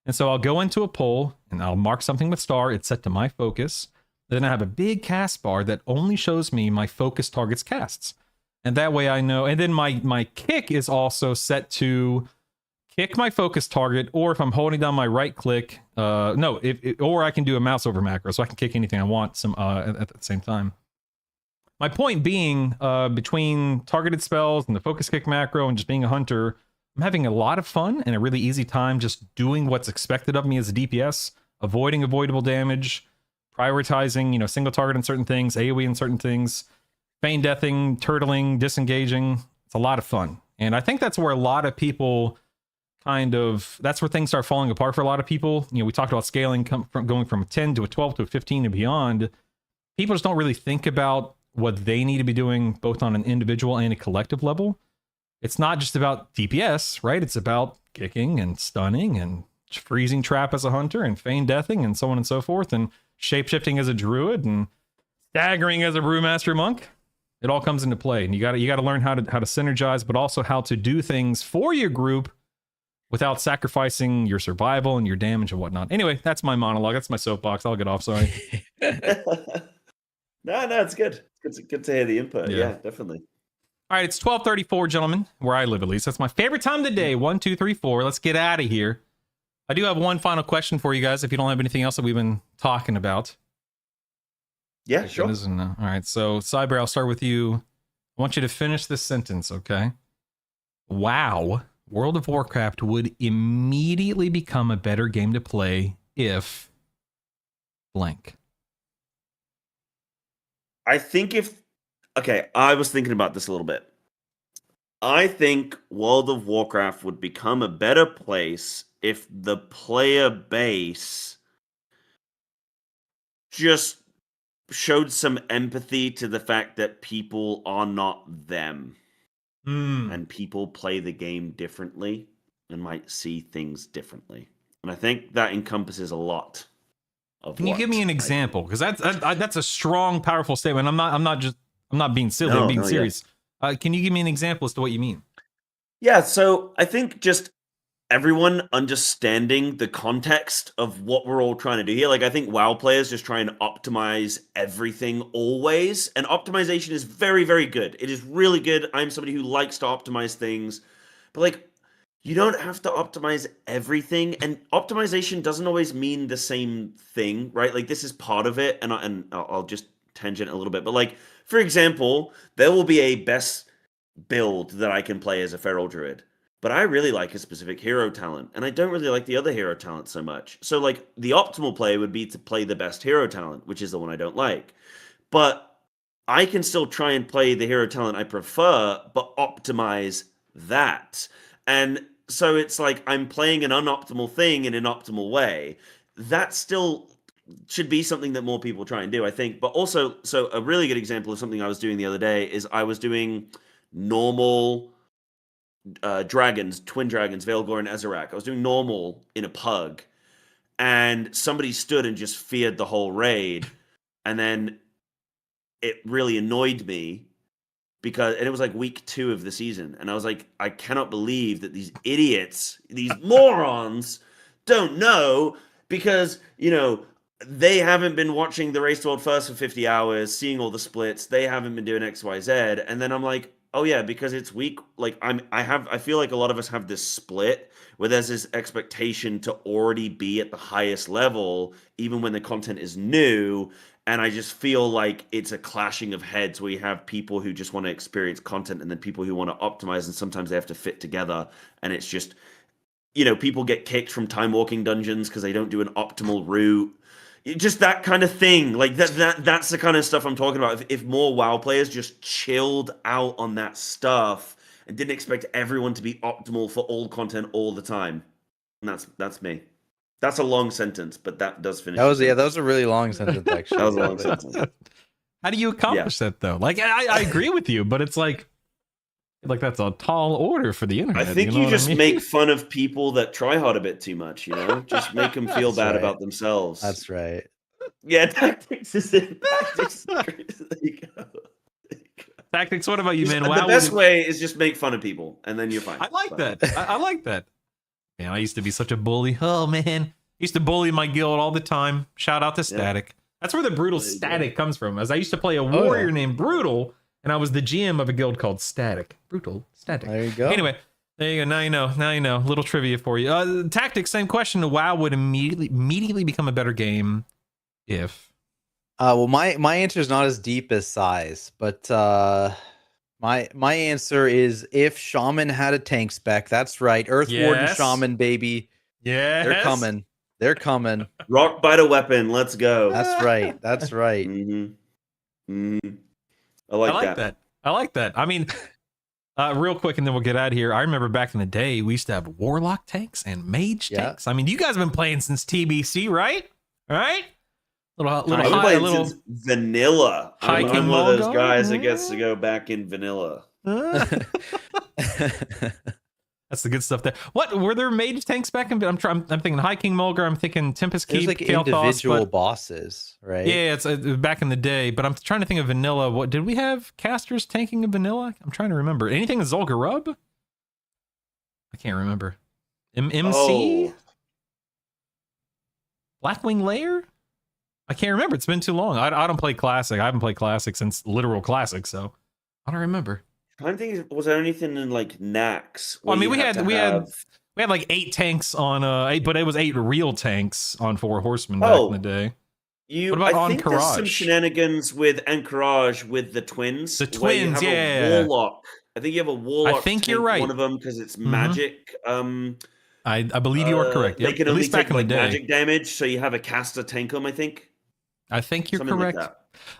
And so I'll go into a pull and I'll mark something with star. It's set to my focus. Then I have a big cast bar that only shows me my focus target's casts. And that way I know. And then my kick is also set to kick my focus target, or if I'm holding down my right click, or I can do a mouse over macro, so I can kick anything I want at the same time. My point being, between targeted spells and the focus kick macro and just being a hunter, I'm having a lot of fun and a really easy time just doing what's expected of me as a DPS, avoiding avoidable damage, prioritizing, single target in certain things, AoE in certain things, feign deathing, turtling, disengaging. It's a lot of fun. And I think that's where a lot of people that's where things start falling apart for a lot of people. We talked about scaling going from a 10 to a 12 to a 15 and beyond. People just don't really think about what they need to be doing both on an individual and a collective level. It's not just about DPS, right? It's about kicking and stunning and freezing trap as a hunter and feign deathing and so on and so forth, and shapeshifting as a druid and staggering as a brewmaster monk. It all comes into play, and you got to learn how to synergize, but also how to do things for your group without sacrificing your survival and your damage and whatnot. Anyway, that's my monologue. That's my soapbox. I'll get off. Sorry. No, it's good. It's good to hear the input. Yeah, definitely. All right, it's 12:34, gentlemen, where I live at least. That's my favorite time of the day. 1, 2, 3, 4. Let's get out of here. I do have one final question for you guys, if you don't have anything else that we've been talking about. Yeah, sure. All right, so Cyber, I'll start with you. I want you to finish this sentence, okay? Wow. World of Warcraft would immediately become a better game to play if blank. I think I was thinking about this a little bit. I think World of Warcraft would become a better place if the player base just showed some empathy to the fact that people are not them. And people play the game differently and might see things differently. And I think that encompasses a lot of. Can you give me an example? Because that's a strong, powerful statement. I'm not being silly. I'm being serious. Yeah. Can you give me an example as to what you mean? Yeah. So I think just everyone understanding the context of what we're all trying to do here. Like, I think WoW players just try and optimize everything always. And optimization is very, very good. It is really good. I'm somebody who likes to optimize things. But, like, you don't have to optimize everything. And optimization doesn't always mean the same thing, right? Like, this is part of it. And I'll just tangent a little bit. But, like, for example, there will be a best build that I can play as a Feral Druid. But I really like a specific hero talent, and I don't really like the other hero talent so much. So, like, the optimal play would be to play the best hero talent, which is the one I don't like. But I can still try and play the hero talent I prefer, but optimize that. And so it's like I'm playing an unoptimal thing in an optimal way. That still should be something that more people try and do, I think. But also, so a really good example of something I was doing the other day is I was doing normal dragons, twin dragons, Veilgore and Ezerac. I was doing normal in a pug, and somebody stood and just feared the whole raid, and then it really annoyed me because, and it was like week 2 of the season, and I was like, I cannot believe that these idiots, these morons, don't know, because they haven't been watching the Race to World First for 50 hours, seeing all the splits. They haven't been doing X, Y, Z, and then I'm like, oh yeah, because it's week. Like I feel like a lot of us have this split where there's this expectation to already be at the highest level, even when the content is new. And I just feel like it's a clashing of heads where you have people who just want to experience content and then people who want to optimize, and sometimes they have to fit together. And it's just, people get kicked from time walking dungeons because they don't do an optimal route. Just that kind of thing. Like that's the kind of stuff I'm talking about. If more WoW players just chilled out on that stuff and didn't expect everyone to be optimal for all content all the time. And that's me. That's a long sentence, but that does finish. That was a really long sentence, actually. That was a long sentence. How do you accomplish that though? Like I agree with you, but it's like that's a tall order for the internet. I think you just make fun of people that try hard a bit too much, Just make them feel bad about themselves. That's right. Yeah, tactics is it. Tactics. There you go. Tactics, what about you, man? The best way is just make fun of people, and then you're fine. I like that. I like that. Man, I used to be such a bully. Oh, man. I used to bully my guild all the time. Shout out to Static. That's where the Brutal Static comes from. As I used to play a warrior named Brutal, and I was the GM of a guild called Static. Brutal Static. There you go. Anyway, there you go. Now you know. Little trivia for you. Tactics, same question. WoW would immediately become a better game if... Well, my answer is not as deep as size, but my answer is if Shaman had a tank spec. That's right, Earth Warden Shaman, baby. Yeah, they're coming. They're coming. Rock bite weapon. Let's go. That's right. That's right. I like that. I like that. I mean, real quick, and then we'll get out of here. I remember back in the day, we used to have Warlock tanks and Mage tanks. I mean, you guys have been playing since TBC, right? Right? I've been playing since vanilla. I'm one of those guys that gets to go back in vanilla. That's the good stuff there. What were there mage tanks back in? I'm thinking High King Mulgar. I'm thinking Tempest Keep. There's like Kael'thas, individual bosses, right? Yeah, it's back in the day. But I'm trying to think of vanilla. What did we have? Casters tanking in vanilla? I'm trying to remember. Anything in Zul'Gurub? I can't remember. MC? Blackwing Lair? I can't remember. It's been too long. I don't play Classic. I haven't played Classic since literal Classic, so I don't remember. I don't think was there anything in like Nax. Well, I mean, we had like 8 tanks on but it was 8 real tanks on 4 Horsemen back in the day. What about I think Encourage? There's some shenanigans with Encourage with the twins. The twins, yeah. A warlock. I think you have a warlock. I think you're right. One of them because it's magic. I believe you are correct. Yep. They can At only least back take in the like day. magic damage, so you have a caster tank them. I think. I think you're Something correct.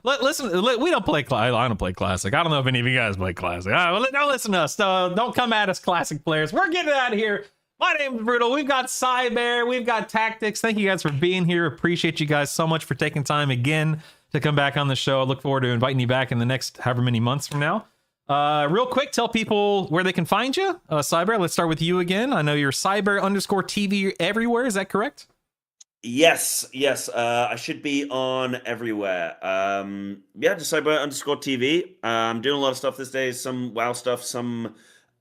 Like Listen, we don't play. I don't play Classic. I don't know if any of you guys play Classic. All right, well, now listen to us. Don't come at us, Classic players. We're getting out of here. My name is Brutal. We've got Cybear. We've got Tactics. Thank you guys for being here. Appreciate you guys so much for taking time again to come back on the show. I look forward to inviting you back in the next however many months from now. Real quick, tell people where they can find you. Cyber, let's start with you again. I know you're Cyber_TV everywhere. Is that correct? Yes. I should be on everywhere. Just Cyber_TV. I'm doing a lot of stuff these days. Some WoW stuff, some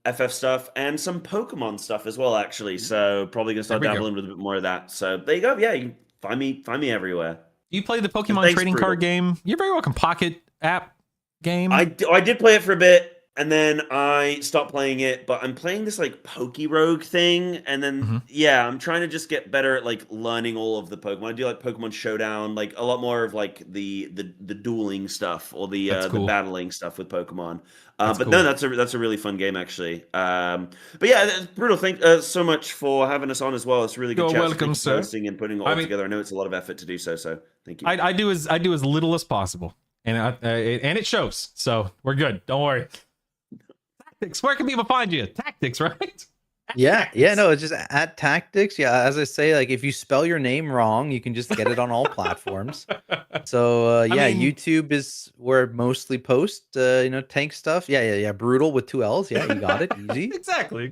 FF stuff, and some Pokemon stuff as well, actually. So probably gonna start dabbling with a bit more of that. So there you go. Yeah, you can find me everywhere. You play the Pokemon trading card game. You're very welcome. Pocket app game. I did play it for a bit, and then I stopped playing it. But I'm playing this like Pokerogue thing, and then I'm trying to just get better at like learning all of the Pokemon. I do like Pokemon Showdown, like a lot more of like the dueling stuff or the battling stuff with Pokemon. No, that's a really fun game actually. But yeah, Brutal. Thank so much for having us on as well. It's really good. You're welcome, sir. Hosting and putting it all together. I know it's a lot of effort to do so. So thank you. I do as little as possible, and it shows. So we're good. Don't worry. Tactics. Where can people find you? Tactics, right? Yeah, no, it's just at Tactics. Yeah, as I say, like if you spell your name wrong, you can just get it on all platforms. So yeah, mean- YouTube is where I mostly post tank stuff. Yeah. Brutal with 2 L's. Yeah, you got it. Easy. exactly.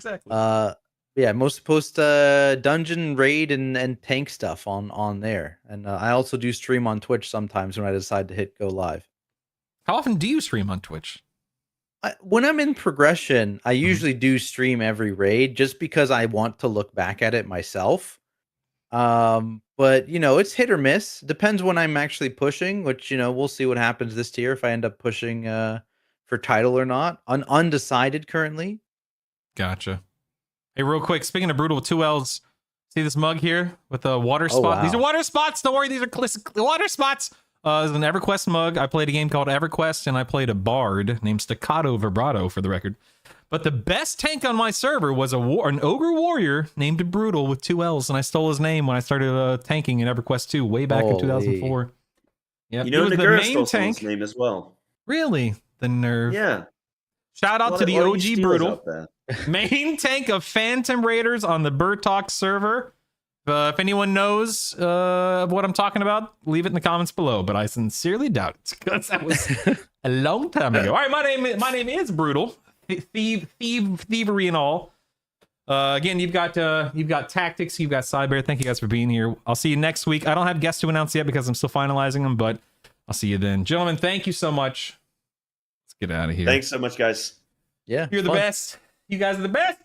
Yeah, most post dungeon raid and tank stuff on there. And I also do stream on Twitch sometimes when I decide to hit go live. How often do you stream on Twitch? When I'm in progression, I usually do stream every raid just because I want to look back at it myself. But it's hit or miss. Depends when I'm actually pushing, which we'll see what happens this tier if I end up pushing for title or not. Undecided currently. Gotcha. Hey, real quick, speaking of Brutal with 2 L's, see this mug here with a water spot? wow. These are water spots. Don't worry, these are water spots. It's an EverQuest mug. I played a game called EverQuest, and I played a bard named Staccato Vibrato, for the record. But the best tank on my server was an ogre warrior named Brutal with 2 L's, and I stole his name when I started tanking in EverQuest 2 way back in 2004. Yeah, You know, it was the Nagura main stole tank. someone's name as well. Really, the nerve. Yeah. Shout out to the Lot of OG steals Brutal. out there. Main tank of Phantom Raiders on the Burtok server. If anyone knows what I'm talking about, leave it in the comments below. But I sincerely doubt it because that was a long time ago. All right, my name is Brutal, thievery and all. Again, you've got Tactics, you've got Cyber. Thank you guys for being here. I'll see you next week. I don't have guests to announce yet because I'm still finalizing them, but I'll see you then, gentlemen. Thank you so much. Let's get out of here. Thanks so much, guys. Yeah, You're the fun. best. You guys are the best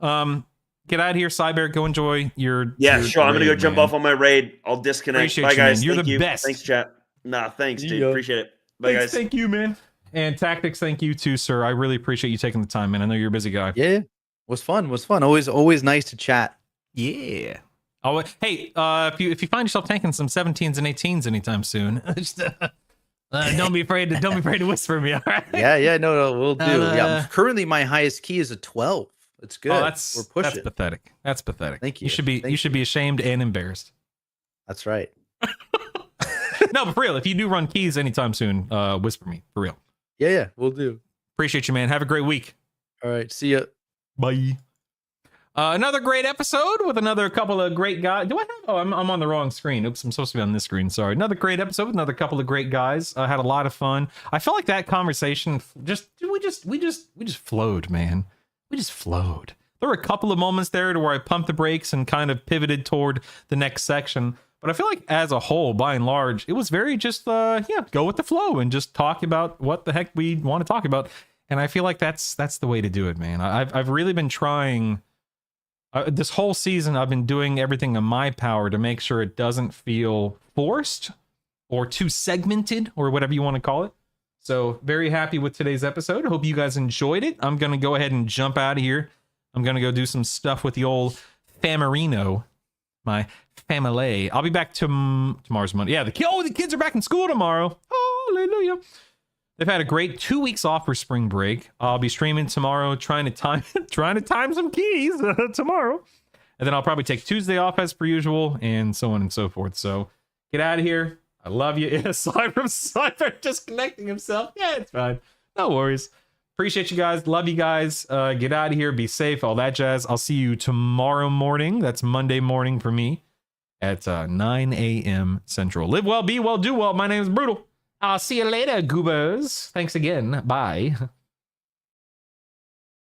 around. Get out of here, Cyber. Go enjoy your. Yeah, your sure. I'm gonna go raid, jump man. off on my raid. I'll disconnect. Appreciate Bye, you, man. guys. You're Thank the you. best. Thanks, chat. Nah, thanks, dude. Yeah. Appreciate it. Bye, Thanks, guys. thank you, man. And Tactics, thank you too, sir. I really appreciate you taking the time, man. I know you're a busy guy. Yeah, was fun. Always nice to chat. Yeah. Oh, hey, if you find yourself tanking some 17s and 18s anytime soon, just, don't be afraid to whisper me. All right. Yeah, no, we'll do. Yeah, Uh, currently my highest key is a 12. It's good. Oh, We're that's pushing. pathetic. That's pathetic. Thank You you. should be Thank you should be ashamed and embarrassed. That's right. No, but for real, if you do run keys anytime soon, whisper me for real. Yeah, we'll do. Appreciate you, man. Have a great week. All right, see ya. Bye. Another great episode with another couple of great guys. Do I have? Oh, I'm on the wrong screen. Oops, I'm supposed to be on this screen. Sorry. Another great episode with another couple of great guys. I had a lot of fun. I felt like that conversation we just flowed, man. We just flowed. There were a couple of moments there to where I pumped the brakes and kind of pivoted toward the next section. But I feel like as a whole, by and large, it was very just go with the flow and just talk about what the heck we want to talk about. And I feel like that's the way to do it, man. I've really been trying. This whole season, I've been doing everything in my power to make sure it doesn't feel forced or too segmented or whatever you want to call it. So very happy with today's episode. I hope you guys enjoyed it. I'm going to go ahead and jump out of here. I'm going to go do some stuff with the old Famarino, my family. I'll be back tomorrow's Monday. Yeah, the kids are back in school tomorrow. Hallelujah. They've had a great 2 weeks off for spring break. I'll be streaming tomorrow, trying to time some keys tomorrow. And then I'll probably take Tuesday off as per usual, and so on and so forth. So get out of here. I love you. Yeah, Cyber just connecting himself. Yeah, it's fine. No worries. Appreciate you guys. Love you guys. Get out of here. Be safe. All that jazz. I'll see you tomorrow morning. That's Monday morning for me at 9 a.m. Central. Live well, be well, do well. My name is Brutal. I'll see you later, goobers. Thanks again. Bye.